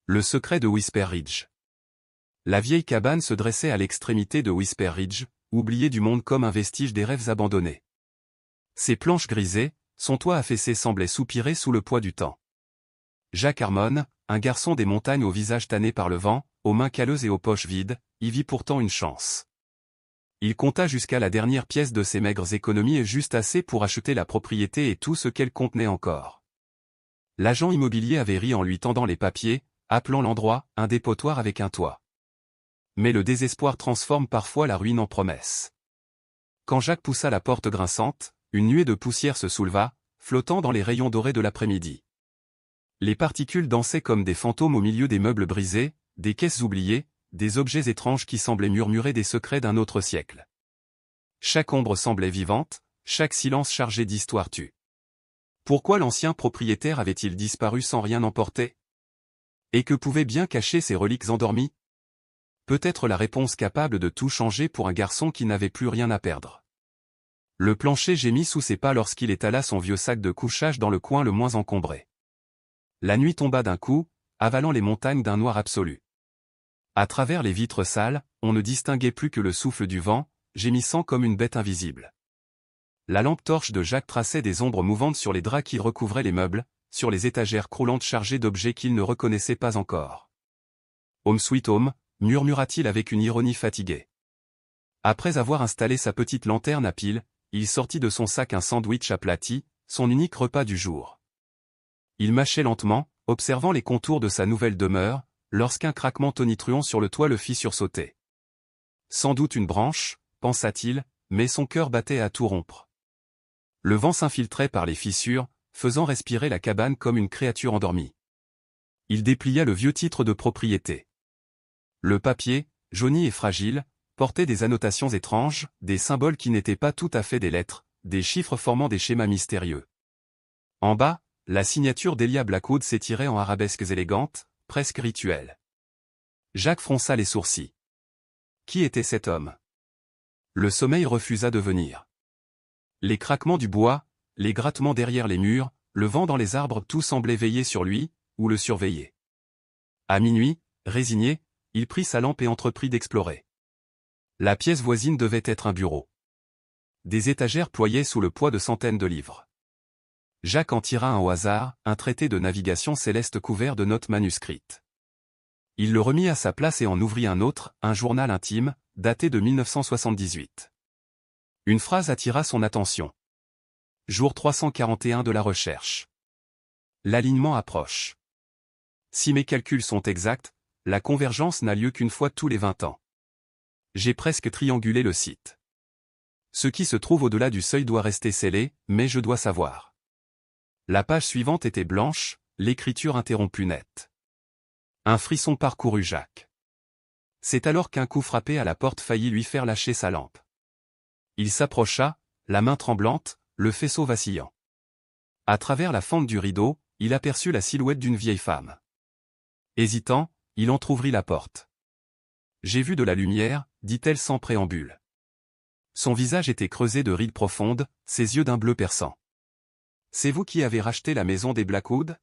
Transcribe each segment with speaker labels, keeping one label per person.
Speaker 1: Le secret de Whisper Ridge. La vieille cabane se dressait à l'extrémité de Whisper Ridge, oubliée du monde comme un vestige des rêves abandonnés. Ses planches grisées, son toit affaissé semblait soupirer sous le poids du temps. Jack Harmon, un garçon des montagnes au visage tanné par le vent, aux mains calleuses et aux poches vides, y vit pourtant une chance. Il compta jusqu'à la dernière pièce de ses maigres économies et juste assez pour acheter la propriété et tout ce qu'elle contenait encore. L'agent immobilier avait ri en lui tendant les papiers, appelant l'endroit un dépotoir avec un toit. Mais le désespoir transforme parfois la ruine en promesse. Quand Jacques poussa la porte grinçante, une nuée de poussière se souleva, flottant dans les rayons dorés de l'après-midi. Les particules dansaient comme des fantômes au milieu des meubles brisés, des caisses oubliées, des objets étranges qui semblaient murmurer des secrets d'un autre siècle. Chaque ombre semblait vivante, chaque silence chargé d'histoire tue. Pourquoi l'ancien propriétaire avait-il disparu sans rien emporter? Et que pouvaient bien cacher ces reliques endormies? Peut-être la réponse capable de tout changer pour un garçon qui n'avait plus rien à perdre. Le plancher gémit sous ses pas lorsqu'il étala son vieux sac de couchage dans le coin le moins encombré. La nuit tomba d'un coup, avalant les montagnes d'un noir absolu. À travers les vitres sales, on ne distinguait plus que le souffle du vent, gémissant comme une bête invisible. La lampe torche de Jacques traçait des ombres mouvantes sur les draps qui recouvraient les meubles, sur les étagères croulantes chargées d'objets qu'il ne reconnaissait pas encore. « Home sweet home », murmura-t-il avec une ironie fatiguée. Après avoir installé sa petite lanterne à pile, il sortit de son sac un sandwich aplati, son unique repas du jour. Il mâchait lentement, observant les contours de sa nouvelle demeure, lorsqu'un craquement tonitruant sur le toit le fit sursauter. Sans doute une branche, pensa-t-il, mais son cœur battait à tout rompre. Le vent s'infiltrait par les fissures, faisant respirer la cabane comme une créature endormie. Il déplia le vieux titre de propriété. Le papier, jauni et fragile, portait des annotations étranges, des symboles qui n'étaient pas tout à fait des lettres, des chiffres formant des schémas mystérieux. En bas, la signature d'Elia Blackwood s'étirait en arabesques élégantes, presque rituelles. Jacques fronça les sourcils. Qui était cet homme? Le sommeil refusa de venir. Les craquements du bois, les grattements derrière les murs, le vent dans les arbres, tout semblait veiller sur lui, ou le surveiller. À minuit, résigné, il prit sa lampe et entreprit d'explorer. La pièce voisine devait être un bureau. Des étagères ployaient sous le poids de centaines de livres. Jacques en tira un au hasard, un traité de navigation céleste couvert de notes manuscrites. Il le remit à sa place et en ouvrit un autre, un journal intime, daté de 1978. Une phrase attira son attention. Jour 341 de la recherche. L'alignement approche. Si mes calculs sont exacts, la convergence n'a lieu qu'une fois tous les 20 ans. J'ai presque triangulé le site. Ce qui se trouve au-delà du seuil doit rester scellé, mais je dois savoir. La page suivante était blanche, l'écriture interrompue nette. Un frisson parcourut Jacques. C'est alors qu'un coup frappé à la porte faillit lui faire lâcher sa lampe. Il s'approcha, la main tremblante, le faisceau vacillant. À travers la fente du rideau, il aperçut la silhouette d'une vieille femme. Hésitant, il entr'ouvrit la porte. « J'ai vu de la lumière », dit-elle sans préambule. Son visage était creusé de rides profondes, ses yeux d'un bleu perçant. « C'est vous qui avez racheté la maison des Blackwood? »«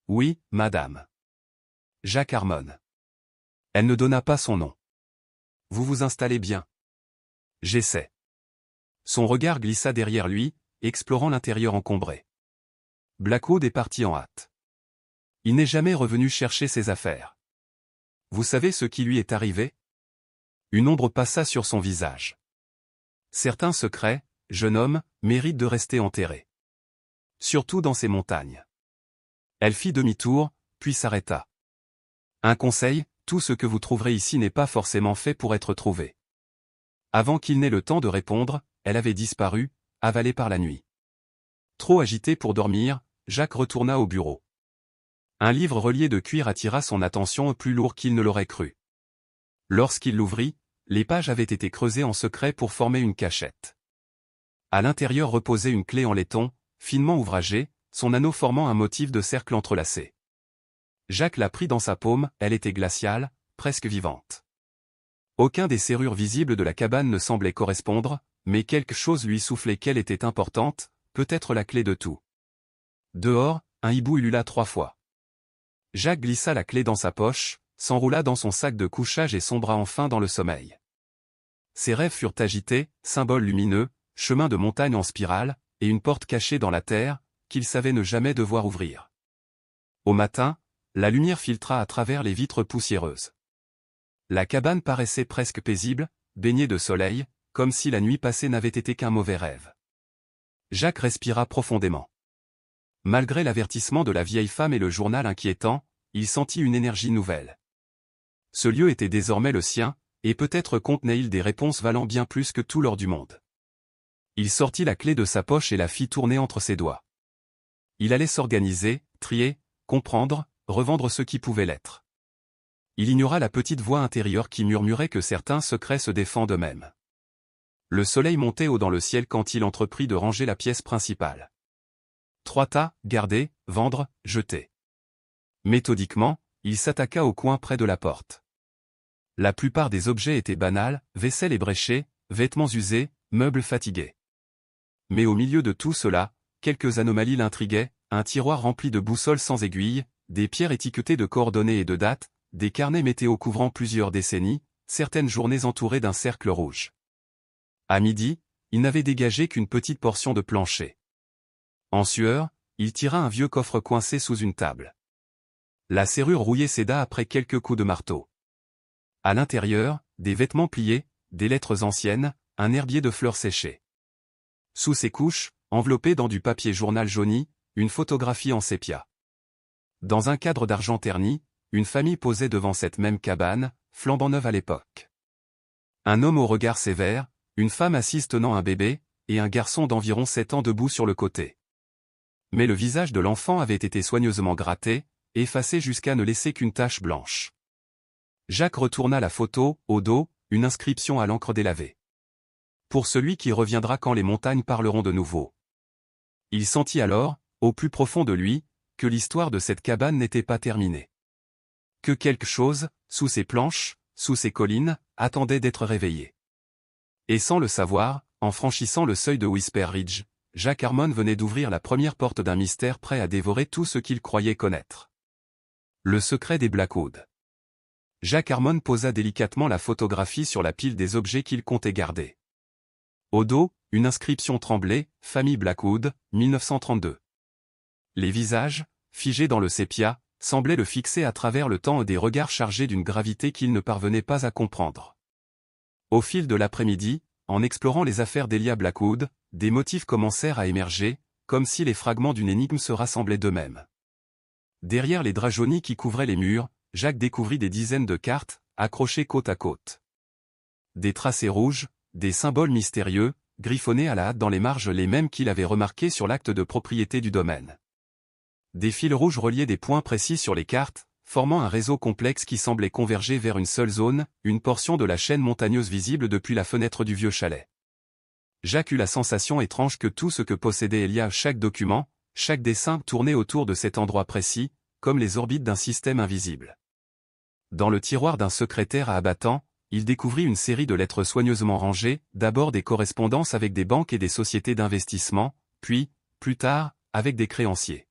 Speaker 1: Oui, madame. » Jack Harmon. Elle ne donna pas son nom. « Vous vous installez bien. »« J'essaie. » Son regard glissa derrière lui, explorant l'intérieur encombré. Blackwood est parti en hâte. Il n'est jamais revenu chercher ses affaires. Vous savez ce qui lui est arrivé? Une ombre passa sur son visage. Certains secrets, jeune homme, méritent de rester enterrés. Surtout dans ces montagnes. Elle fit demi-tour, puis s'arrêta. Un conseil, tout ce que vous trouverez ici n'est pas forcément fait pour être trouvé. Avant qu'il n'ait le temps de répondre, elle avait disparu, avalée par la nuit. Trop agité pour dormir, Jacques retourna au bureau. Un livre relié de cuir attira son attention plus lourd qu'il ne l'aurait cru. Lorsqu'il l'ouvrit, les pages avaient été creusées en secret pour former une cachette. À l'intérieur reposait une clé en laiton, finement ouvragée, son anneau formant un motif de cercle entrelacé. Jacques la prit dans sa paume, elle était glaciale, presque vivante. Aucun des serrures visibles de la cabane ne semblait correspondre, mais quelque chose lui soufflait qu'elle était importante, peut-être la clé de tout. Dehors, un hibou ulula 3 fois. Jacques glissa la clé dans sa poche, s'enroula dans son sac de couchage et sombra enfin dans le sommeil. Ses rêves furent agités, symboles lumineux, chemin de montagne en spirale, et une porte cachée dans la terre, qu'il savait ne jamais devoir ouvrir. Au matin, la lumière filtra à travers les vitres poussiéreuses. La cabane paraissait presque paisible, baignée de soleil, comme si la nuit passée n'avait été qu'un mauvais rêve. Jacques respira profondément. Malgré l'avertissement de la vieille femme et le journal inquiétant, il sentit une énergie nouvelle. Ce lieu était désormais le sien, et peut-être contenait-il des réponses valant bien plus que tout l'or du monde. Il sortit la clé de sa poche et la fit tourner entre ses doigts. Il allait s'organiser, trier, comprendre, revendre ce qui pouvait l'être. Il ignora la petite voix intérieure qui murmurait que certains secrets se défendent eux-mêmes. Le soleil montait haut dans le ciel quand il entreprit de ranger la pièce principale. 3 tas, garder, vendre, jeter. Méthodiquement, il s'attaqua au coin près de la porte. La plupart des objets étaient banals, vaisselle ébréchée, vêtements usés, meubles fatigués. Mais au milieu de tout cela, quelques anomalies l'intriguaient, un tiroir rempli de boussoles sans aiguille, des pierres étiquetées de coordonnées et de dates, des carnets météo couvrant plusieurs décennies, certaines journées entourées d'un cercle rouge. À midi, il n'avait dégagé qu'une petite portion de plancher. En sueur, il tira un vieux coffre coincé sous une table. La serrure rouillée céda après quelques coups de marteau. À l'intérieur, des vêtements pliés, des lettres anciennes, un herbier de fleurs séchées. Sous ces couches, enveloppées dans du papier journal jauni, une photographie en sépia. Dans un cadre d'argent terni, une famille posait devant cette même cabane, flambant neuve à l'époque. Un homme au regard sévère, une femme assise tenant un bébé, et un garçon d'environ 7 ans debout sur le côté. Mais le visage de l'enfant avait été soigneusement gratté, effacé jusqu'à ne laisser qu'une tache blanche. Jacques retourna la photo, au dos, une inscription à l'encre délavée. Pour celui qui reviendra quand les montagnes parleront de nouveau. Il sentit alors, au plus profond de lui, que l'histoire de cette cabane n'était pas terminée. Que quelque chose, sous ces planches, sous ces collines, attendait d'être réveillé. Et sans le savoir, en franchissant le seuil de Whisper Ridge, Jacques Harmon venait d'ouvrir la première porte d'un mystère prêt à dévorer tout ce qu'il croyait connaître. Le secret des Blackwood. Jacques Harmon posa délicatement la photographie sur la pile des objets qu'il comptait garder. Au dos, une inscription tremblait, Famille Blackwood, 1932. Les visages, figés dans le sépia, semblaient le fixer à travers le temps et des regards chargés d'une gravité qu'il ne parvenait pas à comprendre. Au fil de l'après-midi, en explorant les affaires d'Elia Blackwood, des motifs commencèrent à émerger, comme si les fragments d'une énigme se rassemblaient d'eux-mêmes. Derrière les draps jaunis qui couvraient les murs, Jacques découvrit des dizaines de cartes, accrochées côte à côte. Des tracés rouges, des symboles mystérieux, griffonnés à la hâte dans les marges les mêmes qu'il avait remarqués sur l'acte de propriété du domaine. Des fils rouges reliaient des points précis sur les cartes, formant un réseau complexe qui semblait converger vers une seule zone, une portion de la chaîne montagneuse visible depuis la fenêtre du vieux chalet. Jacques eut la sensation étrange que tout ce que possédait Elia, chaque document, chaque dessin tournait autour de cet endroit précis, comme les orbites d'un système invisible. Dans le tiroir d'un secrétaire à abattant, il découvrit une série de lettres soigneusement rangées, d'abord des correspondances avec des banques et des sociétés d'investissement, puis, plus tard, avec des créanciers.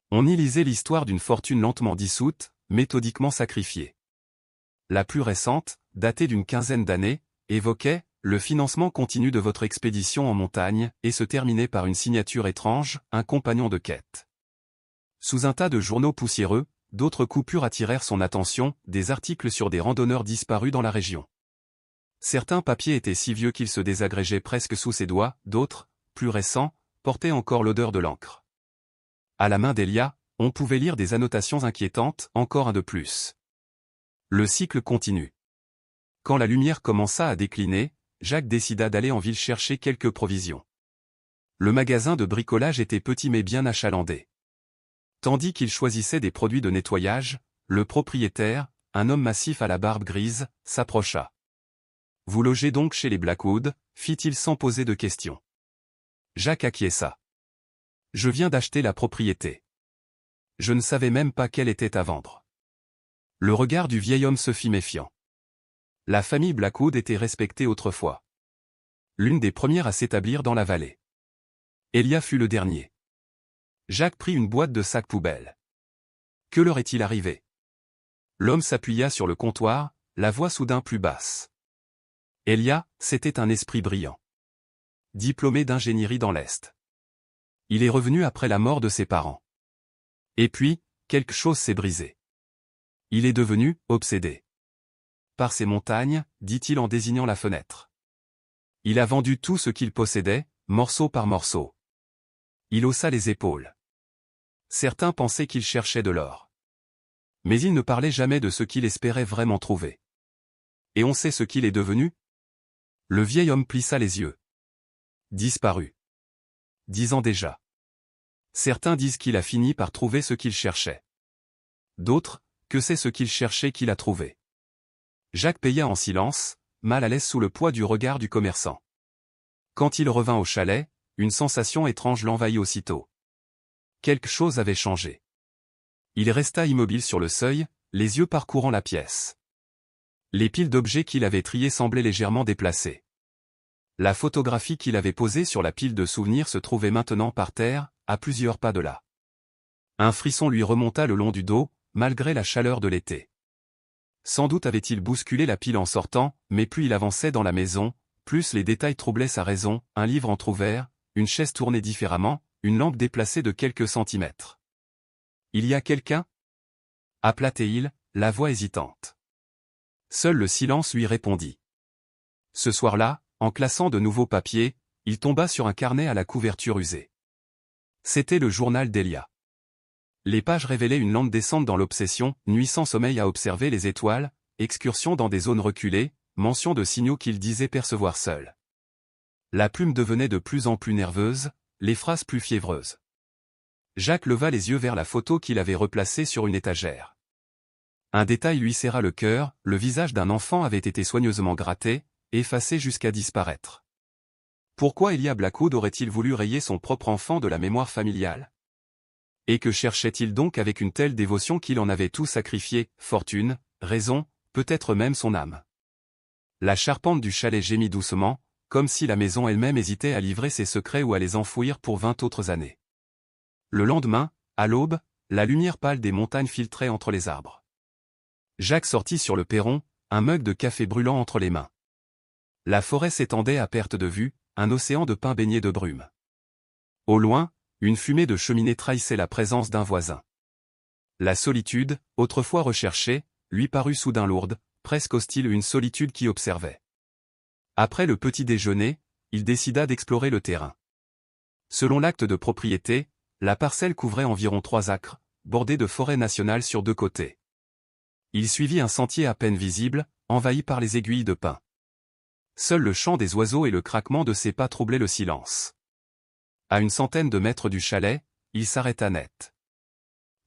Speaker 1: On y lisait l'histoire d'une fortune lentement dissoute, méthodiquement sacrifiée. La plus récente, datée d'une quinzaine d'années, évoquait « le financement continu de votre expédition en montagne » et se terminait par une signature étrange, un compagnon de quête. Sous un tas de journaux poussiéreux, d'autres coupures attirèrent son attention, des articles sur des randonneurs disparus dans la région. Certains papiers étaient si vieux qu'ils se désagrégeaient presque sous ses doigts, d'autres, plus récents, portaient encore l'odeur de l'encre. À la main d'Elia, on pouvait lire des annotations inquiétantes, encore un de plus. Le cycle continue. Quand la lumière commença à décliner, Jacques décida d'aller en ville chercher quelques provisions. Le magasin de bricolage était petit mais bien achalandé. Tandis qu'il choisissait des produits de nettoyage, le propriétaire, un homme massif à la barbe grise, s'approcha. « Vous logez donc chez les Blackwood » fit-il sans poser de questions. Jacques acquiesça. « Je viens d'acheter la propriété. Je ne savais même pas qu'elle était à vendre. » Le regard du vieil homme se fit méfiant. La famille Blackwood était respectée autrefois. L'une des premières à s'établir dans la vallée. Elia fut le dernier. Jacques prit une boîte de sacs poubelles. « Que leur est-il arrivé? L'homme s'appuya sur le comptoir, la voix soudain plus basse. Elia, c'était un esprit brillant. Diplômé d'ingénierie dans l'Est. Il est revenu après la mort de ses parents. Et puis, quelque chose s'est brisé. Il est devenu obsédé. Par ces montagnes, dit-il en désignant la fenêtre. Il a vendu tout ce qu'il possédait, morceau par morceau. Il haussa les épaules. Certains pensaient qu'il cherchait de l'or. Mais il ne parlait jamais de ce qu'il espérait vraiment trouver. Et on sait ce qu'il est devenu? Le vieil homme plissa les yeux. Disparu. 10 ans déjà. Certains disent qu'il a fini par trouver ce qu'il cherchait. D'autres, que c'est ce qu'il cherchait qu'il a trouvé. Jacques paya en silence, mal à l'aise sous le poids du regard du commerçant. Quand il revint au chalet, une sensation étrange l'envahit aussitôt. Quelque chose avait changé. Il resta immobile sur le seuil, les yeux parcourant la pièce. Les piles d'objets qu'il avait triées semblaient légèrement déplacées. La photographie qu'il avait posée sur la pile de souvenirs se trouvait maintenant par terre, à plusieurs pas de là. Un frisson lui remonta le long du dos, malgré la chaleur de l'été. Sans doute avait-il bousculé la pile en sortant, mais plus il avançait dans la maison, plus les détails troublaient sa raison, un livre entrouvert, une chaise tournée différemment, une lampe déplacée de quelques centimètres. « Il y a quelqu'un » appela-t-il, la voix hésitante. Seul le silence lui répondit. Ce soir-là, en classant de nouveaux papiers, il tomba sur un carnet à la couverture usée. C'était le journal d'Elia. Les pages révélaient une lente descente dans l'obsession, nuit sans sommeil à observer les étoiles, excursion dans des zones reculées, mention de signaux qu'il disait percevoir seul. La plume devenait de plus en plus nerveuse, les phrases plus fiévreuses. Jacques leva les yeux vers la photo qu'il avait replacée sur une étagère. Un détail lui serra le cœur, le visage d'un enfant avait été soigneusement gratté, effacé jusqu'à disparaître. Pourquoi Elia Blackwood aurait-il voulu rayer son propre enfant de la mémoire familiale? Et que cherchait-il donc avec une telle dévotion qu'il en avait tout sacrifié, fortune, raison, peut-être même son âme? La charpente du chalet gémit doucement, comme si la maison elle-même hésitait à livrer ses secrets ou à les enfouir pour 20 autres années. Le lendemain, à l'aube, la lumière pâle des montagnes filtrait entre les arbres. Jacques sortit sur le perron, un mug de café brûlant entre les mains. La forêt s'étendait à perte de vue, un océan de pins baigné de brume. Au loin, une fumée de cheminée trahissait la présence d'un voisin. La solitude, autrefois recherchée, lui parut soudain lourde, presque hostile, une solitude qui observait. Après le petit déjeuner, il décida d'explorer le terrain. Selon l'acte de propriété, la parcelle couvrait environ 3 acres, bordée de forêt nationale sur 2 côtés. Il suivit un sentier à peine visible, envahi par les aiguilles de pin. Seul le chant des oiseaux et le craquement de ses pas troublaient le silence. À une centaine de mètres du chalet, il s'arrêta net.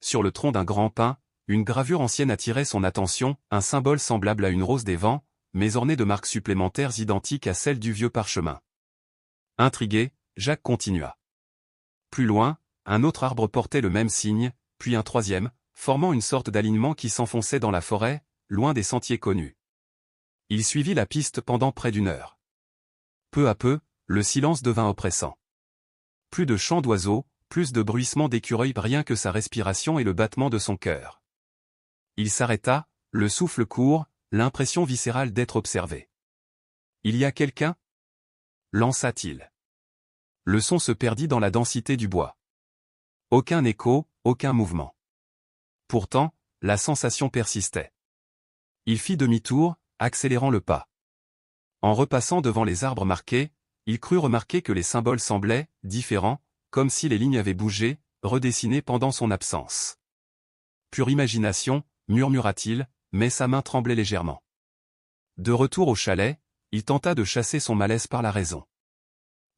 Speaker 1: Sur le tronc d'un grand pin, une gravure ancienne attirait son attention, un symbole semblable à une rose des vents, mais orné de marques supplémentaires identiques à celles du vieux parchemin. Intrigué, Jacques continua. Plus loin, un autre arbre portait le même signe, puis un troisième, formant une sorte d'alignement qui s'enfonçait dans la forêt, loin des sentiers connus. Il suivit la piste pendant près d'1 heure. Peu à peu, le silence devint oppressant. Plus de chants d'oiseaux, plus de bruissements d'écureuils, rien que sa respiration et le battement de son cœur. Il s'arrêta, le souffle court, l'impression viscérale d'être observé. « Il y a quelqu'un » lança-t-il. Le son se perdit dans la densité du bois. Aucun écho, aucun mouvement. Pourtant, la sensation persistait. Il fit demi-tour, accélérant le pas. En repassant devant les arbres marqués, il crut remarquer que les symboles semblaient différents, comme si les lignes avaient bougé, redessinées pendant son absence. Pure imagination, murmura-t-il, mais sa main tremblait légèrement. De retour au chalet, il tenta de chasser son malaise par la raison.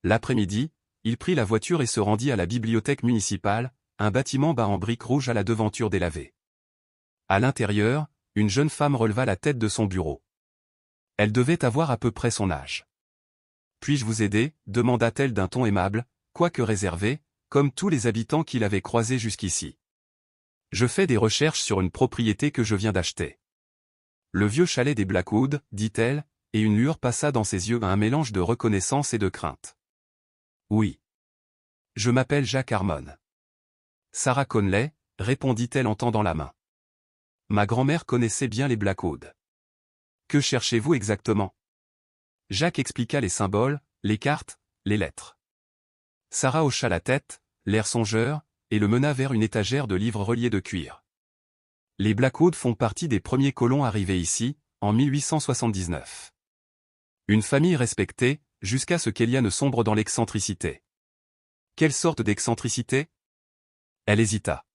Speaker 1: L'après-midi, il prit la voiture et se rendit à la bibliothèque municipale, un bâtiment bas en briques rouges à la devanture délavée. À l'intérieur, une jeune femme releva la tête de son bureau. Elle devait avoir à peu près son âge. « Puis-je vous aider » demanda-t-elle d'un ton aimable, quoique réservé, comme tous les habitants qu'il avait croisés jusqu'ici. « Je fais des recherches sur une propriété que je viens d'acheter. » Le vieux chalet des Blackwood, dit-elle, et une lueur passa dans ses yeux, un mélange de reconnaissance et de crainte. « Oui. Je m'appelle Jacques Harmon. Sarah Conley, répondit-elle en tendant la main. Ma grand-mère connaissait bien les Blackwood. Que cherchez-vous exactement? Jacques expliqua les symboles, les cartes, les lettres. Sarah hocha la tête, l'air songeur, et le mena vers une étagère de livres reliés de cuir. Les Blackwood font partie des premiers colons arrivés ici, en 1879. Une famille respectée, jusqu'à ce qu'Elia ne sombre dans l'excentricité. Quelle sorte d'excentricité? Elle hésita.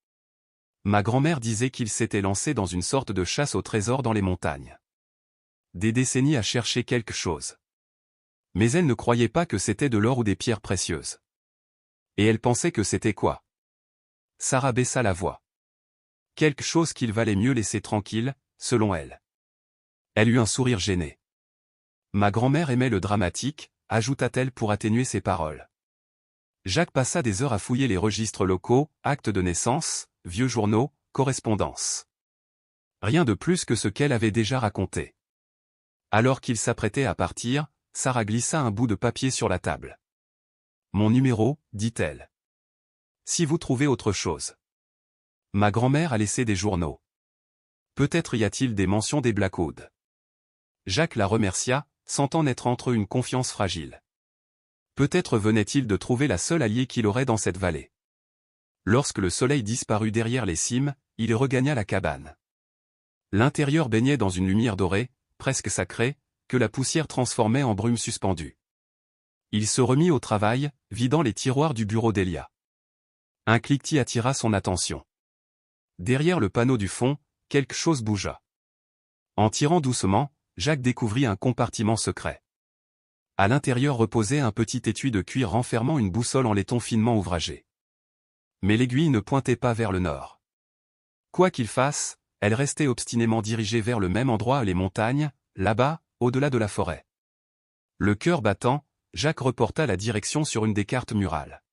Speaker 1: Ma grand-mère disait qu'il s'était lancé dans une sorte de chasse au trésor dans les montagnes. Des décennies à chercher quelque chose. Mais elle ne croyait pas que c'était de l'or ou des pierres précieuses. Et elle pensait que c'était quoi? Sarah baissa la voix. Quelque chose qu'il valait mieux laisser tranquille, selon elle. Elle eut un sourire gêné. Ma grand-mère aimait le dramatique, ajouta-t-elle pour atténuer ses paroles. Jacques passa des heures à fouiller les registres locaux, actes de naissance, vieux journaux, correspondances. Rien de plus que ce qu'elle avait déjà raconté. Alors qu'il s'apprêtait à partir, Sarah glissa un bout de papier sur la table. Mon numéro, dit-elle. Si vous trouvez autre chose. Ma grand-mère a laissé des journaux. Peut-être y a-t-il des mentions des Blackwood. Jacques la remercia, sentant naître entre eux une confiance fragile. Peut-être venait-il de trouver la seule alliée qu'il aurait dans cette vallée. Lorsque le soleil disparut derrière les cimes, il regagna la cabane. L'intérieur baignait dans une lumière dorée, presque sacrée, que la poussière transformait en brume suspendue. Il se remit au travail, vidant les tiroirs du bureau d'Elia. Un cliquetis attira son attention. Derrière le panneau du fond, quelque chose bougea. En tirant doucement, Jacques découvrit un compartiment secret. À l'intérieur reposait un petit étui de cuir renfermant une boussole en laiton finement ouvragée. Mais l'aiguille ne pointait pas vers le nord. Quoi qu'il fasse, elle restait obstinément dirigée vers le même endroit, les montagnes, là-bas, au-delà de la forêt. Le cœur battant, Jacques reporta la direction sur une des cartes murales.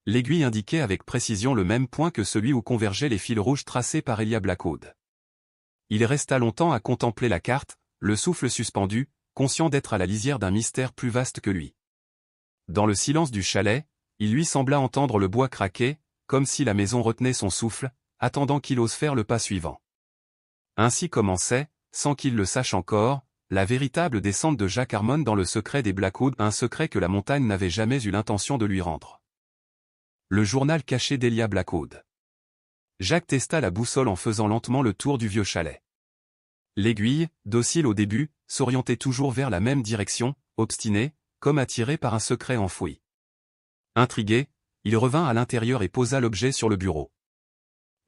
Speaker 1: L'aiguille indiquait avec précision le même point que celui où convergeaient les fils rouges tracés par Elia Blackwood. Il resta longtemps à contempler la carte, le souffle suspendu, conscient d'être à la lisière d'un mystère plus vaste que lui. Dans le silence du chalet, il lui sembla entendre le bois craquer, comme si la maison retenait son souffle, attendant qu'il ose faire le pas suivant. Ainsi commençait, sans qu'il le sache encore, la véritable descente de Jacques Harmon dans le secret des Blackwood, un secret que la montagne n'avait jamais eu l'intention de lui rendre. Le journal caché d'Elia Blackwood. Jacques testa la boussole en faisant lentement le tour du vieux chalet. L'aiguille, docile au début, s'orientait toujours vers la même direction, obstinée, comme attiré par un secret enfoui. Intrigué, il revint à l'intérieur et posa l'objet sur le bureau.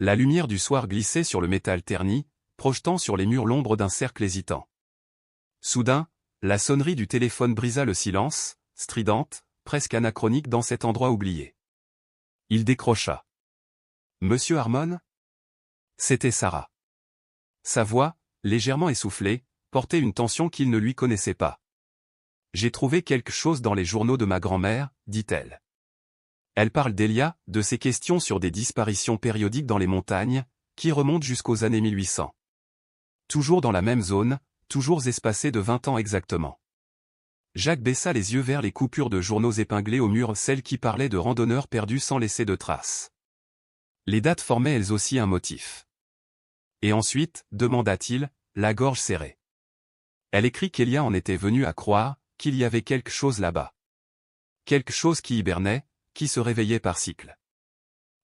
Speaker 1: La lumière du soir glissait sur le métal terni, projetant sur les murs l'ombre d'un cercle hésitant. Soudain, la sonnerie du téléphone brisa le silence, stridente, presque anachronique dans cet endroit oublié. Il décrocha. Monsieur Harmon? C'était Sarah. Sa voix, légèrement essoufflée, portait une tension qu'il ne lui connaissait pas. J'ai trouvé quelque chose dans les journaux de ma grand-mère, dit-elle. Elle parle d'Elia, de ses questions sur des disparitions périodiques dans les montagnes, qui remontent jusqu'aux années 1800. Toujours dans la même zone, toujours espacées de 20 ans exactement. Jacques baissa les yeux vers les coupures de journaux épinglés au mur, celles qui parlaient de randonneurs perdus sans laisser de traces. Les dates formaient elles aussi un motif. Et ensuite, demanda-t-il, la gorge serrée. Elle écrit qu'Elia en était venue à croire qu'il y avait quelque chose là-bas. Quelque chose qui hibernait, qui se réveillait par cycle.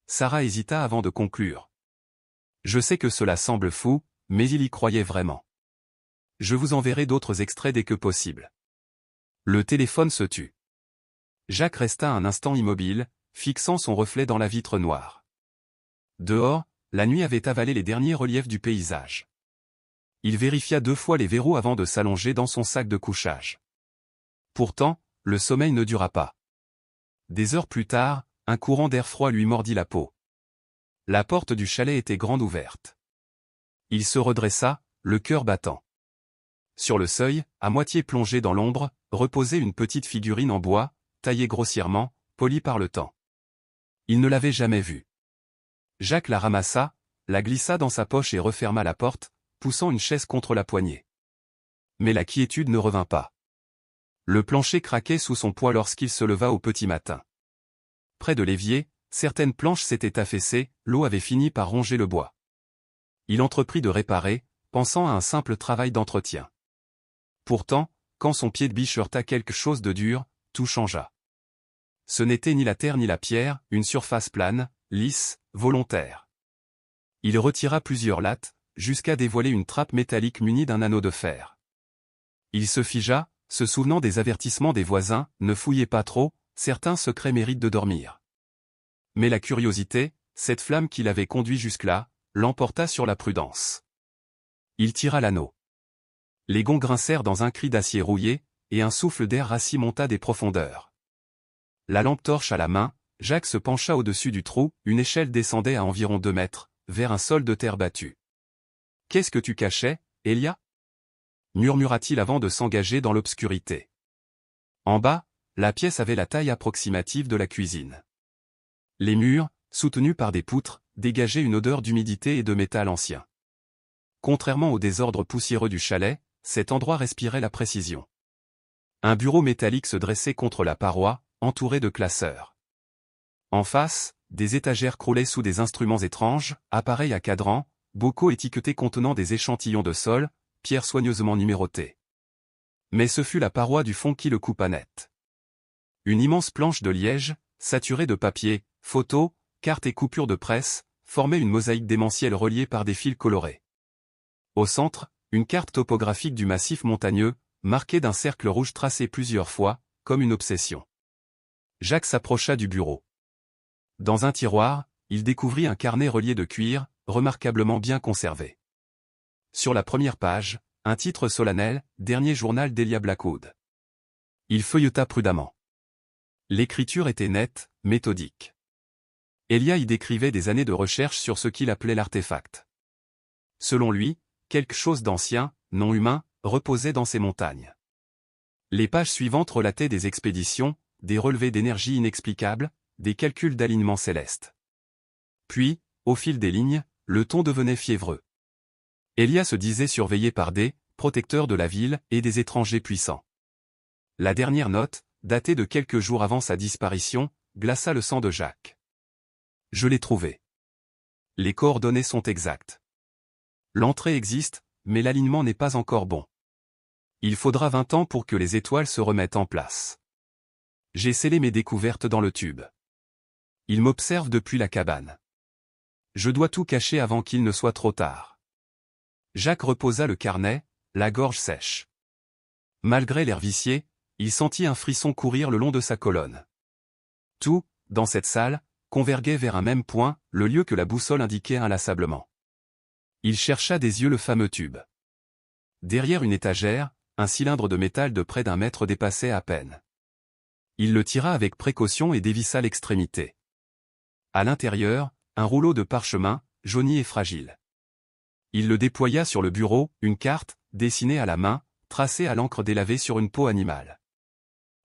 Speaker 1: Sarah hésita avant de conclure. Je sais que cela semble fou, mais il y croyait vraiment. Je vous enverrai d'autres extraits dès que possible. Le téléphone se tut. Jacques resta un instant immobile, fixant son reflet dans la vitre noire. Dehors, la nuit avait avalé les derniers reliefs du paysage. Il vérifia 2 fois les verrous avant de s'allonger dans son sac de couchage. Pourtant, le sommeil ne dura pas. Des heures plus tard, un courant d'air froid lui mordit la peau. La porte du chalet était grande ouverte. Il se redressa, le cœur battant. Sur le seuil, à moitié plongée dans l'ombre, reposait une petite figurine en bois, taillée grossièrement, polie par le temps. Il ne l'avait jamais vue. Jacques la ramassa, la glissa dans sa poche et referma la porte, poussant une chaise contre la poignée. Mais la quiétude ne revint pas. Le plancher craquait sous son poids lorsqu'il se leva au petit matin. Près de l'évier, certaines planches s'étaient affaissées, l'eau avait fini par ronger le bois. Il entreprit de réparer, pensant à un simple travail d'entretien. Pourtant, quand son pied de biche heurta quelque chose de dur, tout changea. Ce n'était ni la terre ni la pierre, une surface plane, lisse, volontaire. Il retira plusieurs lattes, jusqu'à dévoiler une trappe métallique munie d'un anneau de fer. Il se figea, se souvenant des avertissements des voisins, ne fouillez pas trop, certains secrets méritent de dormir. Mais la curiosité, cette flamme qui l'avait conduit jusque-là, l'emporta sur la prudence. Il tira l'anneau. Les gonds grincèrent dans un cri d'acier rouillé, et un souffle d'air rassis monta des profondeurs. La lampe torche à la main, Jacques se pencha au-dessus du trou, une échelle descendait à environ 2 mètres, vers un sol de terre battue. « Qu'est-ce que tu cachais, Elia » murmura-t-il avant de s'engager dans l'obscurité. En bas, la pièce avait la taille approximative de la cuisine. Les murs, soutenus par des poutres, dégageaient une odeur d'humidité et de métal ancien. Contrairement au désordre poussiéreux du chalet, cet endroit respirait la précision. Un bureau métallique se dressait contre la paroi, entouré de classeurs. En face, des étagères croulaient sous des instruments étranges, appareils à cadran, bocaux étiquetés contenant des échantillons de sol, pierres soigneusement numérotées. Mais ce fut la paroi du fond qui le coupa net. Une immense planche de liège, saturée de papier, photos, cartes et coupures de presse, formait une mosaïque démentielle reliée par des fils colorés. Au centre, une carte topographique du massif montagneux, marquée d'un cercle rouge tracé plusieurs fois, comme une obsession. Jacques s'approcha du bureau. Dans un tiroir, il découvrit un carnet relié de cuir, remarquablement bien conservé. Sur la première page, un titre solennel, Dernier journal d'Elia Blackwood. Il feuilleta prudemment. L'écriture était nette, méthodique. Elia y décrivait des années de recherche sur ce qu'il appelait l'artefact. Selon lui, quelque chose d'ancien, non humain, reposait dans ces montagnes. Les pages suivantes relataient des expéditions, des relevés d'énergie inexplicables, des calculs d'alignement céleste. Puis, au fil des lignes, le ton devenait fiévreux. Elia se disait surveillé par des protecteurs de la ville et des étrangers puissants. La dernière note, datée de quelques jours avant sa disparition, glaça le sang de Jacques. Je l'ai trouvé. Les coordonnées sont exactes. L'entrée existe, mais l'alignement n'est pas encore bon. Il faudra 20 ans pour que les étoiles se remettent en place. J'ai scellé mes découvertes dans le tube. Il m'observe depuis la cabane. Je dois tout cacher avant qu'il ne soit trop tard. Jacques reposa le carnet, la gorge sèche. Malgré l'air vicié, il sentit un frisson courir le long de sa colonne. Tout, dans cette salle, converguait vers un même point, le lieu que la boussole indiquait inlassablement. Il chercha des yeux le fameux tube. Derrière une étagère, un cylindre de métal de près d'1 mètre dépassait à peine. Il le tira avec précaution et dévissa l'extrémité. À l'intérieur, un rouleau de parchemin, jauni et fragile. Il le déploya sur le bureau, une carte, dessinée à la main, tracée à l'encre délavée sur une peau animale.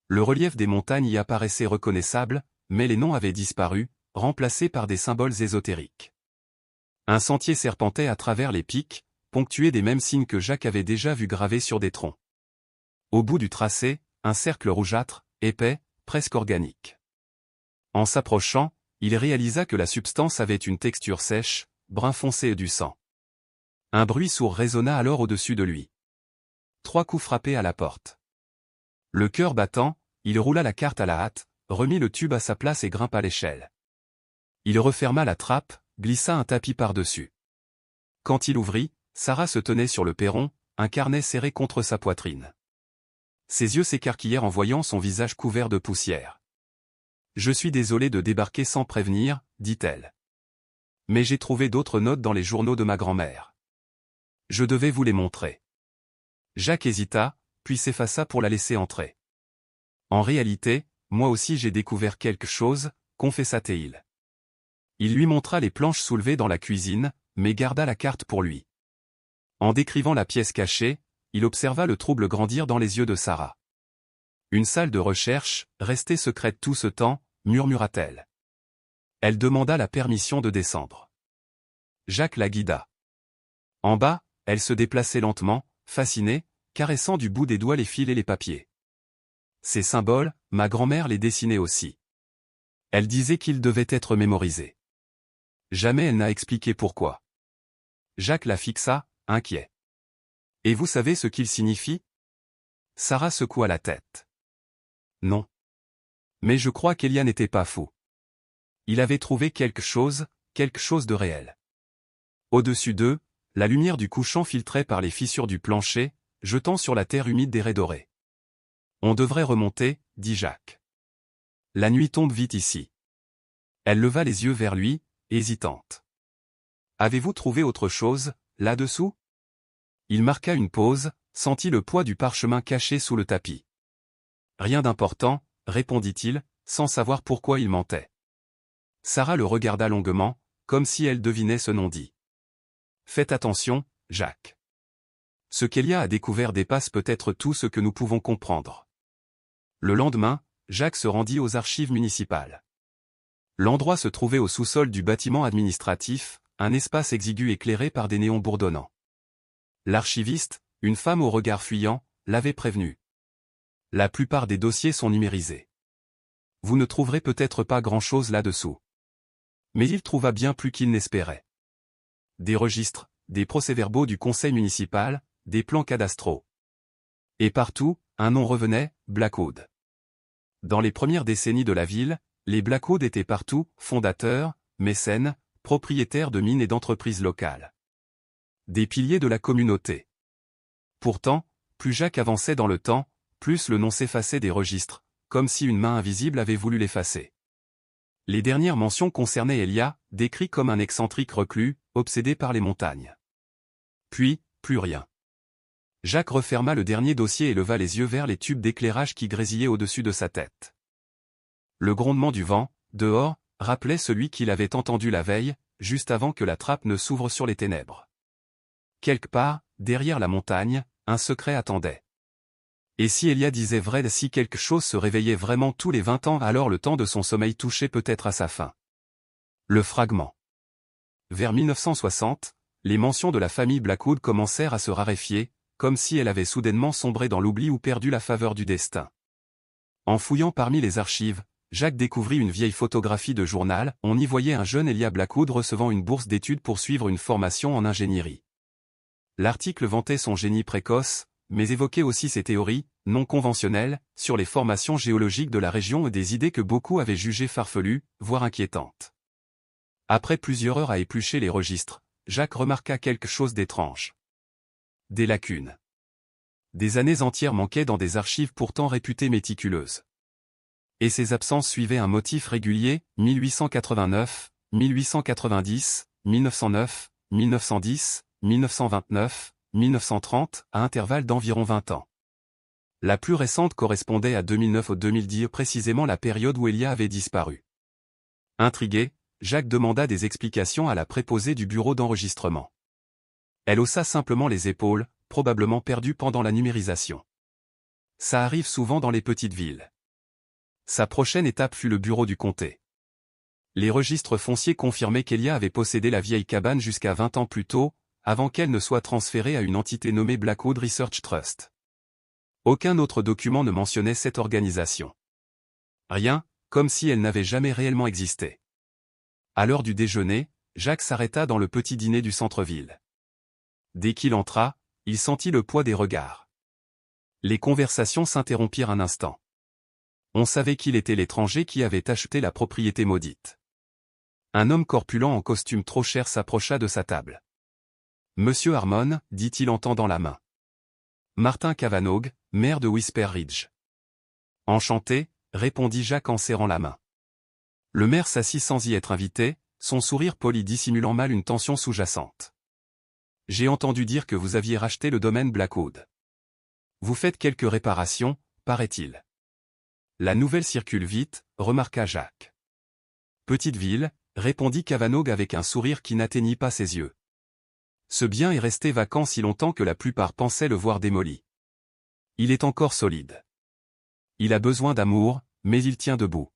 Speaker 1: Le relief des montagnes y apparaissait reconnaissable, mais les noms avaient disparu, remplacés par des symboles ésotériques. Un sentier serpentait à travers les pics, ponctué des mêmes signes que Jacques avait déjà vus gravés sur des troncs. Au bout du tracé, un cercle rougeâtre, épais, presque organique. En s'approchant, il réalisa que la substance avait une texture sèche, brun foncé et du sang. Un bruit sourd résonna alors au-dessus de lui. 3 coups frappés à la porte. Le cœur battant, il roula la carte à la hâte, remit le tube à sa place et grimpa l'échelle. Il referma la trappe, glissa un tapis par-dessus. Quand il ouvrit, Sarah se tenait sur le perron, un carnet serré contre sa poitrine. Ses yeux s'écarquillèrent en voyant son visage couvert de poussière. « Je suis désolée de débarquer sans prévenir, dit-elle. Mais j'ai trouvé d'autres notes dans les journaux de ma grand-mère. Je devais vous les montrer. » Jacques hésita, puis s'effaça pour la laisser entrer. « En réalité, moi aussi j'ai découvert quelque chose, confessa-t-il. Il lui montra les planches soulevées dans la cuisine, mais garda la carte pour lui. En décrivant la pièce cachée, il observa le trouble grandir dans les yeux de Sarah. « Une salle de recherche, restée secrète tout ce temps, murmura-t-elle. Elle demanda la permission de descendre. Jacques la guida. En bas, elle se déplaçait lentement, fascinée, caressant du bout des doigts les fils et les papiers. Ces symboles, ma grand-mère les dessinait aussi. Elle disait qu'il devait être mémorisé. Jamais elle n'a expliqué pourquoi. Jacques la fixa, inquiet. Et vous savez ce qu'il signifie? Sarah secoua la tête. Non. Mais je crois qu'Elia n'était pas fou. Il avait trouvé quelque chose de réel. Au-dessus d'eux, la lumière du couchant filtrait par les fissures du plancher, jetant sur la terre humide des raies dorées. On devrait remonter, dit Jacques. La nuit tombe vite ici. Elle leva les yeux vers lui, hésitante. Avez-vous trouvé autre chose, là-dessous? Il marqua une pause, sentit le poids du parchemin caché sous le tapis. Rien d'important, répondit-il, sans savoir pourquoi il mentait. Sarah le regarda longuement, comme si elle devinait ce non-dit. Faites attention, Jacques. Ce qu'Elia a découvert dépasse peut-être tout ce que nous pouvons comprendre. Le lendemain, Jacques se rendit aux archives municipales. L'endroit se trouvait au sous-sol du bâtiment administratif, un espace exigu éclairé par des néons bourdonnants. L'archiviste, une femme au regard fuyant, l'avait prévenu. La plupart des dossiers sont numérisés. Vous ne trouverez peut-être pas grand-chose là-dessous. Mais il trouva bien plus qu'il n'espérait. Des registres, des procès-verbaux du conseil municipal, des plans cadastraux. Et partout, un nom revenait, Blackwood. Dans les premières décennies de la ville, les Blackwood étaient partout, fondateurs, mécènes, propriétaires de mines et d'entreprises locales. Des piliers de la communauté. Pourtant, plus Jacques avançait dans le temps, plus le nom s'effaçait des registres, comme si une main invisible avait voulu l'effacer. Les dernières mentions concernaient Elia, décrit comme un excentrique reclus, obsédé par les montagnes. Puis, plus rien. Jacques referma le dernier dossier et leva les yeux vers les tubes d'éclairage qui grésillaient au-dessus de sa tête. Le grondement du vent, dehors, rappelait celui qu'il avait entendu la veille, juste avant que la trappe ne s'ouvre sur les ténèbres. Quelque part, derrière la montagne, un secret attendait. Et si Elia disait vrai, si quelque chose se réveillait vraiment tous les 20 ans, alors le temps de son sommeil touchait peut-être à sa fin. Le fragment. Vers 1960, les mentions de la famille Blackwood commencèrent à se raréfier, comme si elle avait soudainement sombré dans l'oubli ou perdu la faveur du destin. En fouillant parmi les archives, Jacques découvrit une vieille photographie de journal, on y voyait un jeune Elia Blackwood recevant une bourse d'études pour suivre une formation en ingénierie. L'article vantait son génie précoce, mais évoquait aussi ses théories, non conventionnelles, sur les formations géologiques de la région et des idées que beaucoup avaient jugées farfelues, voire inquiétantes. Après plusieurs heures à éplucher les registres, Jacques remarqua quelque chose d'étrange. Des lacunes. Des années entières manquaient dans des archives pourtant réputées méticuleuses. Et ces absences suivaient un motif régulier, 1889, 1890, 1909, 1910, 1929, 1930, à intervalles d'environ 20 ans. La plus récente correspondait à 2009 ou 2010, précisément la période où Elia avait disparu. Intrigué, Jacques demanda des explications à la préposée du bureau d'enregistrement. Elle haussa simplement les épaules, probablement perdue pendant la numérisation. Ça arrive souvent dans les petites villes. Sa prochaine étape fut le bureau du comté. Les registres fonciers confirmaient qu'Elia avait possédé la vieille cabane jusqu'à 20 ans plus tôt, avant qu'elle ne soit transférée à une entité nommée Blackwood Research Trust. Aucun autre document ne mentionnait cette organisation. Rien, comme si elle n'avait jamais réellement existé. À l'heure du déjeuner, Jacques s'arrêta dans le petit dîner du centre-ville. Dès qu'il entra, il sentit le poids des regards. Les conversations s'interrompirent un instant. On savait qu'il était l'étranger qui avait acheté la propriété maudite. Un homme corpulent en costume trop cher s'approcha de sa table. « Monsieur Harmon, dit-il en tendant la main. Martin Cavanaugh, maire de Whisper Ridge. »« Enchanté, » répondit Jacques en serrant la main. Le maire s'assit sans y être invité, son sourire poli dissimulant mal une tension sous-jacente. « J'ai entendu dire que vous aviez racheté le domaine Blackwood. Vous faites quelques réparations, paraît-il. » La nouvelle circule vite, remarqua Jacques. Petite ville, répondit Cavanaugh avec un sourire qui n'atteignit pas ses yeux. Ce bien est resté vacant si longtemps que la plupart pensaient le voir démoli. Il est encore solide. Il a besoin d'amour, mais il tient debout.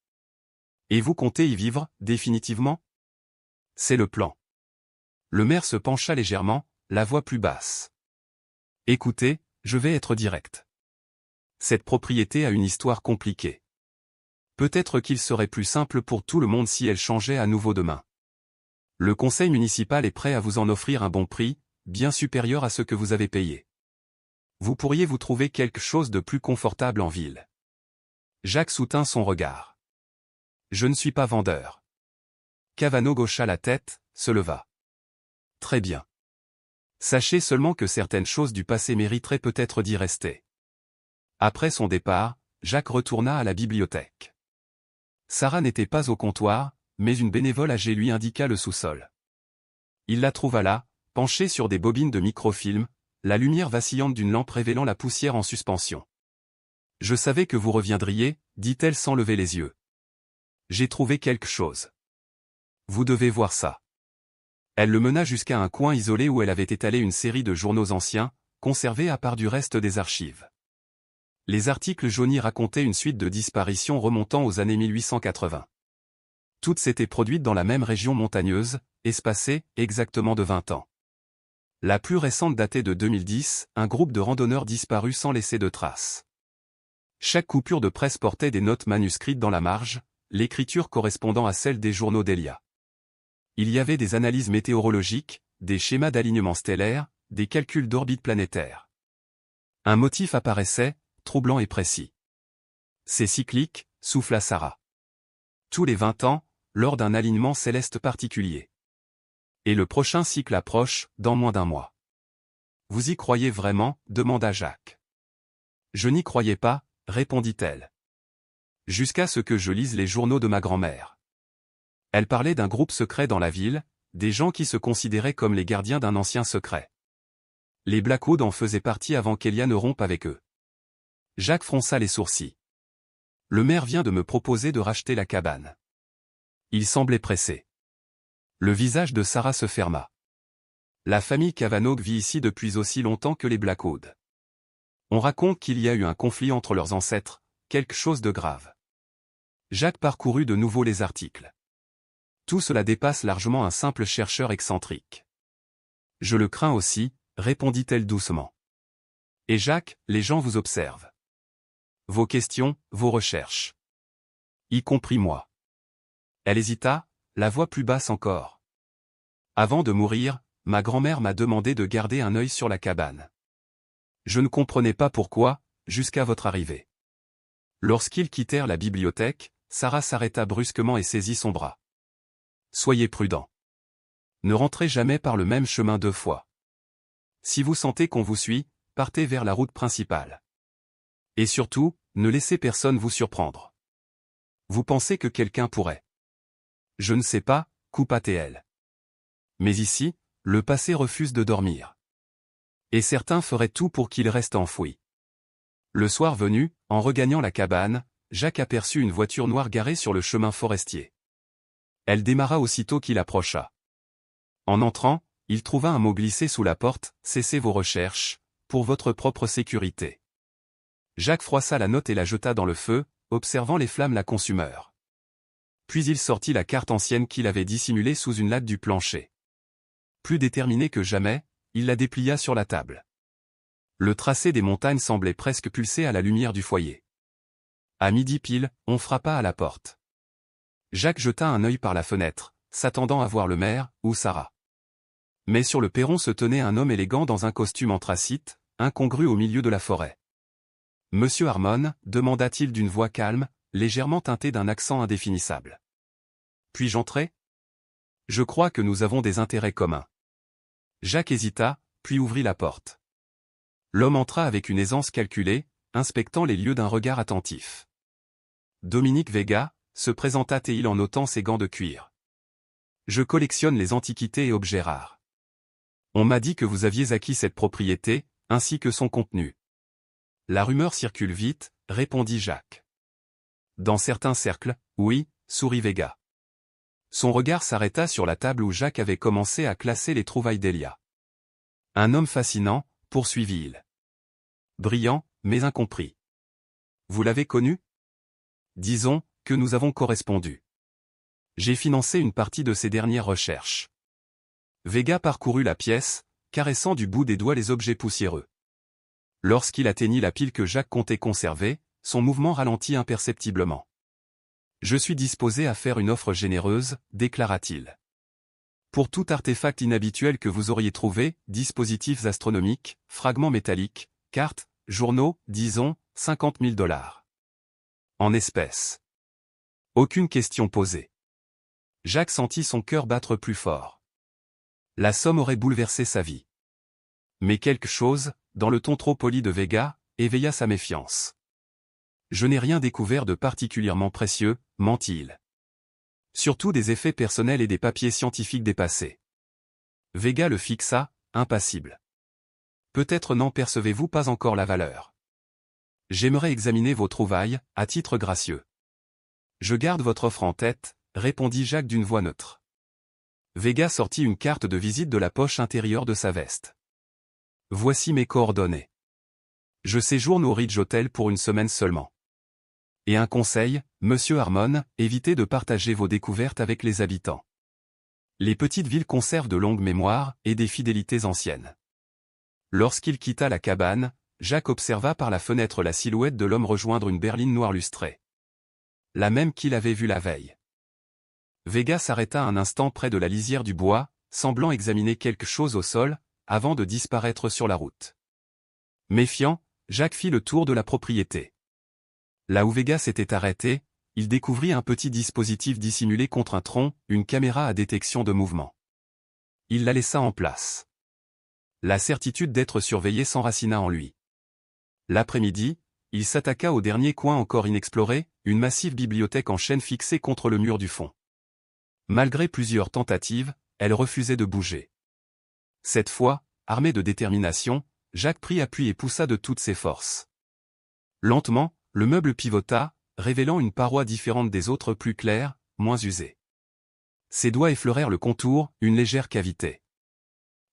Speaker 1: Et vous comptez y vivre, définitivement? C'est le plan. Le maire se pencha légèrement, la voix plus basse. Écoutez, je vais être direct. Cette propriété a une histoire compliquée. Peut-être qu'il serait plus simple pour tout le monde si elle changeait à nouveau demain. Le conseil municipal est prêt à vous en offrir un bon prix, bien supérieur à ce que vous avez payé. Vous pourriez vous trouver quelque chose de plus confortable en ville. Jacques soutint son regard. Je ne suis pas vendeur. Cavano hocha la tête, se leva. Très bien. Sachez seulement que certaines choses du passé mériteraient peut-être d'y rester. Après son départ, Jacques retourna à la bibliothèque. Sarah n'était pas au comptoir, mais une bénévole âgée lui indiqua le sous-sol. Il la trouva là, penchée sur des bobines de microfilm, la lumière vacillante d'une lampe révélant la poussière en suspension. « Je savais que vous reviendriez, dit-elle sans lever les yeux. J'ai trouvé quelque chose. Vous devez voir ça. » Elle le mena jusqu'à un coin isolé où elle avait étalé une série de journaux anciens, conservés à part du reste des archives. Les articles jaunis racontaient une suite de disparitions remontant aux années 1880. Toutes s'étaient produites dans la même région montagneuse, espacée, exactement de 20 ans. La plus récente datait de 2010, un groupe de randonneurs disparus sans laisser de traces. Chaque coupure de presse portait des notes manuscrites dans la marge, l'écriture correspondant à celle des journaux d'Elia. Il y avait des analyses météorologiques, des schémas d'alignement stellaire, des calculs d'orbite planétaire. Un motif apparaissait, troublant et précis. C'est cyclique, souffla Sarah. Tous les 20 ans, lors d'un alignement céleste particulier. Et le prochain cycle approche, dans moins d'un mois. Vous y croyez vraiment, demanda Jacques. Je n'y croyais pas, répondit-elle. Jusqu'à ce que je lise les journaux de ma grand-mère. Elle parlait d'un groupe secret dans la ville, des gens qui se considéraient comme les gardiens d'un ancien secret. Les Blackwood en faisaient partie avant qu'Elia ne rompe avec eux. Jacques fronça les sourcils. Le maire vient de me proposer de racheter la cabane. Il semblait pressé. Le visage de Sarah se ferma. La famille Cavanaugh vit ici depuis aussi longtemps que les Blackwood. On raconte qu'il y a eu un conflit entre leurs ancêtres, quelque chose de grave. Jacques parcourut de nouveau les articles. Tout cela dépasse largement un simple chercheur excentrique. Je le crains aussi, répondit-elle doucement. Et Jacques, les gens vous observent. Vos questions, vos recherches. Y compris moi. Elle hésita, la voix plus basse encore. Avant de mourir, ma grand-mère m'a demandé de garder un œil sur la cabane. Je ne comprenais pas pourquoi, jusqu'à votre arrivée. Lorsqu'ils quittèrent la bibliothèque, Sarah s'arrêta brusquement et saisit son bras. Soyez prudent. Ne rentrez jamais par le même chemin 2 fois. Si vous sentez qu'on vous suit, partez vers la route principale. Et surtout, ne laissez personne vous surprendre. Vous pensez que quelqu'un pourrait. Je ne sais pas, coupa-t-elle. Mais ici, le passé refuse de dormir. Et certains feraient tout pour qu'il reste enfoui. Le soir venu, en regagnant la cabane, Jacques aperçut une voiture noire garée sur le chemin forestier. Elle démarra aussitôt qu'il approcha. En entrant, il trouva un mot glissé sous la porte, « Cessez vos recherches, pour votre propre sécurité ». Jacques froissa la note et la jeta dans le feu, observant les flammes la consumèrent. Puis il sortit la carte ancienne qu'il avait dissimulée sous une latte du plancher. Plus déterminé que jamais, il la déplia sur la table. Le tracé des montagnes semblait presque pulser à la lumière du foyer. À midi pile, on frappa à la porte. Jacques jeta un œil par la fenêtre, s'attendant à voir le maire, ou Sarah. Mais sur le perron se tenait un homme élégant dans un costume anthracite, incongru au milieu de la forêt. « Monsieur Harmon » demanda-t-il d'une voix calme, légèrement teintée d'un accent indéfinissable. « Puis-je entrer ? Je crois que nous avons des intérêts communs. » Jacques hésita, puis ouvrit la porte. L'homme entra avec une aisance calculée, inspectant les lieux d'un regard attentif. Dominique Vega, se présenta-t-il en ôtant ses gants de cuir. Je collectionne les antiquités et objets rares. On m'a dit que vous aviez acquis cette propriété, ainsi que son contenu. La rumeur circule vite, répondit Jacques. Dans certains cercles, oui, sourit Vega. Son regard s'arrêta sur la table où Jacques avait commencé à classer les trouvailles d'Elia. Un homme fascinant, poursuivit-il. Brillant, mais incompris. Vous l'avez connu ? Disons, que nous avons correspondu. J'ai financé une partie de ses dernières recherches. Vega parcourut la pièce, caressant du bout des doigts les objets poussiéreux. Lorsqu'il atteignit la pile que Jacques comptait conserver, son mouvement ralentit imperceptiblement. Je suis disposé à faire une offre généreuse, déclara-t-il. Pour tout artefact inhabituel que vous auriez trouvé, dispositifs astronomiques, fragments métalliques, cartes, journaux, disons, 50 000 $. En espèces. Aucune question posée. Jacques sentit son cœur battre plus fort. La somme aurait bouleversé sa vie. Mais quelque chose, dans le ton trop poli de Vega, éveilla sa méfiance. Je n'ai rien découvert de particulièrement précieux, mentit-il. Surtout des effets personnels et des papiers scientifiques dépassés. Vega le fixa, impassible. Peut-être n'en percevez-vous pas encore la valeur. J'aimerais examiner vos trouvailles, à titre gracieux. Je garde votre offre en tête, répondit Jacques d'une voix neutre. Vega sortit une carte de visite de la poche intérieure de sa veste. Voici mes coordonnées. Je séjourne au Ridge Hotel pour une semaine seulement. Et un conseil, monsieur Harmon, évitez de partager vos découvertes avec les habitants. Les petites villes conservent de longues mémoires et des fidélités anciennes. Lorsqu'il quitta la cabane, Jacques observa par la fenêtre la silhouette de l'homme rejoindre une berline noire lustrée. La même qu'il avait vue la veille. Vega s'arrêta un instant près de la lisière du bois, semblant examiner quelque chose au sol, avant de disparaître sur la route. Méfiant, Jacques fit le tour de la propriété. Là où Vega s'était arrêté, il découvrit un petit dispositif dissimulé contre un tronc, une caméra à détection de mouvement. Il la laissa en place. La certitude d'être surveillé s'enracina en lui. L'après-midi, il s'attaqua au dernier coin encore inexploré, une massive bibliothèque en chêne fixée contre le mur du fond. Malgré plusieurs tentatives, elle refusait de bouger. Cette fois, armé de détermination, Jacques prit appui et poussa de toutes ses forces. Lentement, le meuble pivota, révélant une paroi différente des autres plus claire, moins usée. Ses doigts effleurèrent le contour, une légère cavité.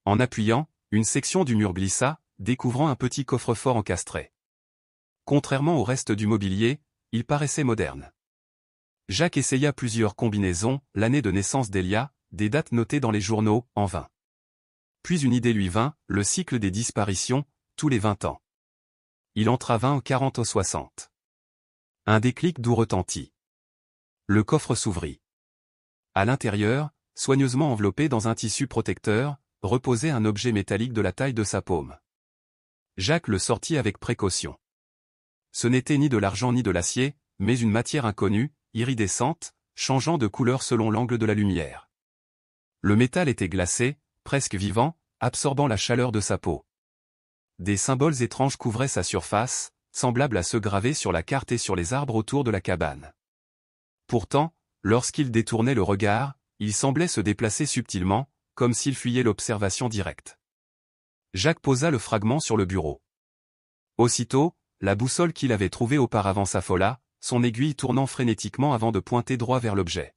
Speaker 1: En appuyant, une section du mur glissa, découvrant un petit coffre-fort encastré. Contrairement au reste du mobilier, il paraissait moderne. Jacques essaya plusieurs combinaisons, l'année de naissance d'Elia, des dates notées dans les journaux, en vain. Puis une idée lui vint, le cycle des disparitions, tous les 20 ans. Il entra 20 aux 40 aux 60. Un déclic doux retentit. Le coffre s'ouvrit. À l'intérieur, soigneusement enveloppé dans un tissu protecteur, reposait un objet métallique de la taille de sa paume. Jacques le sortit avec précaution. Ce n'était ni de l'argent ni de l'acier, mais une matière inconnue, iridescente, changeant de couleur selon l'angle de la lumière. Le métal était glacé, presque vivant, absorbant la chaleur de sa peau. Des symboles étranges couvraient sa surface, semblables à ceux gravés sur la carte et sur les arbres autour de la cabane. Pourtant, lorsqu'il détournait le regard, il semblait se déplacer subtilement, comme s'il fuyait l'observation directe. Jacques posa le fragment sur le bureau. Aussitôt, la boussole qu'il avait trouvée auparavant s'affola, son aiguille tournant frénétiquement avant de pointer droit vers l'objet.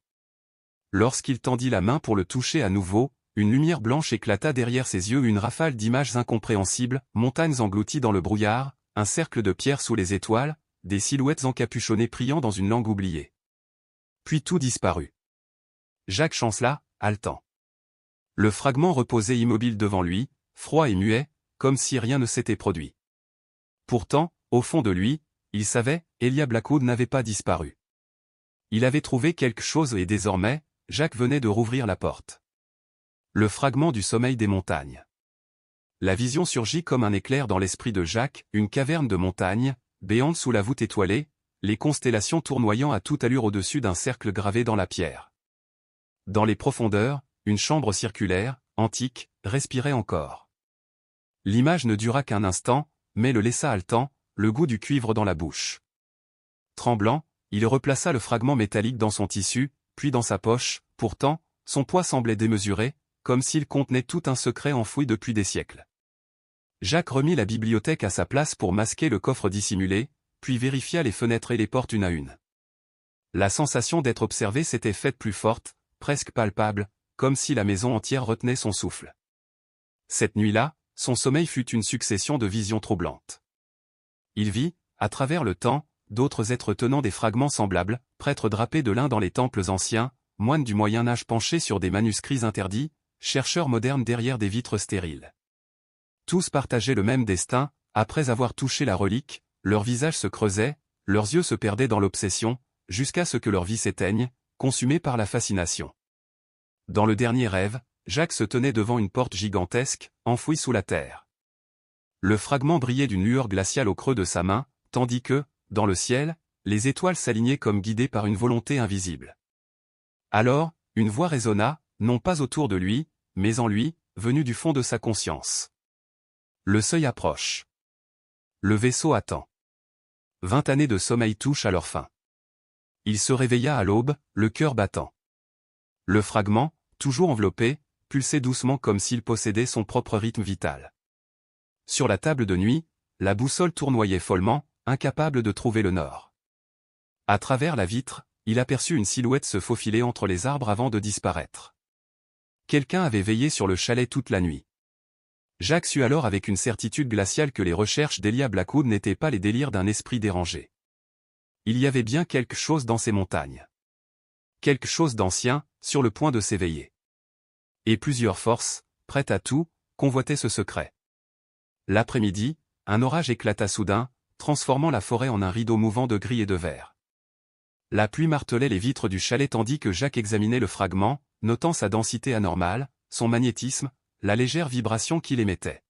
Speaker 1: Lorsqu'il tendit la main pour le toucher à nouveau, une lumière blanche éclata derrière ses yeux, une rafale d'images incompréhensibles, montagnes englouties dans le brouillard, un cercle de pierre sous les étoiles, des silhouettes encapuchonnées priant dans une langue oubliée. Puis tout disparut. Jacques chancela, haletant. Le fragment reposait immobile devant lui, froid et muet, comme si rien ne s'était produit. Pourtant, au fond de lui, il savait, Elia Blackwood n'avait pas disparu. Il avait trouvé quelque chose et désormais, Jacques venait de rouvrir la porte. Le fragment du sommeil des montagnes. La vision surgit comme un éclair dans l'esprit de Jacques, une caverne de montagne, béante sous la voûte étoilée, les constellations tournoyant à toute allure au-dessus d'un cercle gravé dans la pierre. Dans les profondeurs, une chambre circulaire, antique, respirait encore. L'image ne dura qu'un instant, mais le laissa haletant, le goût du cuivre dans la bouche. Tremblant, il replaça le fragment métallique dans son tissu, puis dans sa poche, pourtant, son poids semblait démesuré, comme s'il contenait tout un secret enfoui depuis des siècles. Jacques remit la bibliothèque à sa place pour masquer le coffre dissimulé, puis vérifia les fenêtres et les portes une à une. La sensation d'être observé s'était faite plus forte, presque palpable, comme si la maison entière retenait son souffle. Cette nuit-là, son sommeil fut une succession de visions troublantes. Il vit, à travers le temps, d'autres êtres tenant des fragments semblables, prêtres drapés de lin dans les temples anciens, moines du Moyen-Âge penchés sur des manuscrits interdits, chercheurs modernes derrière des vitres stériles. Tous partageaient le même destin, après avoir touché la relique, leurs visages se creusaient, leurs yeux se perdaient dans l'obsession, jusqu'à ce que leur vie s'éteigne, consumée par la fascination. Dans le dernier rêve, Jacques se tenait devant une porte gigantesque, enfouie sous la terre. Le fragment brillait d'une lueur glaciale au creux de sa main, tandis que, dans le ciel, les étoiles s'alignaient comme guidées par une volonté invisible. Alors, une voix résonna, non pas autour de lui, mais en lui, venue du fond de sa conscience. Le seuil approche. Le vaisseau attend. 20 années de sommeil touchent à leur fin. Il se réveilla à l'aube, le cœur battant. Le fragment, toujours enveloppé, pulsait doucement comme s'il possédait son propre rythme vital. Sur la table de nuit, la boussole tournoyait follement, incapable de trouver le nord. À travers la vitre, il aperçut une silhouette se faufiler entre les arbres avant de disparaître. Quelqu'un avait veillé sur le chalet toute la nuit. Jacques sut alors avec une certitude glaciale que les recherches d'Elia Blackwood n'étaient pas les délires d'un esprit dérangé. Il y avait bien quelque chose dans ces montagnes. Quelque chose d'ancien, sur le point de s'éveiller. Et plusieurs forces, prêtes à tout, convoitaient ce secret. L'après-midi, un orage éclata soudain, transformant la forêt en un rideau mouvant de gris et de vert. La pluie martelait les vitres du chalet tandis que Jacques examinait le fragment, notant sa densité anormale, son magnétisme, la légère vibration qu'il émettait.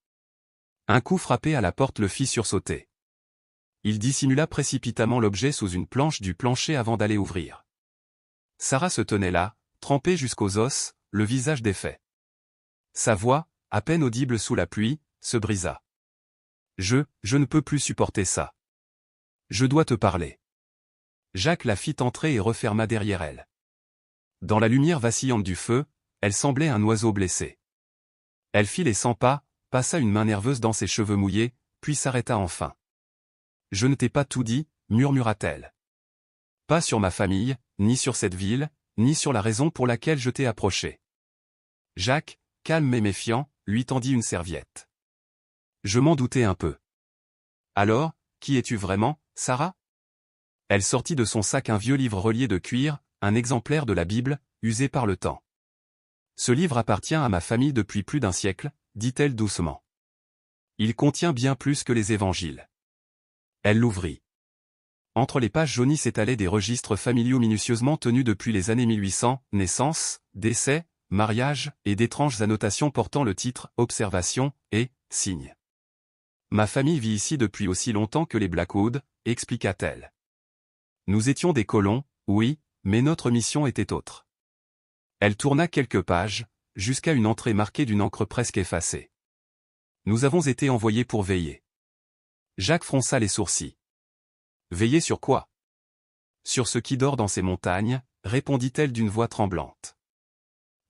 Speaker 1: Un coup frappé à la porte le fit sursauter. Il dissimula précipitamment l'objet sous une planche du plancher avant d'aller ouvrir. Sarah se tenait là, trempée jusqu'aux os, le visage défait. Sa voix, à peine audible sous la pluie, se brisa. Je ne peux plus supporter ça. Je dois te parler. Jacques la fit entrer et referma derrière elle. Dans la lumière vacillante du feu, elle semblait un oiseau blessé. Elle fit les 100 pas, passa une main nerveuse dans ses cheveux mouillés, puis s'arrêta enfin. Je ne t'ai pas tout dit, murmura-t-elle. Pas sur ma famille, ni sur cette ville, ni sur la raison pour laquelle je t'ai approché. Jacques, calme mais méfiant, lui tendit une serviette. Je m'en doutais un peu. Alors, qui es-tu vraiment, Sarah? Elle sortit de son sac un vieux livre relié de cuir, un exemplaire de la Bible, usé par le temps. Ce livre appartient à ma famille depuis plus d'un siècle, dit-elle doucement. Il contient bien plus que les évangiles. Elle l'ouvrit. Entre les pages jaunies s'étalaient des registres familiaux minutieusement tenus depuis les années 1800, naissance, décès, mariage, et d'étranges annotations portant le titre « Observation » et « Signe ». Ma famille vit ici depuis aussi longtemps que les Blackwood, expliqua-t-elle. Nous étions des colons, oui, mais notre mission était autre. Elle tourna quelques pages, jusqu'à une entrée marquée d'une encre presque effacée. Nous avons été envoyés pour veiller. Jacques fronça les sourcils. Veiller sur quoi? Sur ce qui dort dans ces montagnes, répondit-elle d'une voix tremblante.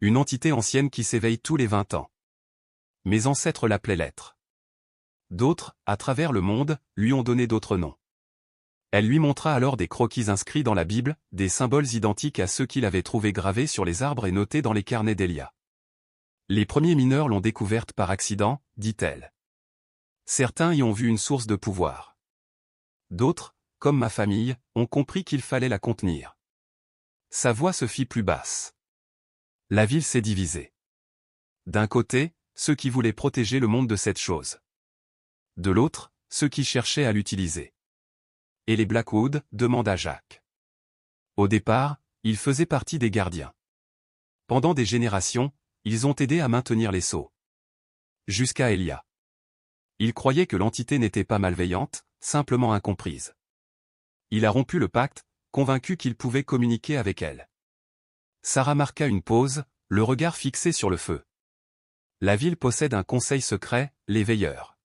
Speaker 1: Une entité ancienne qui s'éveille tous les 20 ans. Mes ancêtres l'appelaient l'être. D'autres, à travers le monde, lui ont donné d'autres noms. Elle lui montra alors des croquis inscrits dans la Bible, des symboles identiques à ceux qu'il avait trouvés gravés sur les arbres et notés dans les carnets d'Elia. Les premiers mineurs l'ont découverte par accident, dit-elle. Certains y ont vu une source de pouvoir. D'autres, comme ma famille, ont compris qu'il fallait la contenir. Sa voix se fit plus basse. La ville s'est divisée. D'un côté, ceux qui voulaient protéger le monde de cette chose. De l'autre, ceux qui cherchaient à l'utiliser. Et les Blackwood, demanda Jacques. Au départ, ils faisaient partie des gardiens. Pendant des générations, ils ont aidé à maintenir les sceaux. Jusqu'à Elia. Ils croyaient que l'entité n'était pas malveillante, simplement incomprise. Il a rompu le pacte, convaincu qu'il pouvait communiquer avec elle. Sarah marqua une pause, le regard fixé sur le feu. La ville possède un conseil secret, les veilleurs.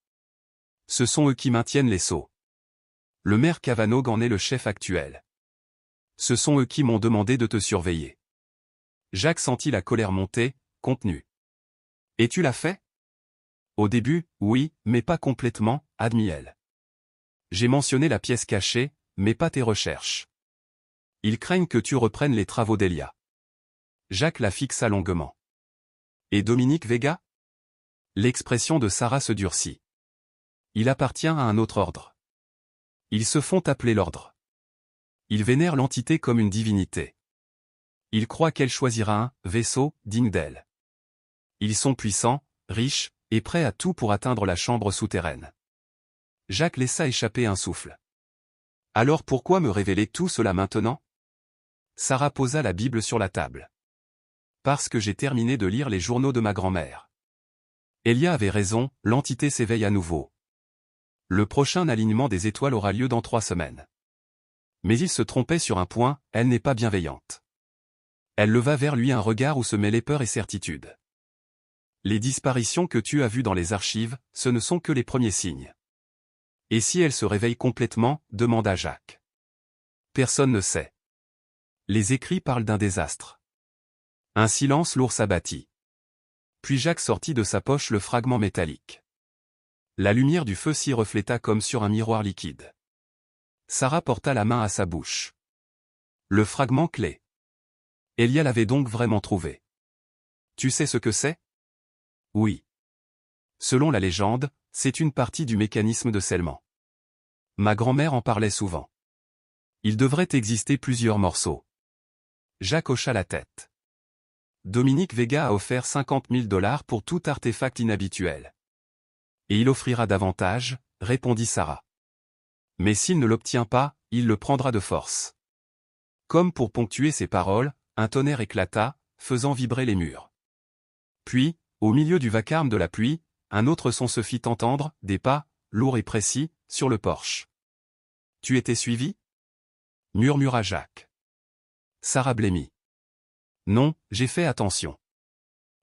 Speaker 1: Ce sont eux qui maintiennent les sceaux. Le maire Cavanog en est le chef actuel. Ce sont eux qui m'ont demandé de te surveiller. Jacques sentit la colère monter, contenue. Et tu l'as fait? Au début, oui, mais pas complètement, admit-elle. J'ai mentionné la pièce cachée, mais pas tes recherches. Ils craignent que tu reprennes les travaux d'Elia. Jacques la fixa longuement. Et Dominique Vega? L'expression de Sarah se durcit. Il appartient à un autre ordre. Ils se font appeler l'ordre. Ils vénèrent l'entité comme une divinité. Ils croient qu'elle choisira un vaisseau digne d'elle. Ils sont puissants, riches, et prêts à tout pour atteindre la chambre souterraine. Jacques laissa échapper un souffle. Alors pourquoi me révéler tout cela maintenant? Sarah posa la Bible sur la table. Parce que j'ai terminé de lire les journaux de ma grand-mère. Elia avait raison, l'entité s'éveille à nouveau. Le prochain alignement des étoiles aura lieu dans 3 semaines. Mais il se trompait sur un point, elle n'est pas bienveillante. Elle leva vers lui un regard où se mêlaient peur et certitude. Les disparitions que tu as vues dans les archives, ce ne sont que les premiers signes. Et si elle se réveille complètement, demanda Jacques. Personne ne sait. Les écrits parlent d'un désastre. Un silence lourd s'abattit. Puis Jacques sortit de sa poche le fragment métallique. La lumière du feu s'y refléta comme sur un miroir liquide. Sarah porta la main à sa bouche. Le fragment clé. Elia l'avait donc vraiment trouvé. Tu sais ce que c'est? Oui. Selon la légende, c'est une partie du mécanisme de scellement. Ma grand-mère en parlait souvent. Il devrait exister plusieurs morceaux. Jacques hocha la tête. Dominique Vega a offert 50 000 $ pour tout artefact inhabituel. Et il offrira davantage, répondit Sarah. Mais s'il ne l'obtient pas, il le prendra de force. Comme pour ponctuer ses paroles, un tonnerre éclata, faisant vibrer les murs. Puis, au milieu du vacarme de la pluie, un autre son se fit entendre, des pas, lourds et précis, sur le porche. Tu étais suivi? Murmura Jacques. Sarah blêmit. Non, j'ai fait attention.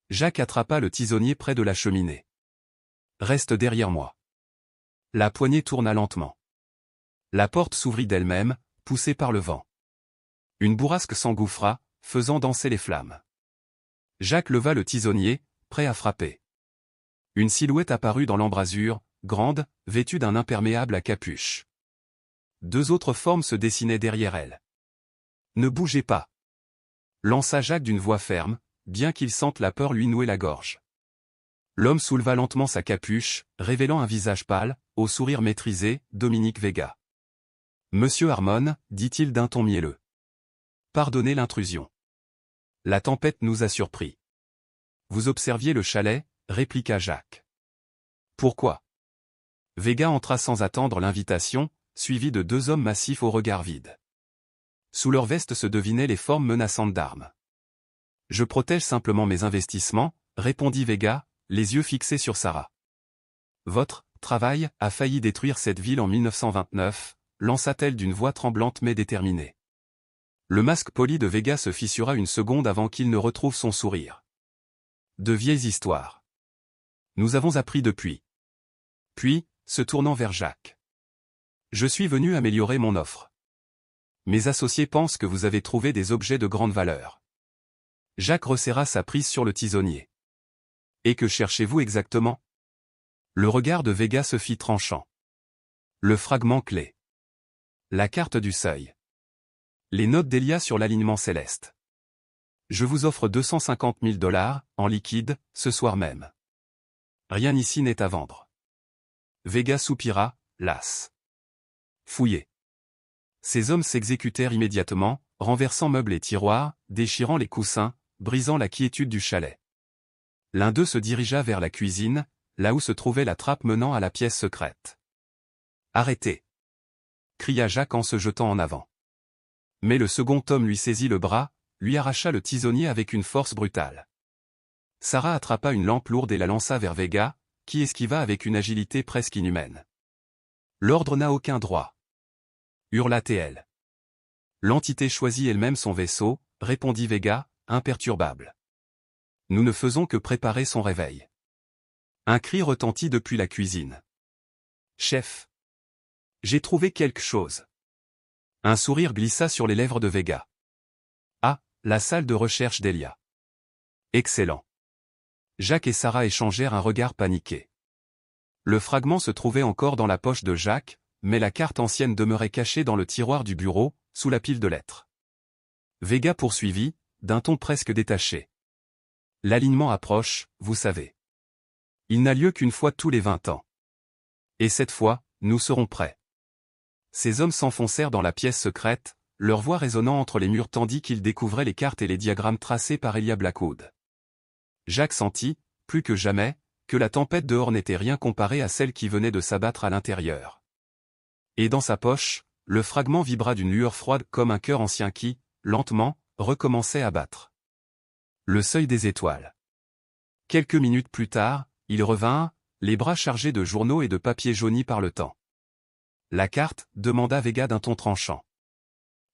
Speaker 1: Jacques attrapa le tisonnier près de la cheminée. Reste derrière moi. La poignée tourna lentement. La porte s'ouvrit d'elle-même, poussée par le vent. Une bourrasque s'engouffra, faisant danser les flammes. Jacques leva le tisonnier, prêt à frapper. Une silhouette apparut dans l'embrasure, grande, vêtue d'un imperméable à capuche. 2 autres formes se dessinaient derrière elle. Ne bougez pas, lança Jacques d'une voix ferme, bien qu'il sente la peur lui nouer la gorge. L'homme souleva lentement sa capuche, révélant un visage pâle, au sourire maîtrisé, Dominique Vega. Monsieur Harmon, dit-il d'un ton mielleux. Pardonnez l'intrusion. La tempête nous a surpris. Vous observiez le chalet, répliqua Jacques. Pourquoi? Vega entra sans attendre l'invitation, suivi de 2 hommes massifs au regard vide. Sous leurs vestes se devinaient les formes menaçantes d'armes. Je protège simplement mes investissements, répondit Vega, les yeux fixés sur Sarah. Votre travail a failli détruire cette ville en 1929, lança-t-elle d'une voix tremblante mais déterminée. Le masque poli de Vega se fissura une seconde avant qu'il ne retrouve son sourire. De vieilles histoires. Nous avons appris depuis. Puis, se tournant vers Jacques. Je suis venu améliorer mon offre. Mes associés pensent que vous avez trouvé des objets de grande valeur. Jacques resserra sa prise sur le tisonnier. Et que cherchez-vous exactement? Le regard de Vega se fit tranchant. Le fragment clé. La carte du seuil. Les notes d'Elia sur l'alignement céleste. Je vous offre 250 000 $, en liquide, ce soir même. Rien ici n'est à vendre. Vega soupira, las. Fouillez. Ces hommes s'exécutèrent immédiatement, renversant meubles et tiroirs, déchirant les coussins, brisant la quiétude du chalet. L'un d'eux se dirigea vers la cuisine, là où se trouvait la trappe menant à la pièce secrète. Arrêtez! Cria Jacques en se jetant en avant. Mais le second homme lui saisit le bras, lui arracha le tisonnier avec une force brutale. Sarah attrapa une lampe lourde et la lança vers Vega, qui esquiva avec une agilité presque inhumaine. L'ordre n'a aucun droit. Hurla-t-elle. L'entité choisit elle-même son vaisseau, répondit Vega, imperturbable. Nous ne faisons que préparer son réveil. Un cri retentit depuis la cuisine. Chef. J'ai trouvé quelque chose. Un sourire glissa sur les lèvres de Vega. Ah, la salle de recherche d'Elia. Excellent. Jacques et Sarah échangèrent un regard paniqué. Le fragment se trouvait encore dans la poche de Jacques, mais la carte ancienne demeurait cachée dans le tiroir du bureau, sous la pile de lettres. Vega poursuivit, d'un ton presque détaché. L'alignement approche, vous savez. Il n'a lieu qu'une fois tous les 20 ans. Et cette fois, nous serons prêts. Ces hommes s'enfoncèrent dans la pièce secrète, leur voix résonnant entre les murs tandis qu'ils découvraient les cartes et les diagrammes tracés par Elia Blackwood. Jacques sentit, plus que jamais, que la tempête dehors n'était rien comparée à celle qui venait de s'abattre à l'intérieur. Et dans sa poche, le fragment vibra d'une lueur froide comme un cœur ancien qui, lentement, recommençait à battre. Le seuil des étoiles. Quelques minutes plus tard, il revint, les bras chargés de journaux et de papiers jaunis par le temps. La carte, demanda Vega d'un ton tranchant.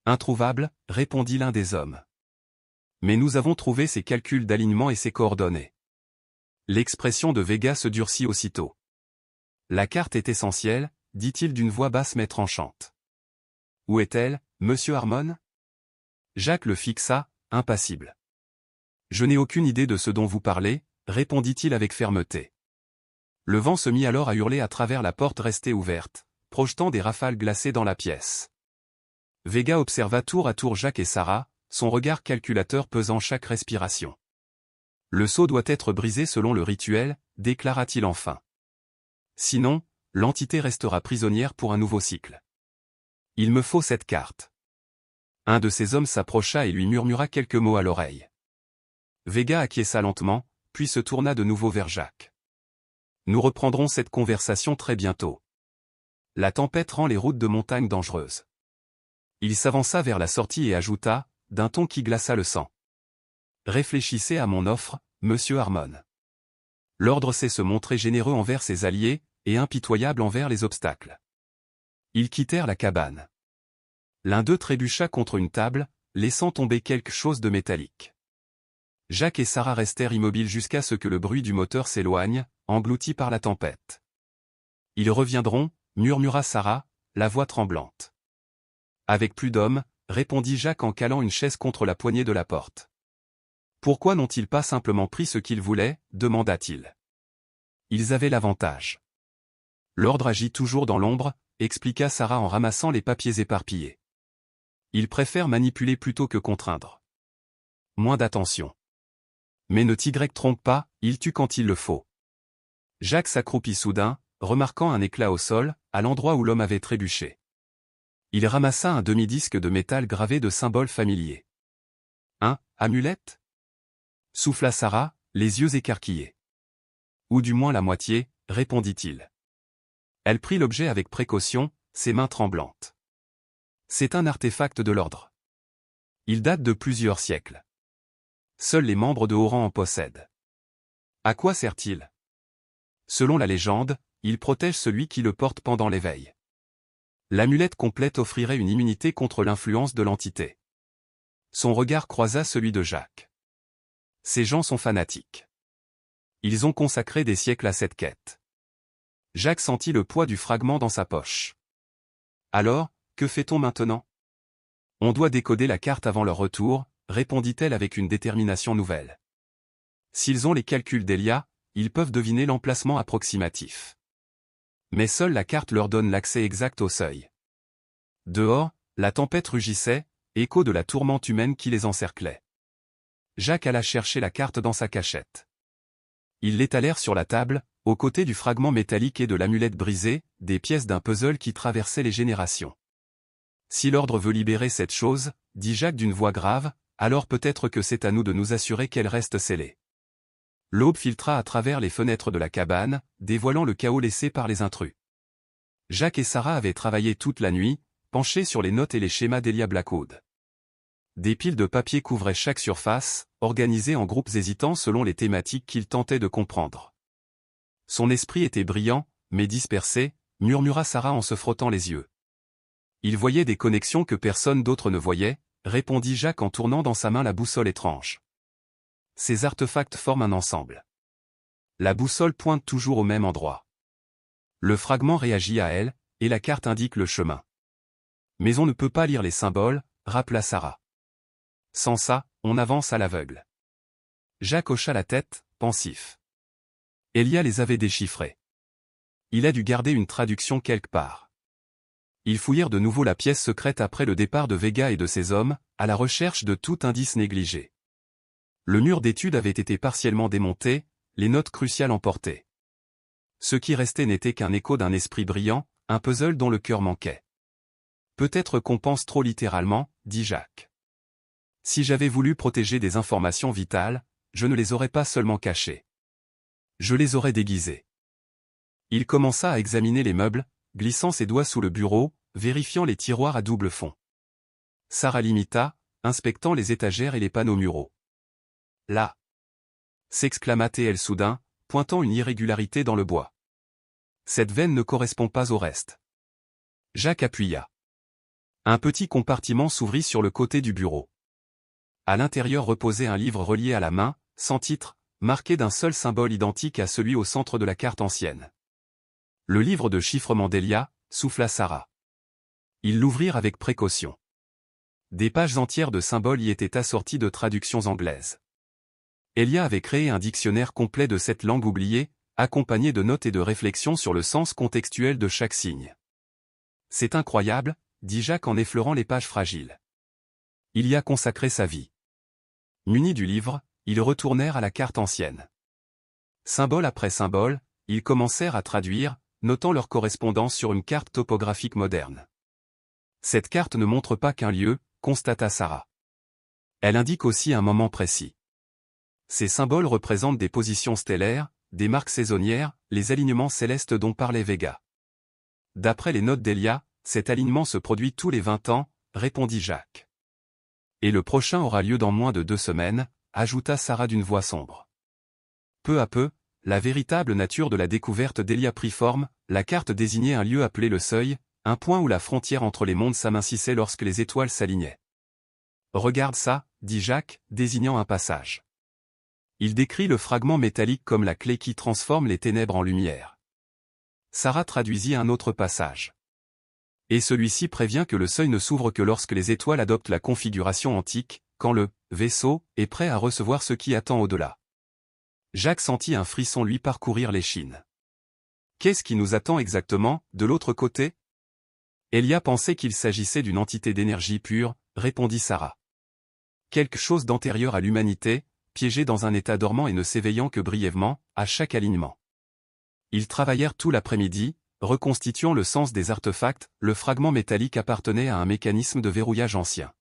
Speaker 1: Introuvable, répondit l'un des hommes. Mais nous avons trouvé ses calculs d'alignement et ses coordonnées. L'expression de Vega se durcit aussitôt. La carte est essentielle, dit-il d'une voix basse mais tranchante. Où est-elle, monsieur Harmon? Jacques le fixa, impassible. Je n'ai aucune idée de ce dont vous parlez, répondit-il avec fermeté. Le vent se mit alors à hurler à travers la porte restée ouverte, projetant des rafales glacées dans la pièce. Vega observa tour à tour Jacques et Sarah, son regard calculateur pesant chaque respiration. Le sceau doit être brisé selon le rituel, déclara-t-il enfin. Sinon, l'entité restera prisonnière pour un nouveau cycle. Il me faut cette carte. Un de ces hommes s'approcha et lui murmura quelques mots à l'oreille. Vega acquiesça lentement, puis se tourna de nouveau vers Jacques. Nous reprendrons cette conversation très bientôt. La tempête rend les routes de montagne dangereuses. Il s'avança vers la sortie et ajouta, d'un ton qui glaça le sang. Réfléchissez à mon offre, monsieur Harmon. L'ordre sait se montrer généreux envers ses alliés, et impitoyable envers les obstacles. Ils quittèrent la cabane. L'un d'eux trébucha contre une table, laissant tomber quelque chose de métallique. Jacques et Sarah restèrent immobiles jusqu'à ce que le bruit du moteur s'éloigne, englouti par la tempête. Ils reviendront, murmura Sarah, la voix tremblante. Avec plus d'hommes, répondit Jacques en calant une chaise contre la poignée de la porte. Pourquoi n'ont-ils pas simplement pris ce qu'ils voulaient, demanda-t-il. Ils avaient l'avantage. L'ordre agit toujours dans l'ombre, expliqua Sarah en ramassant les papiers éparpillés. Ils préfèrent manipuler plutôt que contraindre. Moins d'attention. Mais ne t'y trompe pas, il tue quand il le faut. Jacques s'accroupit soudain, remarquant un éclat au sol, à l'endroit où l'homme avait trébuché. Il ramassa un demi-disque de métal gravé de symboles familiers. Amulette? Souffla Sarah, les yeux écarquillés. Ou du moins la moitié, répondit-il. Elle prit l'objet avec précaution, ses mains tremblantes. C'est un artefact de l'ordre. Il date de plusieurs siècles. Seuls les membres de haut rang en possèdent. À quoi sert-il? Selon la légende, il protège celui qui le porte pendant l'éveil. L'amulette complète offrirait une immunité contre l'influence de l'entité. Son regard croisa celui de Jacques. Ces gens sont fanatiques. Ils ont consacré des siècles à cette quête. Jacques sentit le poids du fragment dans sa poche. Alors, que fait-on maintenant? On doit décoder la carte avant leur retour, répondit-elle avec une détermination nouvelle. S'ils ont les calculs d'Elia, ils peuvent deviner l'emplacement approximatif. Mais seule la carte leur donne l'accès exact au seuil. Dehors, la tempête rugissait, écho de la tourmente humaine qui les encerclait. Jacques alla chercher la carte dans sa cachette. Ils l'étalèrent sur la table, aux côtés du fragment métallique et de l'amulette brisée, des pièces d'un puzzle qui traversait les générations. Si l'ordre veut libérer cette chose, dit Jacques d'une voix grave, alors peut-être que c'est à nous de nous assurer qu'elle reste scellée. L'aube filtra à travers les fenêtres de la cabane, dévoilant le chaos laissé par les intrus. Jacques et Sarah avaient travaillé toute la nuit, penchés sur les notes et les schémas d'Elia Blackwood. Des piles de papier couvraient chaque surface, organisées en groupes hésitants selon les thématiques qu'ils tentaient de comprendre. Son esprit était brillant, mais dispersé, murmura Sarah en se frottant les yeux. Il voyait des connexions que personne d'autre ne voyait, répondit Jacques en tournant dans sa main la boussole étrange. Ces artefacts forment un ensemble. La boussole pointe toujours au même endroit. Le fragment réagit à elle, et la carte indique le chemin. Mais on ne peut pas lire les symboles, rappela Sarah. Sans ça, on avance à l'aveugle. Jacques hocha la tête, pensif. Elia les avait déchiffrés. Il a dû garder une traduction quelque part. Ils fouillèrent de nouveau la pièce secrète après le départ de Vega et de ses hommes, à la recherche de tout indice négligé. Le mur d'étude avait été partiellement démonté, les notes cruciales emportées. Ce qui restait n'était qu'un écho d'un esprit brillant, un puzzle dont le cœur manquait. Peut-être qu'on pense trop littéralement, dit Jacques. Si j'avais voulu protéger des informations vitales, je ne les aurais pas seulement cachées. Je les aurais déguisées. Il commença à examiner les meubles, glissant ses doigts sous le bureau, vérifiant les tiroirs à double fond. Sarah l'imita, inspectant les étagères et les panneaux muraux. Là, s'exclama-t-elle soudain, pointant une irrégularité dans le bois. Cette veine ne correspond pas au reste. Jacques appuya. Un petit compartiment s'ouvrit sur le côté du bureau. À l'intérieur reposait un livre relié à la main, sans titre, marqué d'un seul symbole identique à celui au centre de la carte ancienne. Le livre de chiffrement d'Elia, souffla Sarah. Ils l'ouvrirent avec précaution. Des pages entières de symboles y étaient assorties de traductions anglaises. Elia avait créé un dictionnaire complet de cette langue oubliée, accompagné de notes et de réflexions sur le sens contextuel de chaque signe. C'est incroyable, dit Jacques en effleurant les pages fragiles. Il y a consacré sa vie. Munis du livre, ils retournèrent à la carte ancienne. Symbole après symbole, ils commencèrent à traduire, notant leur correspondance sur une carte topographique moderne. Cette carte ne montre pas qu'un lieu, constata Sarah. Elle indique aussi un moment précis. Ces symboles représentent des positions stellaires, des marques saisonnières, les alignements célestes dont parlait Vega. D'après les notes d'Elia, cet alignement se produit tous les 20 ans, répondit Jacques. Et le prochain aura lieu dans moins de 2 semaines, ajouta Sarah d'une voix sombre. Peu à peu, la véritable nature de la découverte d'Elia prit forme, la carte désignait un lieu appelé le seuil, un point où la frontière entre les mondes s'amincissait lorsque les étoiles s'alignaient. Regarde ça, dit Jacques, désignant un passage. Il décrit le fragment métallique comme la clé qui transforme les ténèbres en lumière. Sarah traduisit un autre passage. Et celui-ci prévient que le seuil ne s'ouvre que lorsque les étoiles adoptent la configuration antique, quand le vaisseau est prêt à recevoir ce qui attend au-delà. Jacques sentit un frisson lui parcourir l'échine. Qu'est-ce qui nous attend exactement, de l'autre côté? Elia pensait qu'il s'agissait d'une entité d'énergie pure, répondit Sarah. Quelque chose d'antérieur à l'humanité, piégé dans un état dormant et ne s'éveillant que brièvement, à chaque alignement. Ils travaillèrent tout l'après-midi, reconstituant le sens des artefacts, le fragment métallique appartenait à un mécanisme de verrouillage ancien.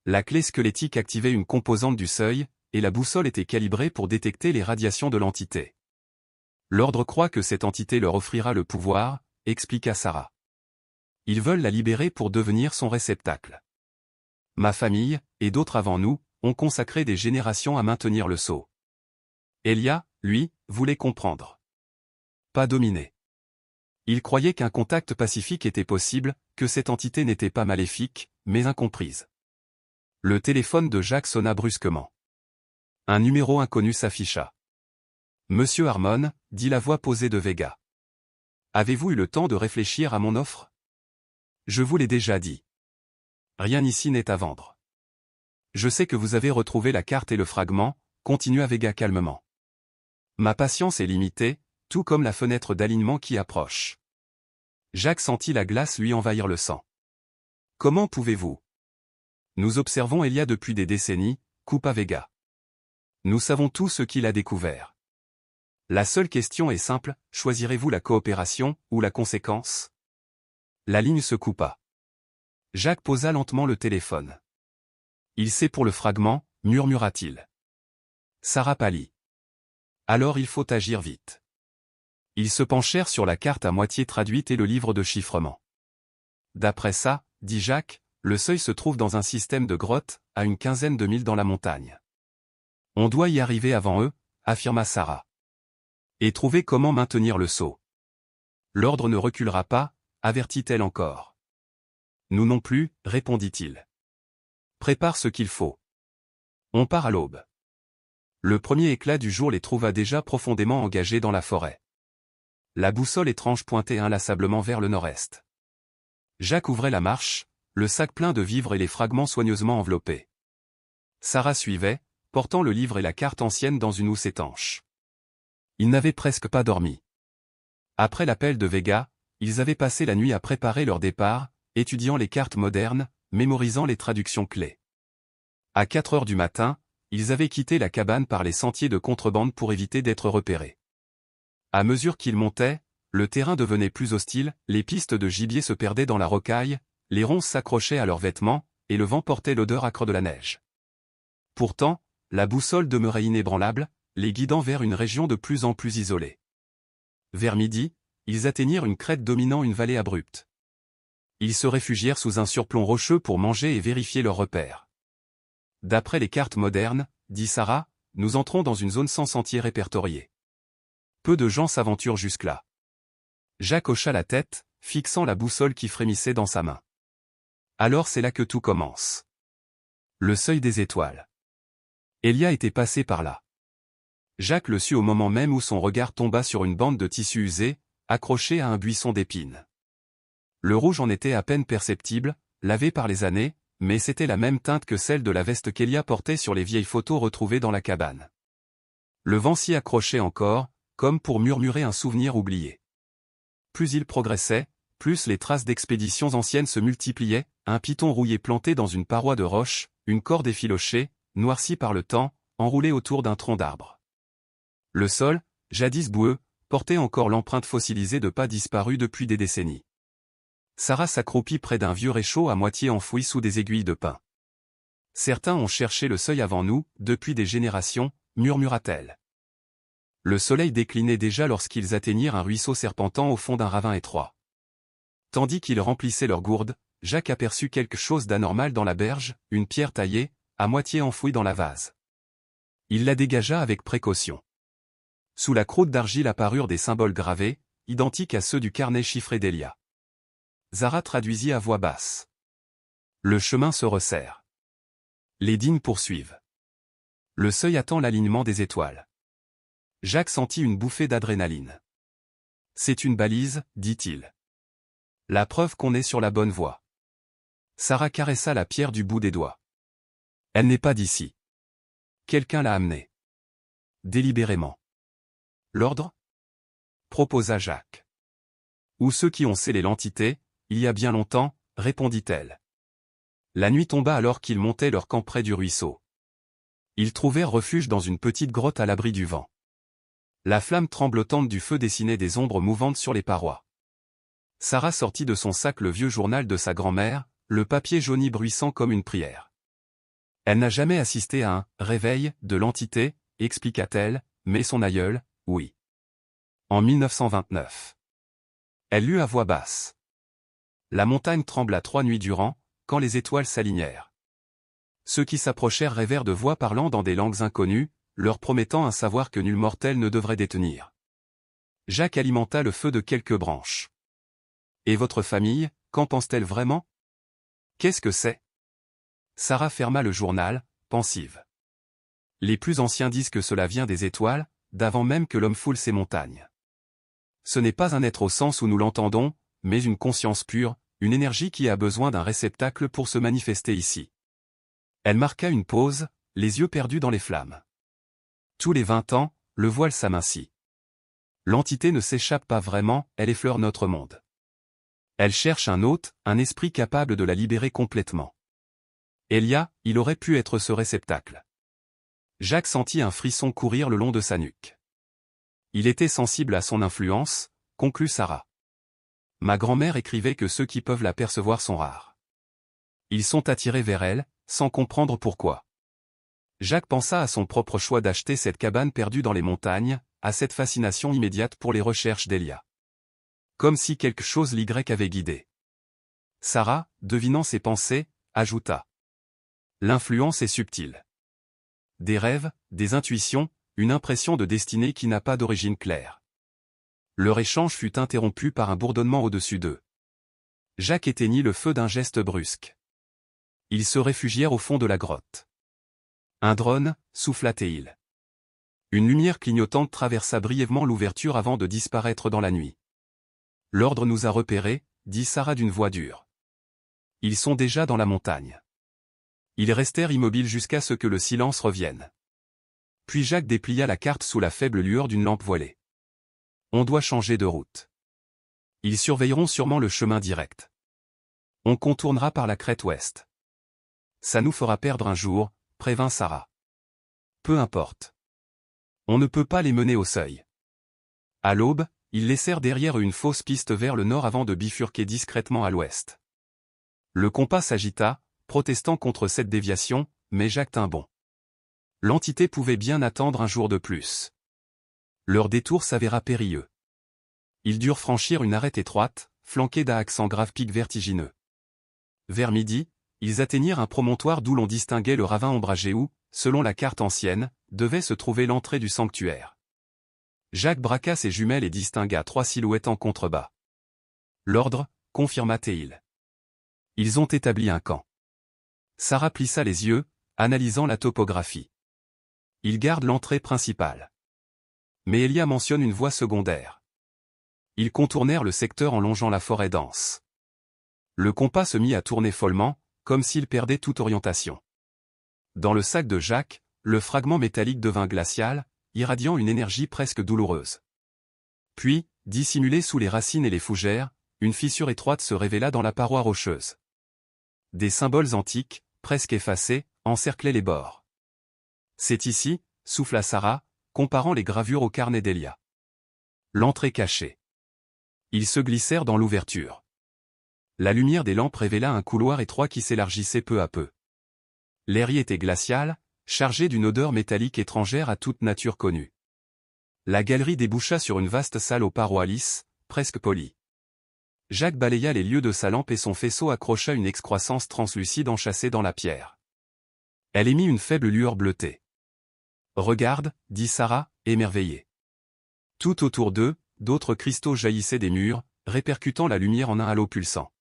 Speaker 1: La clé squelettique activait une composante du seuil, et la boussole était calibrée pour détecter les radiations de l'entité. L'ordre croit que cette entité leur offrira le pouvoir, expliqua Sarah. Ils veulent la libérer pour devenir son réceptacle. Ma famille, et d'autres avant nous, ont consacré des générations à maintenir le sceau. Elia, lui, voulait comprendre. Pas dominer. Il croyait qu'un contact pacifique était possible, que cette entité n'était pas maléfique, mais incomprise. Le téléphone de Jacques sonna brusquement. Un numéro inconnu s'afficha. Monsieur Harmon, dit la voix posée de Vega. Avez-vous eu le temps de réfléchir à mon offre? Je vous l'ai déjà dit. Rien ici n'est à vendre. Je sais que vous avez retrouvé la carte et le fragment, continua Vega calmement. Ma patience est limitée, tout comme la fenêtre d'alignement qui approche. Jacques sentit la glace lui envahir le sang. Comment pouvez-vous? Nous observons Elia depuis des décennies, coupa Vega. Nous savons tout ce qu'il a découvert. La seule question est simple, choisirez-vous la coopération, ou la conséquence? La ligne se coupa. Jacques posa lentement le téléphone. Il sait pour le fragment, murmura-t-il. Sarah pâlit. Alors il faut agir vite. Ils se penchèrent sur la carte à moitié traduite et le livre de chiffrement. D'après ça, dit Jacques, le seuil se trouve dans un système de grottes, à une quinzaine de milles dans la montagne. On doit y arriver avant eux, affirma Sarah. Et trouver comment maintenir le sceau. L'ordre ne reculera pas, avertit-elle encore. Nous non plus, répondit-il. Prépare ce qu'il faut. On part à l'aube. Le premier éclat du jour les trouva déjà profondément engagés dans la forêt. La boussole étrange pointait inlassablement vers le nord-est. Jacques ouvrait la marche, le sac plein de vivres et les fragments soigneusement enveloppés. Sarah suivait, portant le livre et la carte ancienne dans une housse étanche. Ils n'avaient presque pas dormi. Après l'appel de Vega, ils avaient passé la nuit à préparer leur départ, étudiant les cartes modernes, mémorisant les traductions clés. À 4 heures du matin, ils avaient quitté la cabane par les sentiers de contrebande pour éviter d'être repérés. À mesure qu'ils montaient, le terrain devenait plus hostile, les pistes de gibier se perdaient dans la rocaille, les ronces s'accrochaient à leurs vêtements, et le vent portait l'odeur âcre de la neige. Pourtant, la boussole demeurait inébranlable, les guidant vers une région de plus en plus isolée. Vers midi, ils atteignirent une crête dominant une vallée abrupte. Ils se réfugièrent sous un surplomb rocheux pour manger et vérifier leurs repères. D'après les cartes modernes, dit Sarah, nous entrons dans une zone sans sentier répertorié. Peu de gens s'aventurent jusque-là. Jacques hocha la tête, fixant la boussole qui frémissait dans sa main. Alors c'est là que tout commence. Le seuil des étoiles. Elia était passé par là. Jacques le sut au moment même où son regard tomba sur une bande de tissu usé, accrochée à un buisson d'épines. Le rouge en était à peine perceptible, lavé par les années, mais c'était la même teinte que celle de la veste qu'Elia portait sur les vieilles photos retrouvées dans la cabane. Le vent s'y accrochait encore, comme pour murmurer un souvenir oublié. Plus il progressait, plus les traces d'expéditions anciennes se multipliaient, un piton rouillé planté dans une paroi de roche, une corde effilochée, noircie par le temps, enroulée autour d'un tronc d'arbre. Le sol, jadis boueux, portait encore l'empreinte fossilisée de pas disparus depuis des décennies. Sarah s'accroupit près d'un vieux réchaud à moitié enfoui sous des aiguilles de pin. Certains ont cherché le seuil avant nous, depuis des générations, murmura-t-elle. Le soleil déclinait déjà lorsqu'ils atteignirent un ruisseau serpentant au fond d'un ravin étroit. Tandis qu'ils remplissaient leurs gourdes, Jacques aperçut quelque chose d'anormal dans la berge, une pierre taillée, à moitié enfouie dans la vase. Il la dégagea avec précaution. Sous la croûte d'argile apparurent des symboles gravés, identiques à ceux du carnet chiffré d'Elia. Zara traduisit à voix basse. Le chemin se resserre. Les dînes poursuivent. Le seuil attend l'alignement des étoiles. Jacques sentit une bouffée d'adrénaline. C'est une balise, dit-il. La preuve qu'on est sur la bonne voie. Sarah caressa la pierre du bout des doigts. Elle n'est pas d'ici. Quelqu'un l'a amenée. Délibérément. L'ordre ? Proposa Jacques. Ou ceux qui ont scellé l'entité, il y a bien longtemps, répondit-elle. La nuit tomba alors qu'ils montaient leur camp près du ruisseau. Ils trouvèrent refuge dans une petite grotte à l'abri du vent. La flamme tremblotante du feu dessinait des ombres mouvantes sur les parois. Sarah sortit de son sac le vieux journal de sa grand-mère, le papier jauni bruissant comme une prière. Elle n'a jamais assisté à un « réveil » de l'entité, expliqua-t-elle, mais son aïeul, oui. En 1929. Elle lut à voix basse. La montagne trembla 3 nuits durant, quand les étoiles s'alignèrent. Ceux qui s'approchèrent rêvèrent de voix parlant dans des langues inconnues, leur promettant un savoir que nul mortel ne devrait détenir. Jacques alimenta le feu de quelques branches. Et votre famille, qu'en pense-t-elle vraiment ? Qu'est-ce que c'est ? Sarah ferma le journal, pensive. Les plus anciens disent que cela vient des étoiles, d'avant même que l'homme foule ces montagnes. Ce n'est pas un être au sens où nous l'entendons, mais une conscience pure, une énergie qui a besoin d'un réceptacle pour se manifester ici. Elle marqua une pause, les yeux perdus dans les flammes. Tous les 20 ans, le voile s'amincit. L'entité ne s'échappe pas vraiment, elle effleure notre monde. Elle cherche un hôte, un esprit capable de la libérer complètement. Elia, il aurait pu être ce réceptacle. Jacques sentit un frisson courir le long de sa nuque. Il était sensible à son influence, conclut Sarah. Ma grand-mère écrivait que ceux qui peuvent la percevoir sont rares. Ils sont attirés vers elle, sans comprendre pourquoi. Jacques pensa à son propre choix d'acheter cette cabane perdue dans les montagnes, à cette fascination immédiate pour les recherches d'Elia. Comme si quelque chose l'Y avait guidé. Sarah, devinant ses pensées, ajouta. L'influence est subtile. Des rêves, des intuitions, une impression de destinée qui n'a pas d'origine claire. Leur échange fut interrompu par un bourdonnement au-dessus d'eux. Jacques éteignit le feu d'un geste brusque. Ils se réfugièrent au fond de la grotte. Un drone, souffla-t-il. Une lumière clignotante traversa brièvement l'ouverture avant de disparaître dans la nuit. L'ordre nous a repérés, dit Sarah d'une voix dure. Ils sont déjà dans la montagne. Ils restèrent immobiles jusqu'à ce que le silence revienne. Puis Jacques déplia la carte sous la faible lueur d'une lampe voilée. On doit changer de route. Ils surveilleront sûrement le chemin direct. On contournera par la crête ouest. Ça nous fera perdre un jour, prévint Sarah. Peu importe. On ne peut pas les mener au seuil. À l'aube, ils laissèrent derrière eux une fausse piste vers le nord avant de bifurquer discrètement à l'ouest. Le compas s'agita, protestant contre cette déviation, mais Jacques tint bon. L'entité pouvait bien attendre un jour de plus. Leur détour s'avéra périlleux. Ils durent franchir une arête étroite, flanquée d'accents graves pics vertigineux. Vers midi, ils atteignirent un promontoire d'où l'on distinguait le ravin ombragé où, selon la carte ancienne, devait se trouver l'entrée du sanctuaire. Jacques braqua ses jumelles et distingua 3 silhouettes en contrebas. L'ordre, confirma Théil. Ils ont établi un camp. Sarah plissa les yeux, analysant la topographie. Ils gardent l'entrée principale. Mais Elia mentionne une voie secondaire. Ils contournèrent le secteur en longeant la forêt dense. Le compas se mit à tourner follement, comme s'il perdait toute orientation. Dans le sac de Jacques, le fragment métallique devint glacial, irradiant une énergie presque douloureuse. Puis, dissimulée sous les racines et les fougères, une fissure étroite se révéla dans la paroi rocheuse. Des symboles antiques, presque effacés, encerclaient les bords. C'est ici, souffla Sarah, comparant les gravures au carnet d'Elia. L'entrée cachée. Ils se glissèrent dans l'ouverture. La lumière des lampes révéla un couloir étroit qui s'élargissait peu à peu. L'air y était glacial, chargé d'une odeur métallique étrangère à toute nature connue. La galerie déboucha sur une vaste salle aux parois lisses, presque polies. Jacques balaya les lieux de sa lampe et son faisceau accrocha une excroissance translucide enchâssée dans la pierre. Elle émit une faible lueur bleutée. « Regarde, dit Sarah, émerveillée. » Tout autour d'eux, d'autres cristaux jaillissaient des murs, répercutant la lumière en un halo pulsant.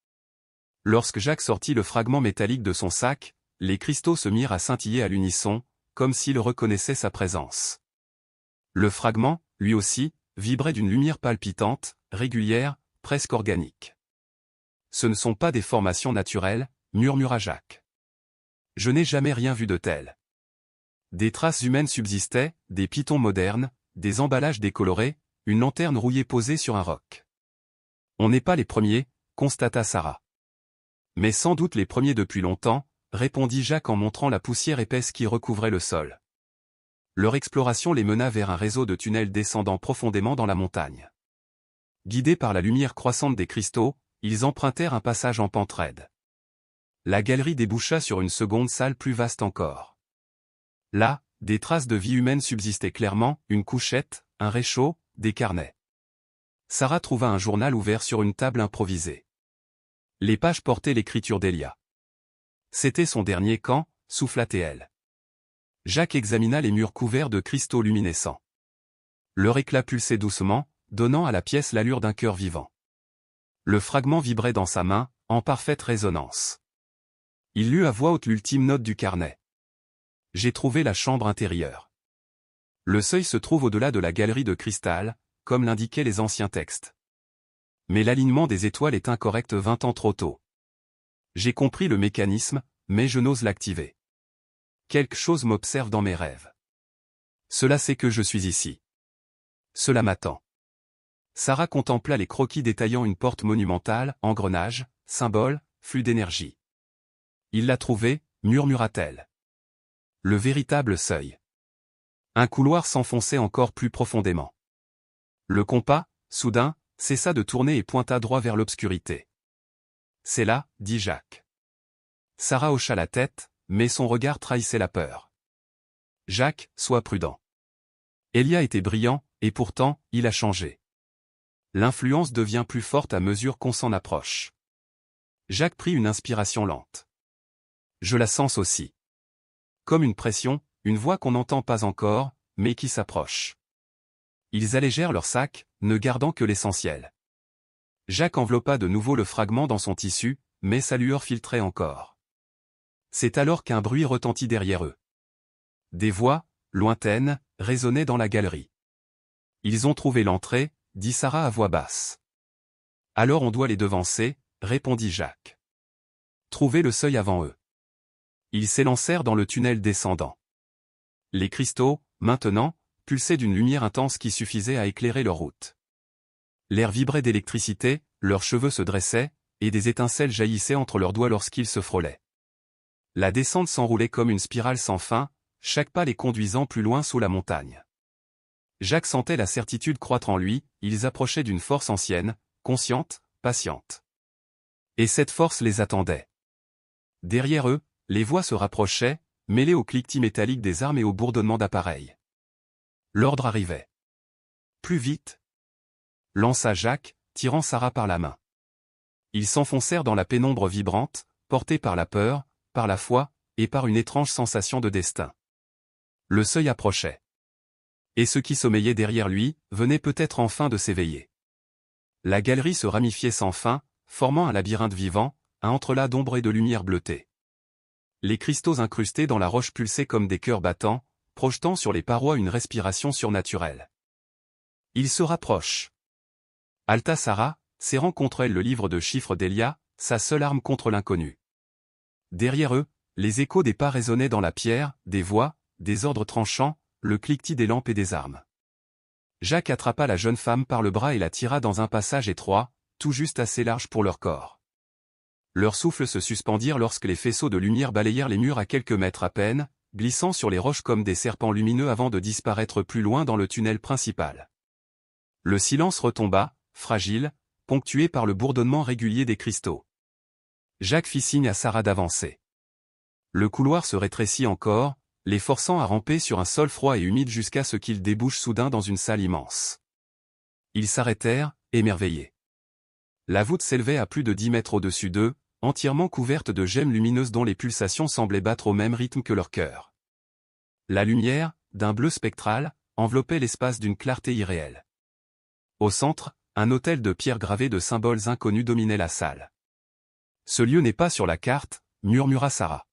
Speaker 1: Lorsque Jacques sortit le fragment métallique de son sac, les cristaux se mirent à scintiller à l'unisson, comme s'ils reconnaissaient sa présence. Le fragment, lui aussi, vibrait d'une lumière palpitante, régulière, presque organique. « Ce ne sont pas des formations naturelles, murmura Jacques. Je n'ai jamais rien vu de tel. Des traces humaines subsistaient, des pitons modernes, des emballages décolorés, une lanterne rouillée posée sur un roc. On n'est pas les premiers, constata Sarah. Mais sans doute les premiers depuis longtemps, répondit Jacques en montrant la poussière épaisse qui recouvrait le sol. Leur exploration les mena vers un réseau de tunnels descendant profondément dans la montagne. Guidés par la lumière croissante des cristaux, ils empruntèrent un passage en pente raide. La galerie déboucha sur une seconde salle plus vaste encore. Là, des traces de vie humaine subsistaient clairement, une couchette, un réchaud, des carnets. Sarah trouva un journal ouvert sur une table improvisée. Les pages portaient l'écriture d'Elia. C'était son dernier camp, souffla Théil. Jacques examina les murs couverts de cristaux luminescents. Leur éclat pulsait doucement, donnant à la pièce l'allure d'un cœur vivant. Le fragment vibrait dans sa main, en parfaite résonance. Il lut à voix haute l'ultime note du carnet. J'ai trouvé la chambre intérieure. Le seuil se trouve au-delà de la galerie de cristal, comme l'indiquaient les anciens textes. Mais l'alignement des étoiles est incorrect 20 ans trop tôt. J'ai compris le mécanisme, mais je n'ose l'activer. Quelque chose m'observe dans mes rêves. Cela c'est que je suis ici. Cela m'attend. Sarah contempla les croquis détaillant une porte monumentale, engrenage, symbole, flux d'énergie. Il l'a trouvé, murmura-t-elle. Le véritable seuil. Un couloir s'enfonçait encore plus profondément. Le compas, soudain, cessa de tourner et pointa droit vers l'obscurité. C'est là, dit Jacques. Sarah hocha la tête, mais son regard trahissait la peur. Jacques, sois prudent. Elia était brillant, et pourtant, il a changé. L'influence devient plus forte à mesure qu'on s'en approche. Jacques prit une inspiration lente. Je la sens aussi. Comme une pression, une voix qu'on n'entend pas encore, mais qui s'approche. Ils allégèrent leur sac, ne gardant que l'essentiel. Jacques enveloppa de nouveau le fragment dans son tissu, mais sa lueur filtrait encore. C'est alors qu'un bruit retentit derrière eux. Des voix, lointaines, résonnaient dans la galerie. Ils ont trouvé l'entrée, dit Sarah à voix basse. Alors on doit les devancer, répondit Jacques. Trouvez le seuil avant eux. Ils s'élancèrent dans le tunnel descendant. Les cristaux, maintenant, pulsaient d'une lumière intense qui suffisait à éclairer leur route. L'air vibrait d'électricité, leurs cheveux se dressaient, et des étincelles jaillissaient entre leurs doigts lorsqu'ils se frôlaient. La descente s'enroulait comme une spirale sans fin, chaque pas les conduisant plus loin sous la montagne. Jacques sentait la certitude croître en lui, ils approchaient d'une force ancienne, consciente, patiente. Et cette force les attendait. Derrière eux, les voix se rapprochaient, mêlées au cliquetis métallique des armes et au bourdonnement d'appareils. L'ordre arrivait. Plus vite, lança Jacques, tirant Sarah par la main. Ils s'enfoncèrent dans la pénombre vibrante, portés par la peur, par la foi, et par une étrange sensation de destin. Le seuil approchait. Et ce qui sommeillait derrière lui, venait peut-être enfin de s'éveiller. La galerie se ramifiait sans fin, formant un labyrinthe vivant, un entrelac d'ombre et de lumière bleutée. Les cristaux incrustés dans la roche pulsaient comme des cœurs battants, projetant sur les parois une respiration surnaturelle. Il se rapproche. Halta Sarah, serrant contre elle le livre de chiffres d'Elia, sa seule arme contre l'inconnu. Derrière eux, les échos des pas résonnaient dans la pierre, des voix, des ordres tranchants, le cliquetis des lampes et des armes. Jacques attrapa la jeune femme par le bras et la tira dans un passage étroit, tout juste assez large pour leur corps. Leurs souffles se suspendirent lorsque les faisceaux de lumière balayèrent les murs à quelques mètres à peine, glissant sur les roches comme des serpents lumineux avant de disparaître plus loin dans le tunnel principal. Le silence retomba, fragile, ponctué par le bourdonnement régulier des cristaux. Jacques fit signe à Sarah d'avancer. Le couloir se rétrécit encore, les forçant à ramper sur un sol froid et humide jusqu'à ce qu'ils débouchent soudain dans une salle immense. Ils s'arrêtèrent, émerveillés. La voûte s'élevait à plus de 10 mètres au-dessus d'eux, entièrement couverte de gemmes lumineuses dont les pulsations semblaient battre au même rythme que leur cœur. La lumière, d'un bleu spectral, enveloppait l'espace d'une clarté irréelle. Au centre, un autel de pierre gravé de symboles inconnus dominait la salle. « Ce lieu n'est pas sur la carte », murmura Sarah.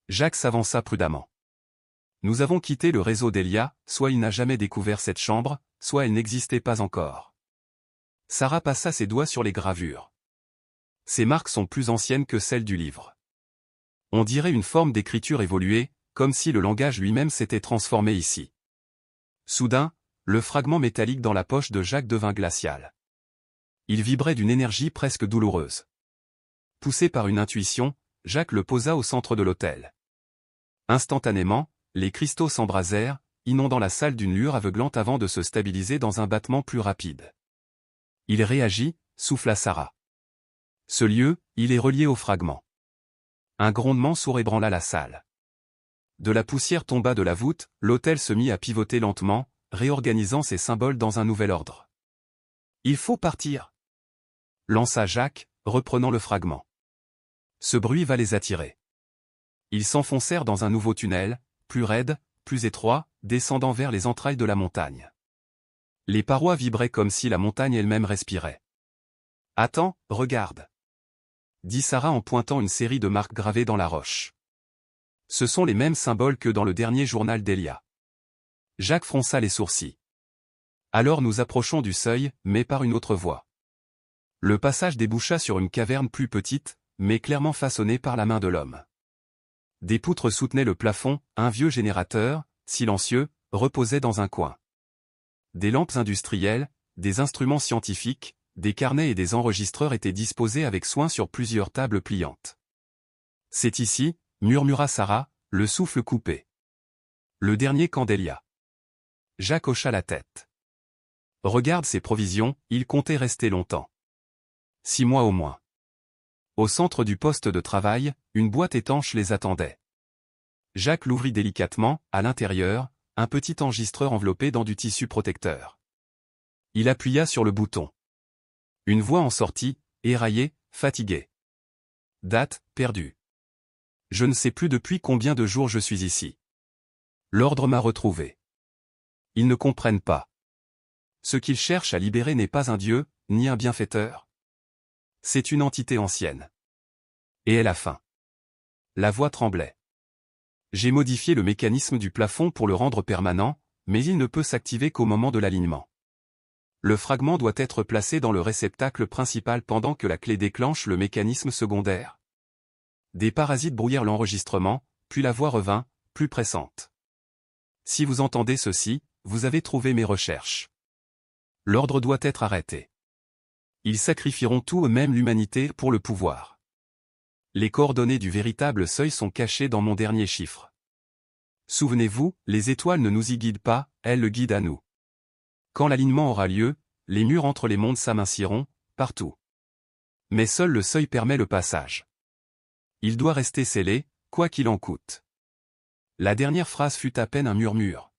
Speaker 1: Jacques s'avança prudemment. « Nous avons quitté le réseau d'Elia, soit il n'a jamais découvert cette chambre, soit elle n'existait pas encore. » Sarah passa ses doigts sur les gravures. Ces marques sont plus anciennes que celles du livre. On dirait une forme d'écriture évoluée, comme si le langage lui-même s'était transformé ici. Soudain, le fragment métallique dans la poche de Jacques devint glacial. Il vibrait d'une énergie presque douloureuse. Poussé par une intuition, Jacques le posa au centre de l'autel. Instantanément, les cristaux s'embrasèrent, inondant la salle d'une lueur aveuglante avant de se stabiliser dans un battement plus rapide. Il réagit, souffla Sarah. Ce lieu, il est relié au fragment. Un grondement sourd ébranla la salle. De la poussière tomba de la voûte, l'autel se mit à pivoter lentement, réorganisant ses symboles dans un nouvel ordre. « Il faut partir !» lança Jacques, reprenant le fragment. Ce bruit va les attirer. Ils s'enfoncèrent dans un nouveau tunnel, plus raide, plus étroit, descendant vers les entrailles de la montagne. Les parois vibraient comme si la montagne elle-même respirait. « Attends, regarde !» dit Sarah en pointant une série de marques gravées dans la roche. Ce sont les mêmes symboles que dans le dernier journal d'Elia. Jacques fronça les sourcils. Alors nous approchons du seuil, mais par une autre voie. Le passage déboucha sur une caverne plus petite, mais clairement façonnée par la main de l'homme. Des poutres soutenaient le plafond, un vieux générateur, silencieux, reposait dans un coin. Des lampes industrielles, des instruments scientifiques, des carnets et des enregistreurs étaient disposés avec soin sur plusieurs tables pliantes. « C'est ici », murmura Sarah, le souffle coupé. Le dernier camp d'Elia. Jacques hocha la tête. « Regarde ces provisions, il comptait rester longtemps. 6 mois au moins. » Au centre du poste de travail, une boîte étanche les attendait. Jacques l'ouvrit délicatement, à l'intérieur, un petit enregistreur enveloppé dans du tissu protecteur. Il appuya sur le bouton. Une voix en sortit, éraillée, fatiguée. « Date, perdue. Je ne sais plus depuis combien de jours je suis ici. L'ordre m'a retrouvé. Ils ne comprennent pas. Ce qu'ils cherchent à libérer n'est pas un dieu, ni un bienfaiteur. C'est une entité ancienne. Et elle a faim. » La voix tremblait. « J'ai modifié le mécanisme du plafond pour le rendre permanent, mais il ne peut s'activer qu'au moment de l'alignement. Le fragment doit être placé dans le réceptacle principal pendant que la clé déclenche le mécanisme secondaire. » Des parasites brouillèrent l'enregistrement, puis la voix revint, plus pressante. « Si vous entendez ceci, vous avez trouvé mes recherches. L'ordre doit être arrêté. Ils sacrifieront tout, même l'humanité, pour le pouvoir. Les coordonnées du véritable seuil sont cachées dans mon dernier chiffre. Souvenez-vous, les étoiles ne nous y guident pas, elles le guident à nous. Quand l'alignement aura lieu, les murs entre les mondes s'aminciront, partout. Mais seul le seuil permet le passage. Il doit rester scellé, quoi qu'il en coûte. » La dernière phrase fut à peine un murmure.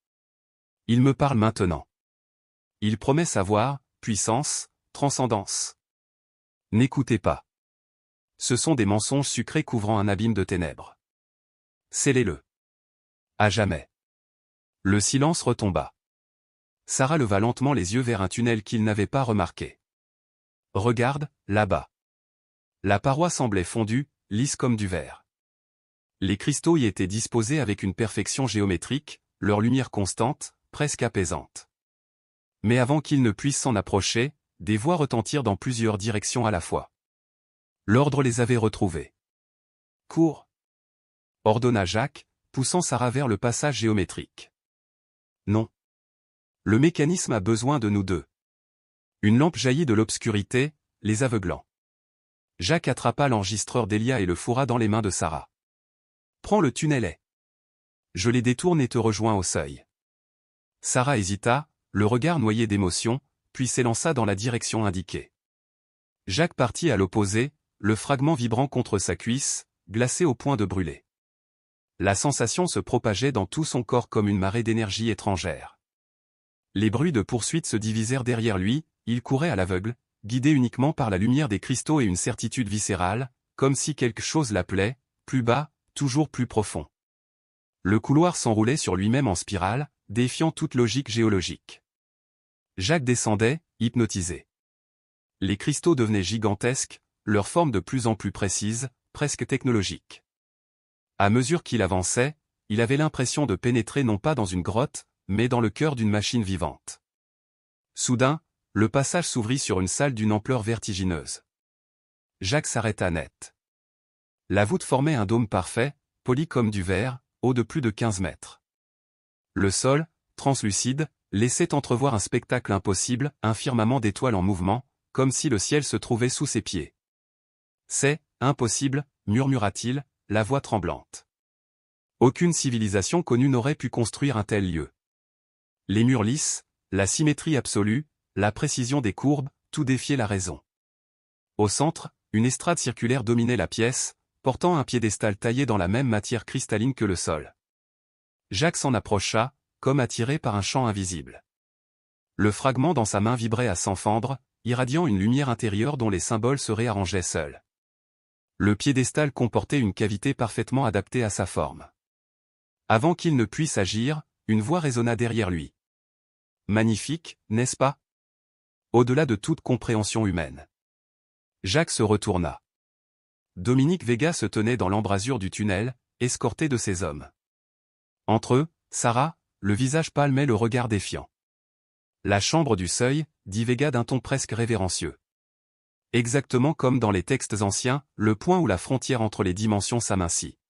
Speaker 1: Il me parle maintenant. Il promet savoir, puissance, transcendance. N'écoutez pas. ce sont des mensonges sucrés couvrant un abîme de ténèbres. Scellez-le. À jamais. Le silence retomba. Sarah leva lentement les yeux vers un tunnel qu'il n'avait pas remarqué. Regarde, là-bas. La paroi semblait fondue, lisse comme du verre. Les cristaux y étaient disposés avec une perfection géométrique, leur lumière constante, presque apaisante. Mais avant qu'il ne puisse s'en approcher, des voix retentirent dans plusieurs directions à la fois. L'ordre les avait retrouvés. « Cours !» ordonna Jacques, poussant Sarah vers le passage géométrique. Non. Le mécanisme a besoin de nous deux. Une lampe jaillit de l'obscurité, les aveuglant. Jacques attrapa l'enregistreur d'Elia et le fourra dans les mains de Sarah. Prends le tunnelet. Je les détourne et te rejoins au seuil. Sarah hésita, le regard noyé d'émotion, puis s'élança dans la direction indiquée. Jacques partit à l'opposé, le fragment vibrant contre sa cuisse, glacé au point de brûler. La sensation se propageait dans tout son corps comme une marée d'énergie étrangère. Les bruits de poursuite se divisèrent derrière lui, il courait à l'aveugle, guidé uniquement par la lumière des cristaux et une certitude viscérale, comme si quelque chose l'appelait, plus bas, toujours plus profond. Le couloir s'enroulait sur lui-même en spirale, défiant toute logique géologique. Jacques descendait, hypnotisé. Les cristaux devenaient gigantesques, leur forme de plus en plus précise, presque technologique. À mesure qu'il avançait, il avait l'impression de pénétrer non pas dans une grotte, mais dans le cœur d'une machine vivante. Soudain, le passage s'ouvrit sur une salle d'une ampleur vertigineuse. Jacques s'arrêta net. La voûte formait un dôme parfait, poli comme du verre, haut de plus de 15 mètres. Le sol, translucide, laissait entrevoir un spectacle impossible, un firmament d'étoiles en mouvement, comme si le ciel se trouvait sous ses pieds. « C'est impossible », murmura-t-il, la voix tremblante. Aucune civilisation connue n'aurait pu construire un tel lieu. Les murs lisses, la symétrie absolue, la précision des courbes, tout défiait la raison. Au centre, une estrade circulaire dominait la pièce, portant un piédestal taillé dans la même matière cristalline que le sol. Jacques s'en approcha, comme attiré par un champ invisible. Le fragment dans sa main vibrait à s'en fendre, irradiant une lumière intérieure dont les symboles se réarrangeaient seuls. Le piédestal comportait une cavité parfaitement adaptée à sa forme. Avant qu'il ne puisse agir, une voix résonna derrière lui. Magnifique, n'est-ce pas? Au-delà de toute compréhension humaine. Jacques se retourna. Dominique Vega se tenait dans l'embrasure du tunnel, escorté de ses hommes. Entre eux, Sarah, le visage pâle mais le regard défiant. La chambre du seuil, dit Vega d'un ton presque révérencieux. Exactement comme dans les textes anciens, le point où la frontière entre les dimensions s'amincit.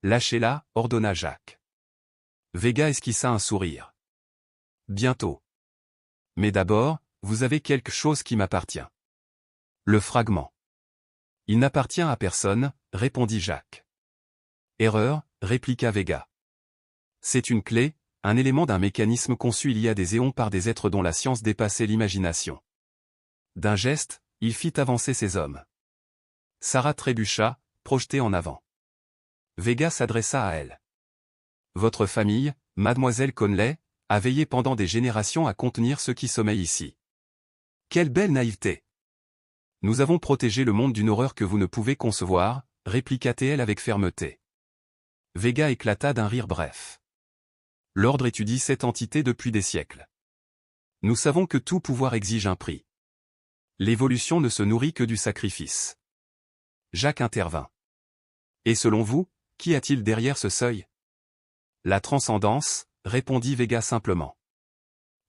Speaker 1: Lâchez-la, ordonna Jacques. Vega esquissa un sourire. Bientôt. Mais d'abord, vous avez quelque chose qui m'appartient. Le fragment. Il n'appartient à personne, répondit Jacques. Erreur, répliqua Vega. C'est une clé, un élément d'un mécanisme conçu il y a des éons par des êtres dont la science dépassait l'imagination. D'un geste, il fit avancer ses hommes. Sarah trébucha, projetée en avant. Vega s'adressa à elle. Votre famille, mademoiselle Conley, a veillé pendant des générations à contenir ceux qui sommeillent ici. Quelle belle naïveté! Nous avons protégé le monde d'une horreur que vous ne pouvez concevoir, répliqua-t-elle avec fermeté. Vega éclata d'un rire bref. L'ordre étudie cette entité depuis des siècles. Nous savons que tout pouvoir exige un prix. L'évolution ne se nourrit que du sacrifice. Jacques intervint. Et selon vous, qu'y a-t-il derrière ce seuil? La transcendance, répondit Vega simplement.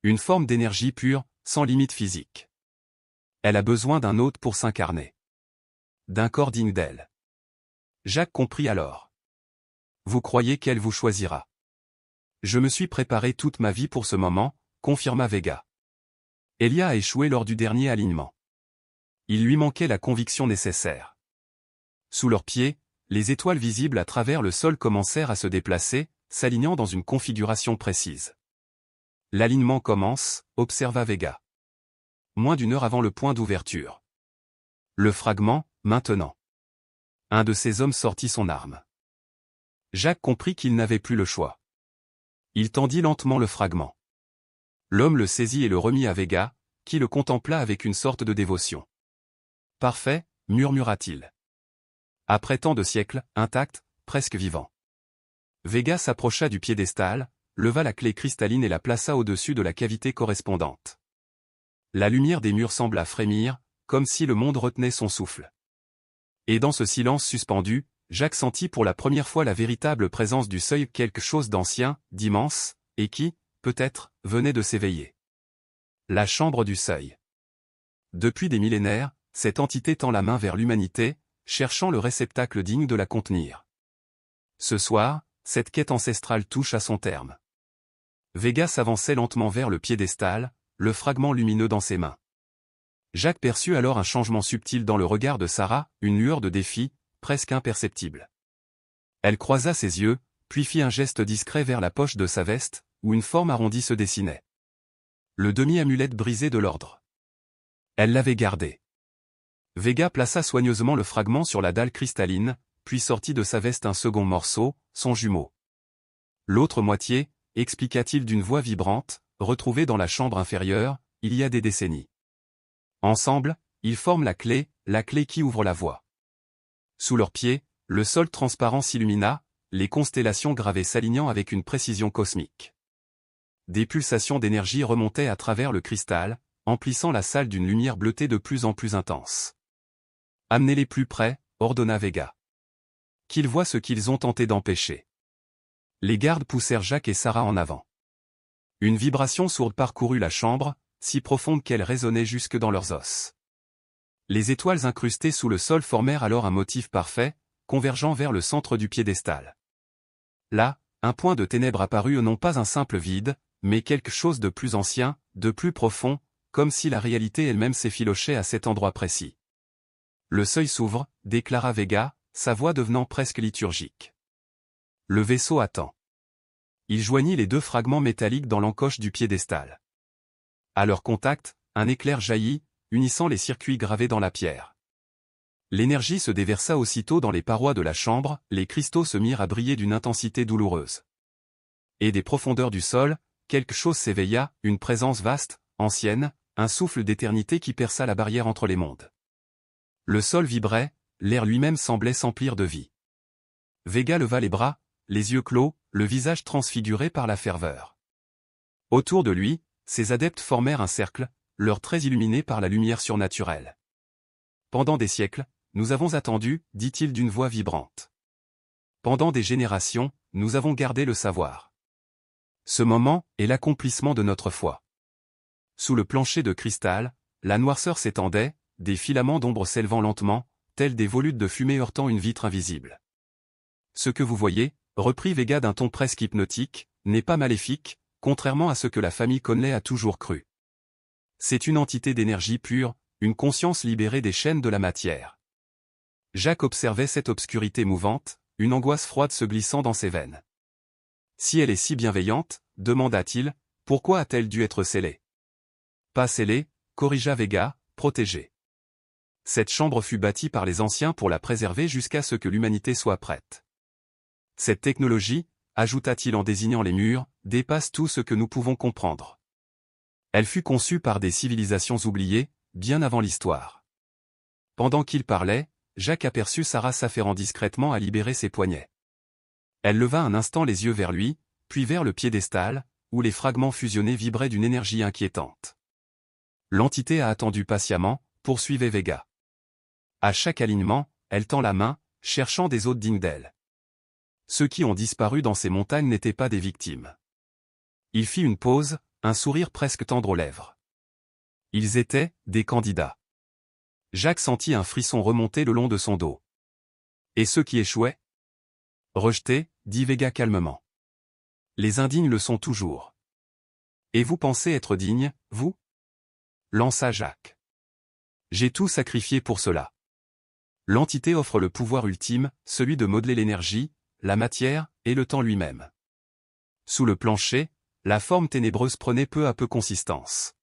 Speaker 1: Une forme d'énergie pure, sans limite physique. Elle a besoin d'un hôte pour s'incarner. D'un corps digne d'elle. Jacques comprit alors. Vous croyez qu'elle vous choisira? Je me suis préparé toute ma vie pour ce moment, confirma Vega. Elia a échoué lors du dernier alignement. Il lui manquait la conviction nécessaire. Sous leurs pieds, les étoiles visibles à travers le sol commencèrent à se déplacer, s'alignant dans une configuration précise. L'alignement commence, observa Vega. Moins d'une heure avant le point d'ouverture. Le fragment, maintenant. Un de ses hommes sortit son arme. Jacques comprit qu'il n'avait plus le choix. Il tendit lentement le fragment. L'homme le saisit et le remit à Vega, qui le contempla avec une sorte de dévotion. Parfait, murmura-t-il. Après tant de siècles, intact, presque vivant. Vega s'approcha du piédestal, leva la clé cristalline et la plaça au-dessus de la cavité correspondante. La lumière des murs sembla frémir, comme si le monde retenait son souffle. Et dans ce silence suspendu, Jacques sentit pour la première fois la véritable présence du seuil, quelque chose d'ancien, d'immense, et qui, peut-être, venait de s'éveiller. La chambre du seuil. Depuis des millénaires, cette entité tend la main vers l'humanité, cherchant le réceptacle digne de la contenir. Ce soir, cette quête ancestrale touche à son terme. Vega s'avançait lentement vers le piédestal, le fragment lumineux dans ses mains. Jacques perçut alors un changement subtil dans le regard de Sarah, une lueur de défi, presque imperceptible. Elle croisa ses yeux, puis fit un geste discret vers la poche de sa veste, où une forme arrondie se dessinait. Le demi-amulette brisé de l'ordre. Elle l'avait gardé. Vega plaça soigneusement le fragment sur la dalle cristalline, puis sortit de sa veste un second morceau, son jumeau. L'autre moitié, expliqua-t-il d'une voix vibrante, retrouvée dans la chambre inférieure, il y a des décennies. Ensemble, ils forment la clé qui ouvre la voie. Sous leurs pieds, le sol transparent s'illumina, les constellations gravées s'alignant avec une précision cosmique. Des pulsations d'énergie remontaient à travers le cristal, emplissant la salle d'une lumière bleutée de plus en plus intense. « Amenez-les plus près », ordonna Vega. « Qu'ils voient ce qu'ils ont tenté d'empêcher. » Les gardes poussèrent Jacques et Sarah en avant. Une vibration sourde parcourut la chambre, si profonde qu'elle résonnait jusque dans leurs os. Les étoiles incrustées sous le sol formèrent alors un motif parfait, convergeant vers le centre du piédestal. Là, un point de ténèbres apparut, non pas un simple vide, mais quelque chose de plus ancien, de plus profond, comme si la réalité elle-même s'effilochait à cet endroit précis. Le seuil s'ouvre, déclara Vega, sa voix devenant presque liturgique. Le vaisseau attend. Il joignit les deux fragments métalliques dans l'encoche du piédestal. À leur contact, un éclair jaillit, unissant les circuits gravés dans la pierre. L'énergie se déversa aussitôt dans les parois de la chambre, les cristaux se mirent à briller d'une intensité douloureuse. Et des profondeurs du sol, quelque chose s'éveilla, une présence vaste, ancienne, un souffle d'éternité qui perça la barrière entre les mondes. Le sol vibrait, l'air lui-même semblait s'emplir de vie. Vega leva les bras, les yeux clos, le visage transfiguré par la ferveur. Autour de lui, ses adeptes formèrent un cercle, leurs traits illuminés par la lumière surnaturelle. Pendant des siècles, nous avons attendu, dit-il d'une voix vibrante. Pendant des générations, nous avons gardé le savoir. Ce moment est l'accomplissement de notre foi. Sous le plancher de cristal, la noirceur s'étendait, des filaments d'ombre s'élevant lentement, tels des volutes de fumée heurtant une vitre invisible. Ce que vous voyez, reprit Vega d'un ton presque hypnotique, n'est pas maléfique, contrairement à ce que la famille Conley a toujours cru. C'est une entité d'énergie pure, une conscience libérée des chaînes de la matière. Jacques observait cette obscurité mouvante, une angoisse froide se glissant dans ses veines. Si elle est si bienveillante, demanda-t-il, pourquoi a-t-elle dû être scellée? Pas scellée, corrigea Vega, protégée. Cette chambre fut bâtie par les anciens pour la préserver jusqu'à ce que l'humanité soit prête. Cette technologie, ajouta-t-il en désignant les murs, dépasse tout ce que nous pouvons comprendre. Elle fut conçue par des civilisations oubliées, bien avant l'histoire. Pendant qu'il parlait, Jacques aperçut Sarah s'affairant discrètement à libérer ses poignets. Elle leva un instant les yeux vers lui, puis vers le piédestal, où les fragments fusionnés vibraient d'une énergie inquiétante. L'entité a attendu patiemment, poursuivait Vega. À chaque alignement, elle tend la main, cherchant des hôtes dignes d'elle. Ceux qui ont disparu dans ces montagnes n'étaient pas des victimes. Il fit une pause, un sourire presque tendre aux lèvres. Ils étaient des candidats. Jacques sentit un frisson remonter le long de son dos. Et ceux qui échouaient? Rejetés, dit Vega calmement. Les indignes le sont toujours. Et vous pensez être digne, vous? Lança Jacques. J'ai tout sacrifié pour cela. L'entité offre le pouvoir ultime, celui de modeler l'énergie, la matière, et le temps lui-même. Sous le plancher, la forme ténébreuse prenait peu à peu consistance.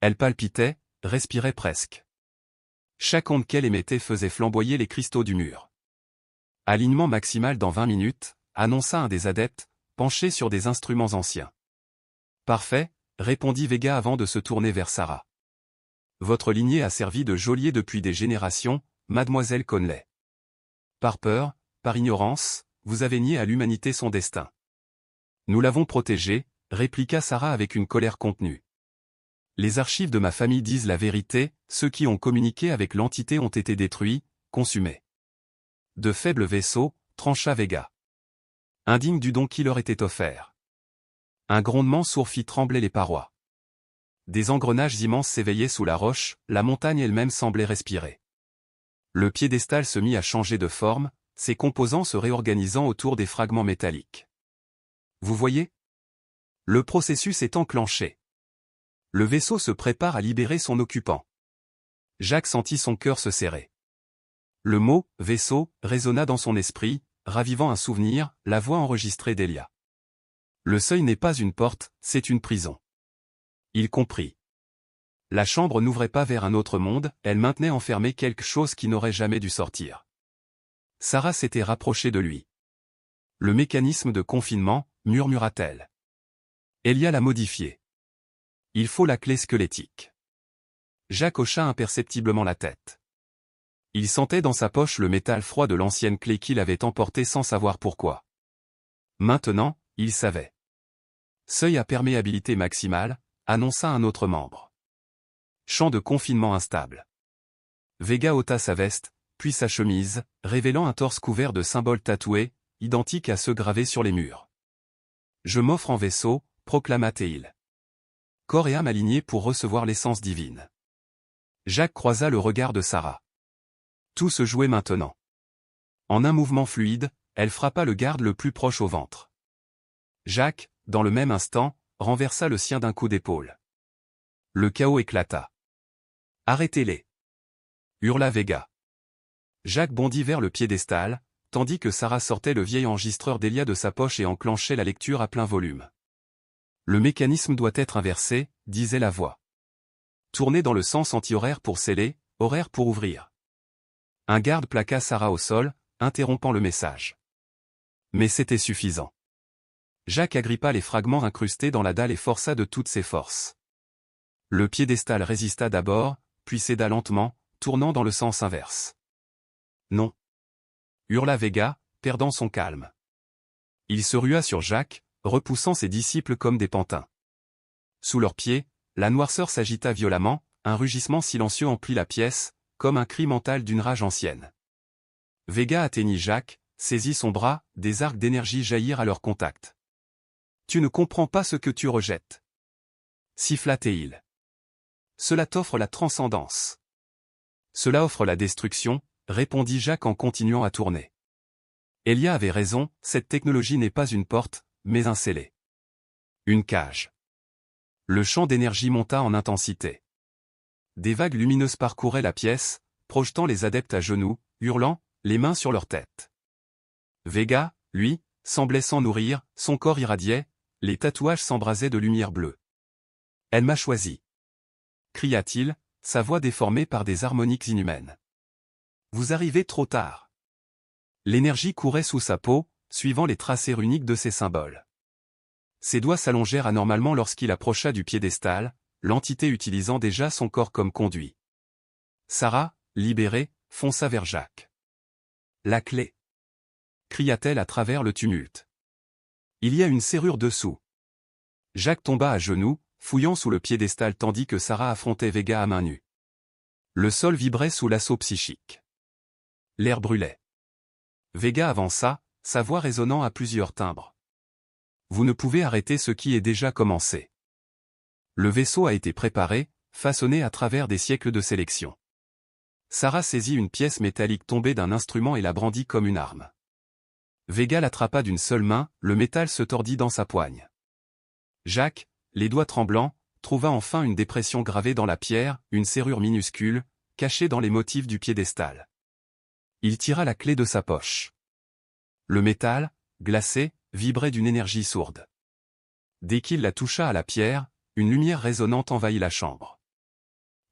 Speaker 1: Elle palpitait, respirait presque. Chaque onde qu'elle émettait faisait flamboyer les cristaux du mur. Alignement maximal dans 20 minutes, annonça un des adeptes, penché sur des instruments anciens. Parfait, répondit Vega avant de se tourner vers Sarah. Votre lignée a servi de geôlier depuis des générations, mademoiselle Conley. Par peur, par ignorance, vous avez nié à l'humanité son destin. Nous l'avons protégé, répliqua Sarah avec une colère contenue. Les archives de ma famille disent la vérité, ceux qui ont communiqué avec l'entité ont été détruits, consumés. De faibles vaisseaux, trancha Vega. Indigne du don qui leur était offert. Un grondement sourd fit trembler les parois. Des engrenages immenses s'éveillaient sous la roche, la montagne elle-même semblait respirer. Le piédestal se mit à changer de forme, ses composants se réorganisant autour des fragments métalliques. Vous voyez? Le processus est enclenché. Le vaisseau se prépare à libérer son occupant. Jacques sentit son cœur se serrer. Le mot « vaisseau » résonna dans son esprit, ravivant un souvenir, la voix enregistrée d'Elia. Le seuil n'est pas une porte, c'est une prison. Il comprit. La chambre n'ouvrait pas vers un autre monde, elle maintenait enfermé quelque chose qui n'aurait jamais dû sortir. Sarah s'était rapprochée de lui. Le mécanisme de confinement, murmura-t-elle. Elia l'a modifié. Il faut la clé squelettique. Jacques hocha imperceptiblement la tête. Il sentait dans sa poche le métal froid de l'ancienne clé qu'il avait emportée sans savoir pourquoi. Maintenant, il savait. Seuil à perméabilité maximale, annonça un autre membre. Champ de confinement instable. Vega ôta sa veste, puis sa chemise, révélant un torse couvert de symboles tatoués, identiques à ceux gravés sur les murs. Je m'offre en vaisseau, proclama Théil. Corps et âme alignés pour recevoir l'essence divine. Jacques croisa le regard de Sarah. Tout se jouait maintenant. En un mouvement fluide, elle frappa le garde le plus proche au ventre. Jacques, dans le même instant, renversa le sien d'un coup d'épaule. Le chaos éclata. Arrêtez-les! Hurla Vega. Jacques bondit vers le piédestal, tandis que Sarah sortait le vieil enregistreur d'Elia de sa poche et enclenchait la lecture à plein volume. Le mécanisme doit être inversé, disait la voix. Tournez dans le sens anti-horaire pour sceller, horaire pour ouvrir. Un garde plaqua Sarah au sol, interrompant le message. Mais c'était suffisant. Jacques agrippa les fragments incrustés dans la dalle et força de toutes ses forces. Le piédestal résista d'abord, puis céda lentement, tournant dans le sens inverse. Non! Hurla Vega, perdant son calme. Il se rua sur Jacques, repoussant ses disciples comme des pantins. Sous leurs pieds, la noirceur s'agita violemment, un rugissement silencieux emplit la pièce, comme un cri mental d'une rage ancienne. Vega atteignit Jacques, saisit son bras, des arcs d'énergie jaillirent à leur contact. Tu ne comprends pas ce que tu rejettes. Siffla Théil. Cela t'offre la transcendance. Cela offre la destruction, répondit Jacques en continuant à tourner. Elia avait raison, cette technologie n'est pas une porte, mais un scellé. Une cage. Le champ d'énergie monta en intensité. Des vagues lumineuses parcouraient la pièce, projetant les adeptes à genoux, hurlant, les mains sur leur tête. Vega, lui, semblait s'en nourrir, son corps irradiait, les tatouages s'embrasaient de lumière bleue. Elle m'a choisi. Cria-t-il, sa voix déformée par des harmoniques inhumaines. Vous arrivez trop tard. L'énergie courait sous sa peau, suivant les tracés runiques de ses symboles. Ses doigts s'allongèrent anormalement lorsqu'il approcha du piédestal, l'entité utilisant déjà son corps comme conduit. Sarah, libérée, fonça vers Jacques. La clé! Cria-t-elle à travers le tumulte. Il y a une serrure dessous. Jacques tomba à genoux, fouillant sous le piédestal tandis que Sarah affrontait Vega à main nue. Le sol vibrait sous l'assaut psychique. L'air brûlait. Vega avança, sa voix résonnant à plusieurs timbres. Vous ne pouvez arrêter ce qui est déjà commencé. Le vaisseau a été préparé, façonné à travers des siècles de sélection. Sarah saisit une pièce métallique tombée d'un instrument et la brandit comme une arme. Vega l'attrapa d'une seule main, le métal se tordit dans sa poigne. Jacques, les doigts tremblants, trouva enfin une dépression gravée dans la pierre, une serrure minuscule, cachée dans les motifs du piédestal. Il tira la clé de sa poche. Le métal, glacé, vibrait d'une énergie sourde. Dès qu'il la toucha à la pierre, une lumière résonnante envahit la chambre.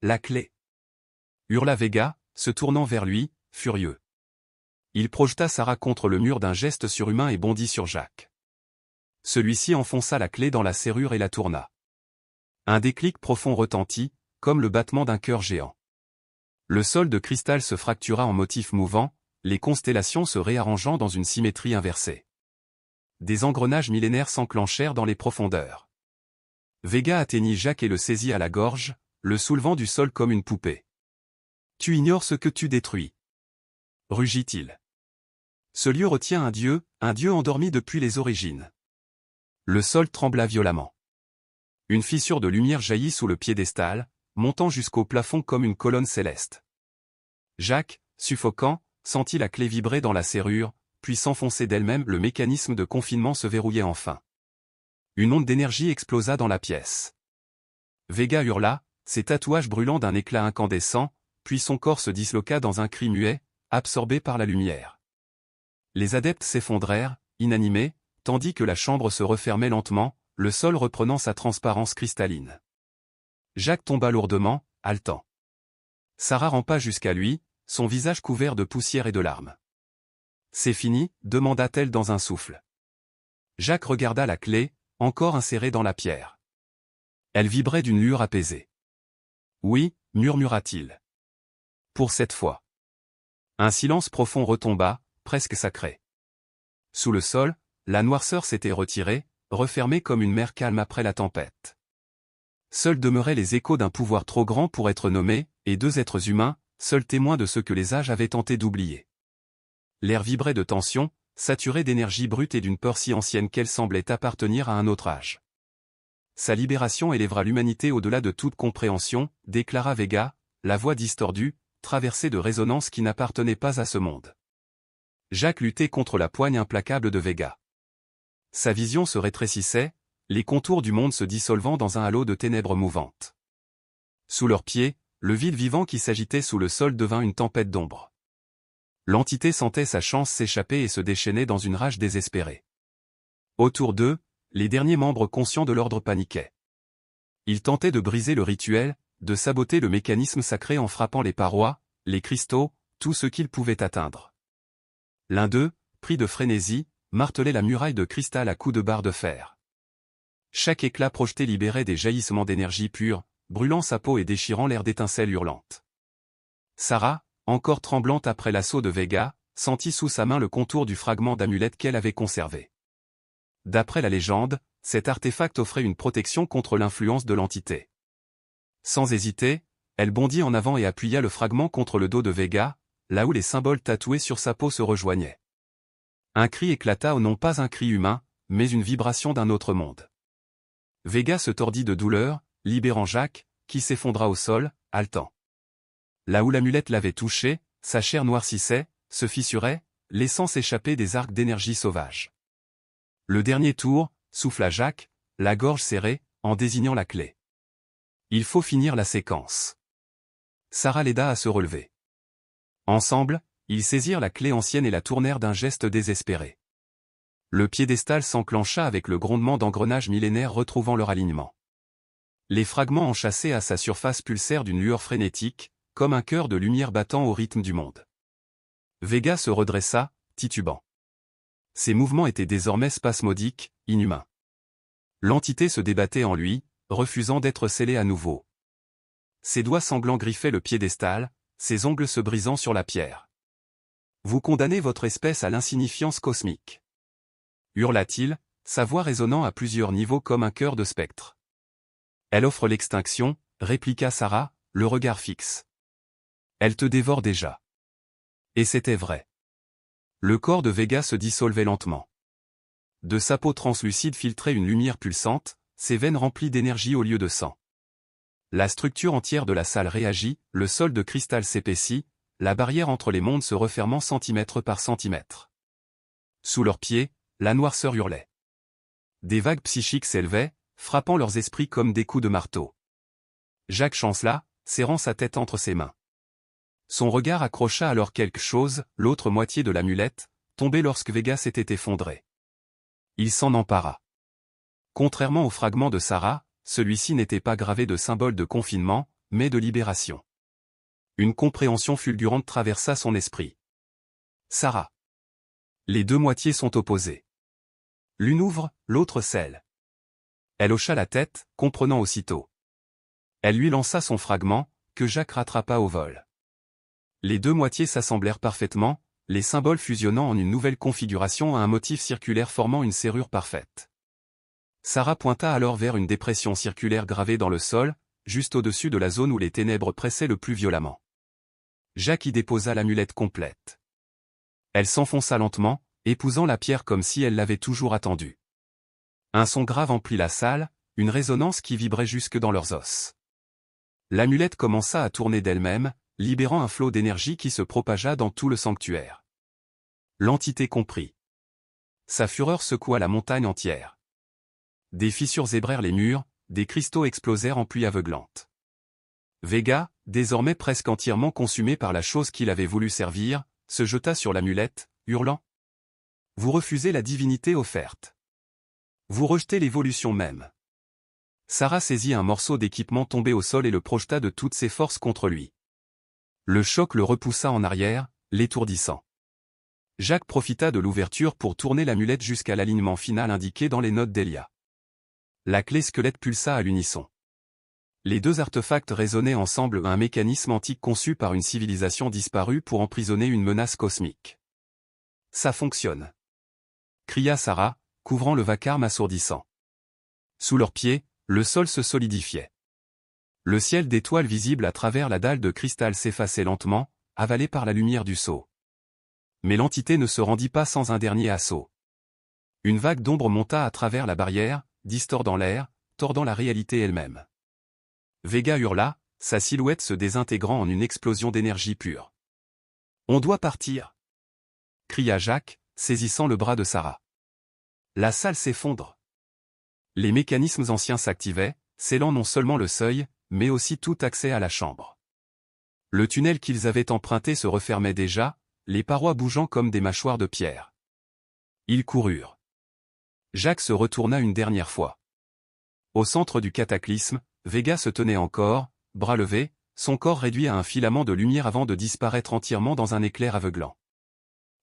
Speaker 1: La clé! Hurla Vega, se tournant vers lui, furieux. Il projeta Sarah contre le mur d'un geste surhumain et bondit sur Jacques. Celui-ci enfonça la clé dans la serrure et la tourna. Un déclic profond retentit, comme le battement d'un cœur géant. Le sol de cristal se fractura en motifs mouvants, les constellations se réarrangeant dans une symétrie inversée. Des engrenages millénaires s'enclenchèrent dans les profondeurs. Vega atteignit Jacques et le saisit à la gorge, le soulevant du sol comme une poupée. « Tu ignores ce que tu détruis. » rugit-il. Ce lieu retient un dieu endormi depuis les origines. Le sol trembla violemment. Une fissure de lumière jaillit sous le piédestal, montant jusqu'au plafond comme une colonne céleste. Jacques, suffocant, sentit la clé vibrer dans la serrure, puis s'enfoncer d'elle-même. Le mécanisme de confinement se verrouillait enfin. Une onde d'énergie explosa dans la pièce. Vega hurla, ses tatouages brûlant d'un éclat incandescent, puis son corps se disloqua dans un cri muet, absorbé par la lumière. Les adeptes s'effondraient, inanimés, tandis que la chambre se refermait lentement, le sol reprenant sa transparence cristalline. Jacques tomba lourdement, haletant. Sarah rampa jusqu'à lui, son visage couvert de poussière et de larmes. « C'est fini » demanda-t-elle dans un souffle. Jacques regarda la clé, encore insérée dans la pierre. Elle vibrait d'une lueur apaisée. « Oui » murmura-t-il. « Pour cette fois. » Un silence profond retomba, presque sacré. Sous le sol, la noirceur s'était retirée, refermée comme une mer calme après la tempête. Seuls demeuraient les échos d'un pouvoir trop grand pour être nommé, et deux êtres humains, seuls témoins de ce que les âges avaient tenté d'oublier. L'air vibrait de tension, saturé d'énergie brute et d'une peur si ancienne qu'elle semblait appartenir à un autre âge. Sa libération élèvera l'humanité au-delà de toute compréhension, déclara Vega, la voix distordue, traversée de résonances qui n'appartenaient pas à ce monde. Jacques luttait contre la poigne implacable de Vega. Sa vision se rétrécissait, les contours du monde se dissolvant dans un halo de ténèbres mouvantes. Sous leurs pieds, le vide vivant qui s'agitait sous le sol devint une tempête d'ombre. L'entité sentait sa chance s'échapper et se déchaînait dans une rage désespérée. Autour d'eux, les derniers membres conscients de l'ordre paniquaient. Ils tentaient de briser le rituel, de saboter le mécanisme sacré en frappant les parois, les cristaux, tout ce qu'ils pouvaient atteindre. L'un d'eux, pris de frénésie, martelait la muraille de cristal à coups de barre de fer. Chaque éclat projeté libérait des jaillissements d'énergie pure, brûlant sa peau et déchirant l'air d'étincelles hurlantes. Sarah, encore tremblante après l'assaut de Vega, sentit sous sa main le contour du fragment d'amulette qu'elle avait conservé. D'après la légende, cet artefact offrait une protection contre l'influence de l'entité. Sans hésiter, elle bondit en avant et appuya le fragment contre le dos de Vega, là où les symboles tatoués sur sa peau se rejoignaient. Un cri éclata, non pas un cri humain, mais une vibration d'un autre monde. Vega se tordit de douleur, libérant Jacques, qui s'effondra au sol, haletant. Là où l'amulette l'avait touché, sa chair noircissait, se fissurait, laissant s'échapper des arcs d'énergie sauvage. Le dernier tour, souffla Jacques, la gorge serrée, en désignant la clé. Il faut finir la séquence. Sarah l'aida à se relever. Ensemble, ils saisirent la clé ancienne et la tournèrent d'un geste désespéré. Le piédestal s'enclencha avec le grondement d'engrenages millénaires retrouvant leur alignement. Les fragments enchâssés à sa surface pulsèrent d'une lueur frénétique, comme un cœur de lumière battant au rythme du monde. Vega se redressa, titubant. Ses mouvements étaient désormais spasmodiques, inhumains. L'entité se débattait en lui, refusant d'être scellée à nouveau. Ses doigts sanglants griffaient le piédestal, ses ongles se brisant sur la pierre. « Vous condamnez votre espèce à l'insignifiance cosmique » hurla-t-il, sa voix résonnant à plusieurs niveaux comme un chœur de spectre. « Elle offre l'extinction » répliqua Sarah, le regard fixe. « Elle te dévore déjà. » Et c'était vrai. Le corps de Vega se dissolvait lentement. De sa peau translucide filtrait une lumière pulsante, ses veines remplies d'énergie au lieu de sang. La structure entière de la salle réagit, le sol de cristal s'épaissit, la barrière entre les mondes se refermant centimètre par centimètre. Sous leurs pieds, la noirceur hurlait. Des vagues psychiques s'élevaient, frappant leurs esprits comme des coups de marteau. Jacques chancela, serrant sa tête entre ses mains. Son regard accrocha alors quelque chose, l'autre moitié de l'amulette, tombée lorsque Vega s'était effondré. Il s'en empara. Contrairement au fragment de Sarah, celui-ci n'était pas gravé de symboles de confinement, mais de libération. Une compréhension fulgurante traversa son esprit. Sarah. Les deux moitiés sont opposées. L'une ouvre, l'autre scelle. Elle hocha la tête, comprenant aussitôt. Elle lui lança son fragment, que Jacques rattrapa au vol. Les deux moitiés s'assemblèrent parfaitement, les symboles fusionnant en une nouvelle configuration à un motif circulaire formant une serrure parfaite. Sarah pointa alors vers une dépression circulaire gravée dans le sol, juste au-dessus de la zone où les ténèbres pressaient le plus violemment. Jacques y déposa l'amulette complète. Elle s'enfonça lentement, épousant la pierre comme si elle l'avait toujours attendue. Un son grave emplit la salle, une résonance qui vibrait jusque dans leurs os. L'amulette commença à tourner d'elle-même, libérant un flot d'énergie qui se propagea dans tout le sanctuaire. L'entité comprit. Sa fureur secoua la montagne entière. Des fissures zébrèrent les murs, des cristaux explosèrent en pluie aveuglante. Vega, désormais presque entièrement consumé par la chose qu'il avait voulu servir, se jeta sur l'amulette, hurlant. « Vous refusez la divinité offerte. Vous rejetez l'évolution même. » Sarah saisit un morceau d'équipement tombé au sol et le projeta de toutes ses forces contre lui. Le choc le repoussa en arrière, l'étourdissant. Jacques profita de l'ouverture pour tourner l'amulette jusqu'à l'alignement final indiqué dans les notes d'Elia. La clé squelette pulsa à l'unisson. Les deux artefacts résonnaient ensemble, un mécanisme antique conçu par une civilisation disparue pour emprisonner une menace cosmique. « Ça fonctionne !» cria Sarah, couvrant le vacarme assourdissant. Sous leurs pieds, le sol se solidifiait. Le ciel d'étoiles visible à travers la dalle de cristal s'effaçait lentement, avalé par la lumière du sceau. Mais l'entité ne se rendit pas sans un dernier assaut. Une vague d'ombre monta à travers la barrière, distordant l'air, tordant la réalité elle-même. Vega hurla, sa silhouette se désintégrant en une explosion d'énergie pure. « On doit partir !» cria Jacques, saisissant le bras de Sarah. La salle s'effondre. Les mécanismes anciens s'activaient, scellant non seulement le seuil, mais aussi tout accès à la chambre. Le tunnel qu'ils avaient emprunté se refermait déjà, les parois bougeant comme des mâchoires de pierre. Ils coururent. Jacques se retourna une dernière fois. Au centre du cataclysme, Vega se tenait encore, bras levés, son corps réduit à un filament de lumière avant de disparaître entièrement dans un éclair aveuglant.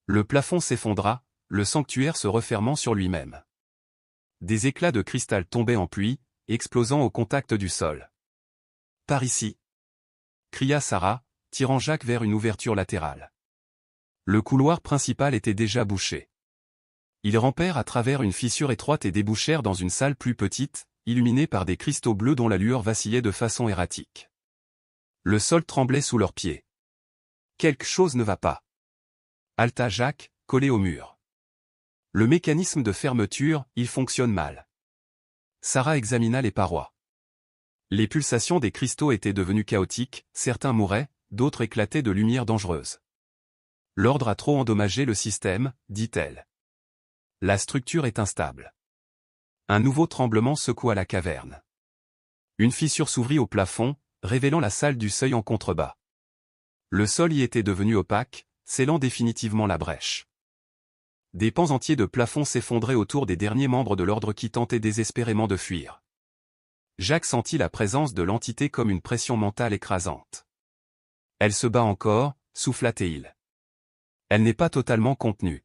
Speaker 1: Le plafond s'effondra, le sanctuaire se refermant sur lui-même. Des éclats de cristal tombaient en pluie, explosant au contact du sol. « Par ici !» cria Sarah, tirant Jacques vers une ouverture latérale. Le couloir principal était déjà bouché. Ils rampèrent à travers une fissure étroite et débouchèrent dans une salle plus petite, illuminée par des cristaux bleus dont la lueur vacillait de façon erratique. Le sol tremblait sous leurs pieds. « Quelque chose ne va pas !» haleta Jacques, collé au mur. Le mécanisme de fermeture, il fonctionne mal. Sarah examina les parois. Les pulsations des cristaux étaient devenues chaotiques, certains mouraient, d'autres éclataient de lumière dangereuse. L'ordre a trop endommagé le système, dit-elle. La structure est instable. Un nouveau tremblement secoua la caverne. Une fissure s'ouvrit au plafond, révélant la salle du seuil en contrebas. Le sol y était devenu opaque, scellant définitivement la brèche. Des pans entiers de plafond s'effondraient autour des derniers membres de l'ordre qui tentaient désespérément de fuir. Jacques sentit la présence de l'entité comme une pression mentale écrasante. Elle se bat encore, souffla-t-il. Elle n'est pas totalement contenue.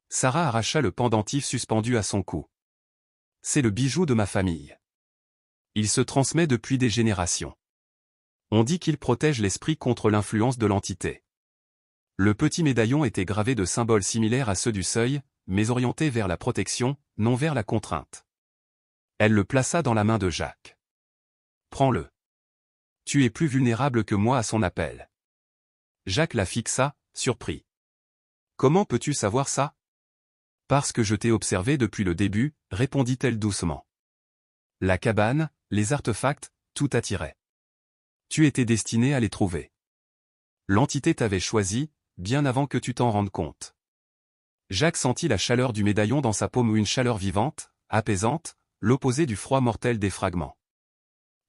Speaker 1: Sarah arracha le pendentif suspendu à son cou. C'est le bijou de ma famille. Il se transmet depuis des générations. On dit qu'il protège l'esprit contre l'influence de l'entité. Le petit médaillon était gravé de symboles similaires à ceux du seuil, mais orientés vers la protection, non vers la contrainte. Elle le plaça dans la main de Jacques. Prends-le. Tu es plus vulnérable que moi à son appel. Jacques la fixa, surpris. Comment peux-tu savoir ça? Parce que je t'ai observé depuis le début, répondit-elle doucement. La cabane, les artefacts, tout attirait. Tu étais destiné à les trouver. L'entité t'avait choisi, bien avant que tu t'en rendes compte. Jacques sentit la chaleur du médaillon dans sa paume, une chaleur vivante, apaisante, l'opposé du froid mortel des fragments.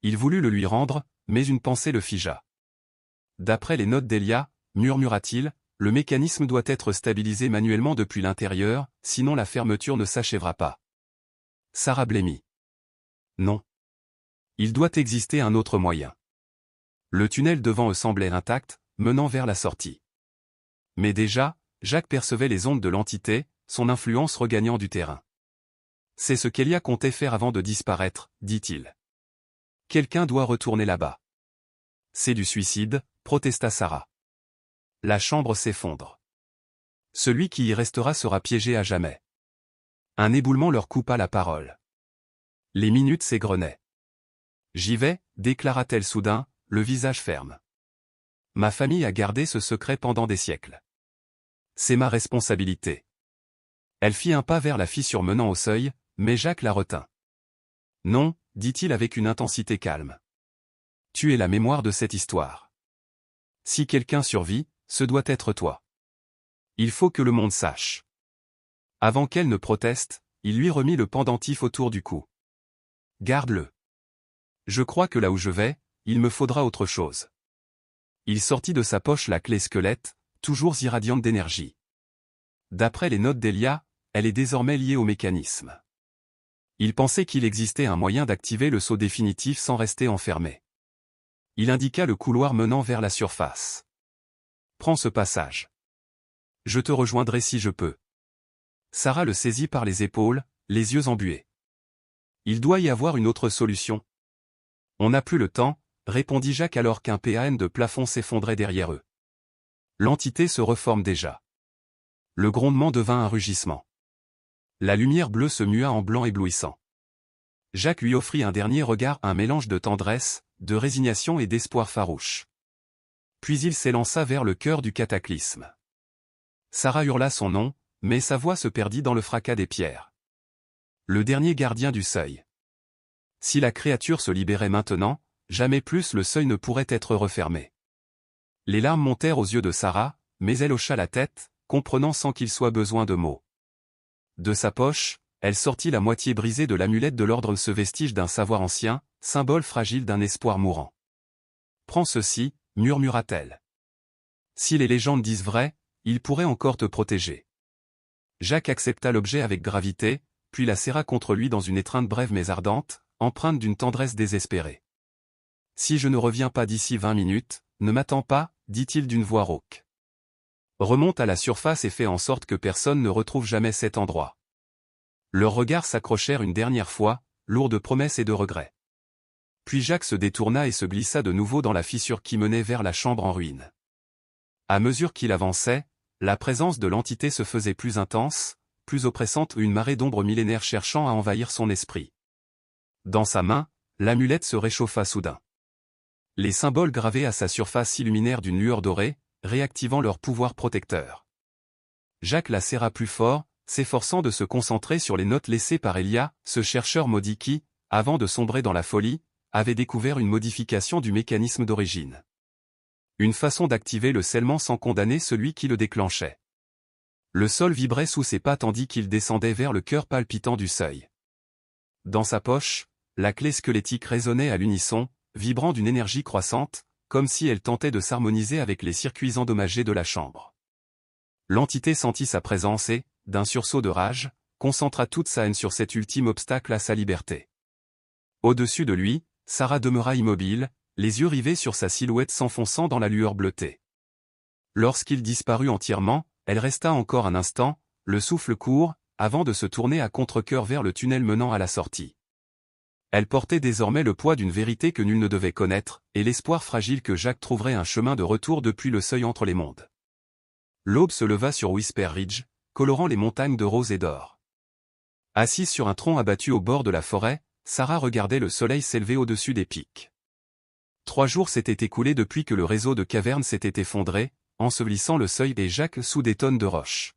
Speaker 1: Il voulut le lui rendre, mais une pensée le figea. D'après les notes d'Elia, murmura-t-il, le mécanisme doit être stabilisé manuellement depuis l'intérieur, sinon la fermeture ne s'achèvera pas. Sarah blêmit. Non. Il doit exister un autre moyen. Le tunnel devant eux semblait intact, menant vers la sortie. Mais déjà, Jacques percevait les ondes de l'entité, son influence regagnant du terrain. C'est ce qu'Elia comptait faire avant de disparaître, dit-il. Quelqu'un doit retourner là-bas. C'est du suicide, protesta Sarah. La chambre s'effondre. Celui qui y restera sera piégé à jamais. Un éboulement leur coupa la parole. Les minutes s'égrenaient. J'y vais, déclara-t-elle soudain, le visage ferme. Ma famille a gardé ce secret pendant des siècles. C'est ma responsabilité. Elle fit un pas vers la fissure menant au seuil, mais Jacques la retint. Non, dit-il avec une intensité calme. Tu es la mémoire de cette histoire. Si quelqu'un survit, ce doit être toi. Il faut que le monde sache. Avant qu'elle ne proteste, il lui remit le pendentif autour du cou. Garde-le. Je crois que là où je vais, il me faudra autre chose. Il sortit de sa poche la clé squelette, toujours irradiante d'énergie. D'après les notes d'Elia, elle est désormais liée au mécanisme. Il pensait qu'il existait un moyen d'activer le saut définitif sans rester enfermé. Il indiqua le couloir menant vers la surface. Prends ce passage. Je te rejoindrai si je peux. Sarah le saisit par les épaules, les yeux embués. Il doit y avoir une autre solution. On n'a plus le temps, répondit Jacques alors qu'un PAN de plafond s'effondrait derrière eux. L'entité se reforme déjà. Le grondement devint un rugissement. La lumière bleue se mua en blanc éblouissant. Jacques lui offrit un dernier regard, un mélange de tendresse, de résignation et d'espoir farouche. Puis il s'élança vers le cœur du cataclysme. Sarah hurla son nom, mais sa voix se perdit dans le fracas des pierres. Le dernier gardien du seuil. Si la créature se libérait maintenant, jamais plus le seuil ne pourrait être refermé. Les larmes montèrent aux yeux de Sarah, mais elle hocha la tête, comprenant sans qu'il soit besoin de mots. De sa poche, elle sortit la moitié brisée de l'amulette de l'ordre, ce vestige d'un savoir ancien, symbole fragile d'un espoir mourant. Prends ceci, murmura-t-elle. Si les légendes disent vrai, il pourrait encore te protéger. Jacques accepta l'objet avec gravité, puis la serra contre lui dans une étreinte brève mais ardente, empreinte d'une tendresse désespérée. Si je ne reviens pas d'ici 20 minutes, ne m'attends pas, dit-il d'une voix rauque. Remonte à la surface et fais en sorte que personne ne retrouve jamais cet endroit. Leurs regards s'accrochèrent une dernière fois, lourds de promesses et de regrets. Puis Jacques se détourna et se glissa de nouveau dans la fissure qui menait vers la chambre en ruine. À mesure qu'il avançait, la présence de l'entité se faisait plus intense, plus oppressante, une marée d'ombres millénaires cherchant à envahir son esprit. Dans sa main, l'amulette se réchauffa soudain. Les symboles gravés à sa surface s'illuminèrent d'une lueur dorée, réactivant leur pouvoir protecteur. Jacques la serra plus fort, s'efforçant de se concentrer sur les notes laissées par Elia, ce chercheur maudit qui, avant de sombrer dans la folie, avait découvert une modification du mécanisme d'origine. Une façon d'activer le scellement sans condamner celui qui le déclenchait. Le sol vibrait sous ses pas tandis qu'il descendait vers le cœur palpitant du seuil. Dans sa poche, la clé squelettique résonnait à l'unisson, vibrant d'une énergie croissante, comme si elle tentait de s'harmoniser avec les circuits endommagés de la chambre. L'entité sentit sa présence et, d'un sursaut de rage, concentra toute sa haine sur cet ultime obstacle à sa liberté. Au-dessus de lui, Sarah demeura immobile, les yeux rivés sur sa silhouette s'enfonçant dans la lueur bleutée. Lorsqu'il disparut entièrement, elle resta encore un instant, le souffle court, avant de se tourner à contre-cœur vers le tunnel menant à la sortie. Elle portait désormais le poids d'une vérité que nul ne devait connaître, et l'espoir fragile que Jacques trouverait un chemin de retour depuis le seuil entre les mondes. L'aube se leva sur Whisper Ridge, colorant les montagnes de rose et d'or. Assise sur un tronc abattu au bord de la forêt, Sarah regardait le soleil s'élever au-dessus des pics. 3 jours s'étaient écoulés depuis que le réseau de cavernes s'était effondré, ensevelissant le seuil et Jacques sous des tonnes de roches.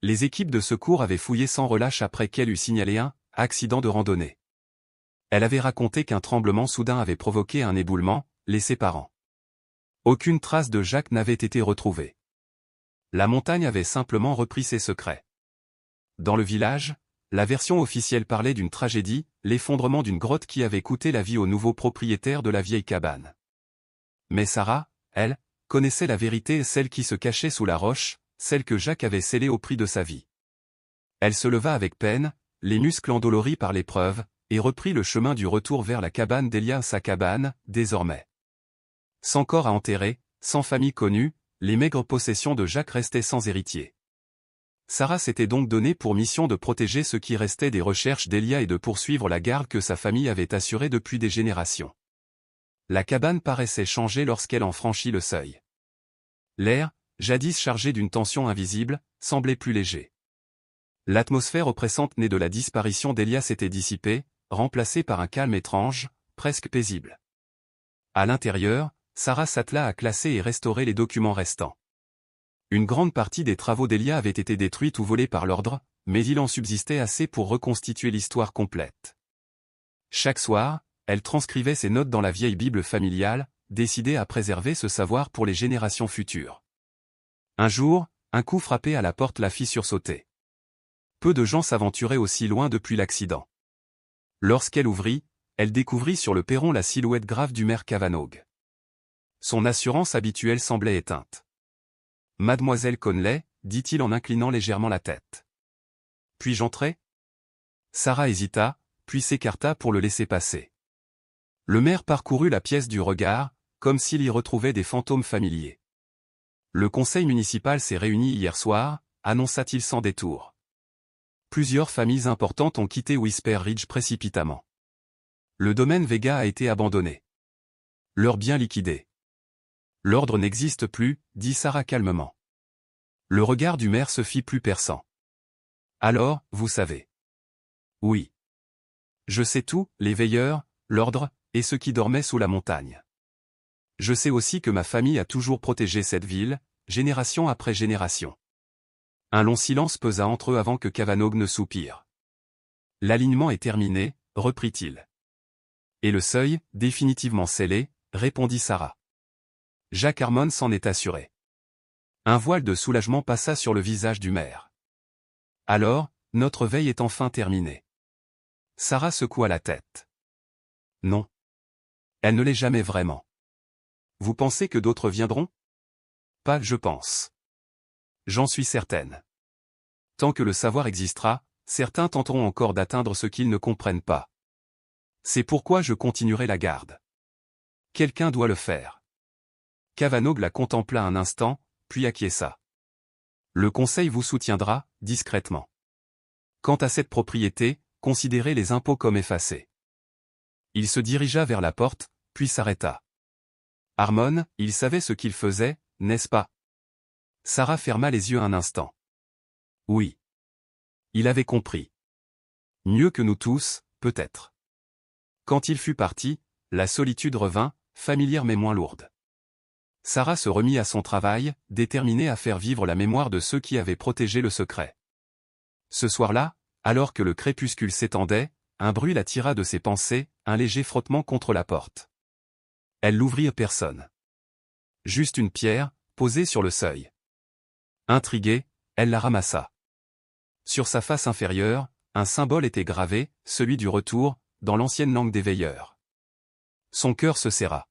Speaker 1: Les équipes de secours avaient fouillé sans relâche après qu'elle eût signalé un accident de randonnée. Elle avait raconté qu'un tremblement soudain avait provoqué un éboulement, les séparant. Aucune trace de Jacques n'avait été retrouvée. La montagne avait simplement repris ses secrets. Dans le village, la version officielle parlait d'une tragédie, l'effondrement d'une grotte qui avait coûté la vie au nouveau propriétaire de la vieille cabane. Mais Sarah, elle, connaissait la vérité, celle qui se cachait sous la roche, celle que Jacques avait scellée au prix de sa vie. Elle se leva avec peine, les muscles endoloris par l'épreuve, et reprit le chemin du retour vers la cabane d'Elia, sa cabane, désormais. Sans corps à enterrer, sans famille connue, les maigres possessions de Jacques restaient sans héritier. Sarah s'était donc donné pour mission de protéger ce qui restait des recherches d'Elia et de poursuivre la garde que sa famille avait assurée depuis des générations. La cabane paraissait changer lorsqu'elle en franchit le seuil. L'air, jadis chargé d'une tension invisible, semblait plus léger. L'atmosphère oppressante née de la disparition d'Elia s'était dissipée, remplacée par un calme étrange, presque paisible. À l'intérieur, Sarah s'attela à classer et restaurer les documents restants. Une grande partie des travaux d'Elia avait été détruite ou volée par l'ordre, mais il en subsistait assez pour reconstituer l'histoire complète. Chaque soir, elle transcrivait ses notes dans la vieille Bible familiale, décidée à préserver ce savoir pour les générations futures. Un jour, un coup frappé à la porte la fit sursauter. Peu de gens s'aventuraient aussi loin depuis l'accident. Lorsqu'elle ouvrit, elle découvrit sur le perron la silhouette grave du maire Cavanaugh. Son assurance habituelle semblait éteinte. « Mademoiselle Conley » dit-il en inclinant légèrement la tête. « Puis-je entrer » Sarah hésita, puis s'écarta pour le laisser passer. Le maire parcourut la pièce du regard, comme s'il y retrouvait des fantômes familiers. « Le conseil municipal s'est réuni hier soir » annonça-t-il sans détour. Plusieurs familles importantes ont quitté Whisper Ridge précipitamment. Le domaine Vega a été abandonné. Leurs biens liquidés. L'ordre n'existe plus, dit Sarah calmement. Le regard du maire se fit plus perçant. Alors, vous savez. Oui. Je sais tout, les veilleurs, l'ordre, et ceux qui dormaient sous la montagne. Je sais aussi que ma famille a toujours protégé cette ville, génération après génération. Un long silence pesa entre eux avant que Cavanaugh ne soupire. L'alignement est terminé, reprit-il. Et le seuil, définitivement scellé, répondit Sarah. Jack Harmon s'en est assuré. Un voile de soulagement passa sur le visage du maire. Alors, notre veille est enfin terminée. Sarah secoua la tête. Non. Elle ne l'est jamais vraiment. Vous pensez que d'autres viendront? Pas, je pense. J'en suis certaine. Tant que le savoir existera, certains tenteront encore d'atteindre ce qu'ils ne comprennent pas. C'est pourquoi je continuerai la garde. Quelqu'un doit le faire. Cavanaugh la contempla un instant, puis acquiesça. Le conseil vous soutiendra, discrètement. Quant à cette propriété, considérez les impôts comme effacés. Il se dirigea vers la porte, puis s'arrêta. Harmon, il savait ce qu'il faisait, n'est-ce pas? Sarah ferma les yeux un instant. Oui. Il avait compris. Mieux que nous tous, peut-être. Quand il fut parti, la solitude revint, familière mais moins lourde. Sarah se remit à son travail, déterminée à faire vivre la mémoire de ceux qui avaient protégé le secret. Ce soir-là, alors que le crépuscule s'étendait, un bruit la tira de ses pensées, un léger frottement contre la porte. Elle l'ouvrit, personne. Juste une pierre, posée sur le seuil. Intriguée, elle la ramassa. Sur sa face inférieure, un symbole était gravé, celui du retour, dans l'ancienne langue des veilleurs. Son cœur se serra.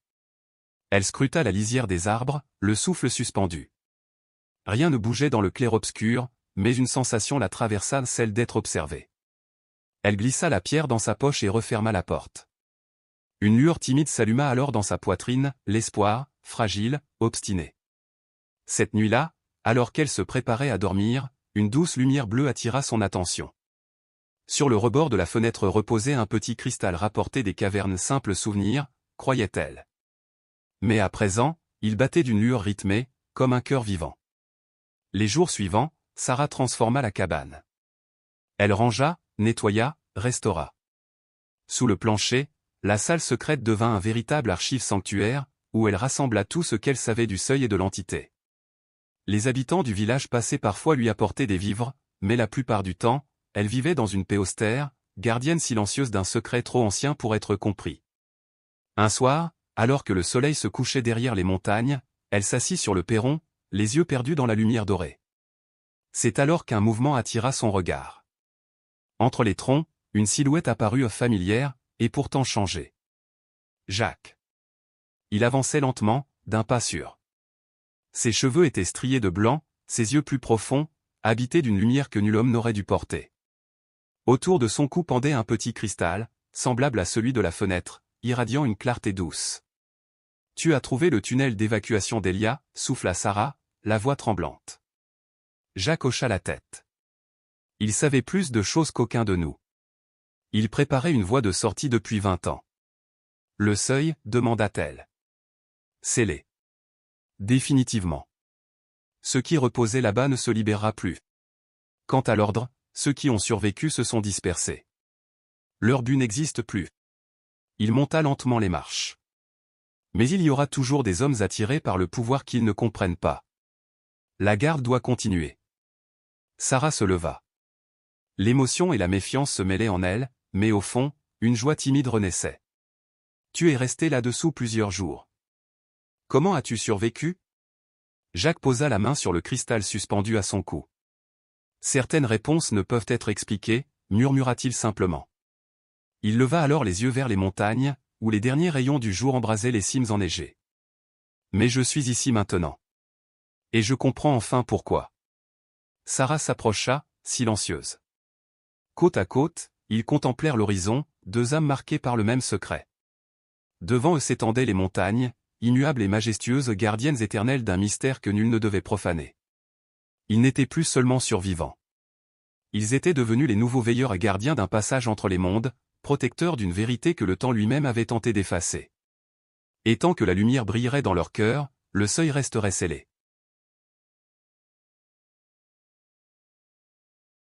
Speaker 1: Elle scruta la lisière des arbres, le souffle suspendu. Rien ne bougeait dans le clair-obscur, mais une sensation la traversa, celle d'être observée. Elle glissa la pierre dans sa poche et referma la porte. Une lueur timide s'alluma alors dans sa poitrine, l'espoir, fragile, obstiné. Cette nuit-là, alors qu'elle se préparait à dormir, une douce lumière bleue attira son attention. Sur le rebord de la fenêtre reposait un petit cristal rapporté des cavernes, simples souvenirs, croyait-elle. Mais à présent, il battait d'une lueur rythmée, comme un cœur vivant. Les jours suivants, Sarah transforma la cabane. Elle rangea, nettoya, restaura. Sous le plancher, la salle secrète devint un véritable archive sanctuaire, où elle rassembla tout ce qu'elle savait du seuil et de l'entité. Les habitants du village passaient parfois lui apporter des vivres, mais la plupart du temps, elle vivait dans une paix austère, gardienne silencieuse d'un secret trop ancien pour être compris. Un soir, alors que le soleil se couchait derrière les montagnes, elle s'assit sur le perron, les yeux perdus dans la lumière dorée. C'est alors qu'un mouvement attira son regard. Entre les troncs, une silhouette apparut familière, et pourtant changée. Jacques. Il avançait lentement, d'un pas sûr. Ses cheveux étaient striés de blanc, ses yeux plus profonds, habités d'une lumière que nul homme n'aurait dû porter. Autour de son cou pendait un petit cristal, semblable à celui de la fenêtre, irradiant une clarté douce. « Tu as trouvé le tunnel d'évacuation d'Elia » souffla Sarah, la voix tremblante. Jacques hocha la tête. Il savait plus de choses qu'aucun de nous. Il préparait une voie de sortie depuis 20 ans. Le seuil, demanda-t-elle. Scellé. Définitivement. Ceux qui reposaient là-bas ne se libérera plus. Quant à l'ordre, ceux qui ont survécu se sont dispersés. Leur but n'existe plus. Il monta lentement les marches. Mais il y aura toujours des hommes attirés par le pouvoir qu'ils ne comprennent pas. La garde doit continuer. Sarah se leva. L'émotion et la méfiance se mêlaient en elle, mais au fond, une joie timide renaissait. Tu es resté là-dessous plusieurs jours. Comment as-tu survécu? Jacques posa la main sur le cristal suspendu à son cou. Certaines réponses ne peuvent être expliquées, murmura-t-il simplement. Il leva alors les yeux vers les montagnes, où les derniers rayons du jour embrasaient les cimes enneigées. Mais je suis ici maintenant. Et je comprends enfin pourquoi. Sarah s'approcha, silencieuse. Côte à côte, ils contemplèrent l'horizon, deux âmes marquées par le même secret. Devant eux s'étendaient les montagnes, immuables et majestueuses gardiennes éternelles d'un mystère que nul ne devait profaner. Ils n'étaient plus seulement survivants. Ils étaient devenus les nouveaux veilleurs et gardiens d'un passage entre les mondes, protecteurs d'une vérité que le temps lui-même avait tenté d'effacer. Et tant que la lumière brillerait dans leur cœur, le seuil resterait scellé.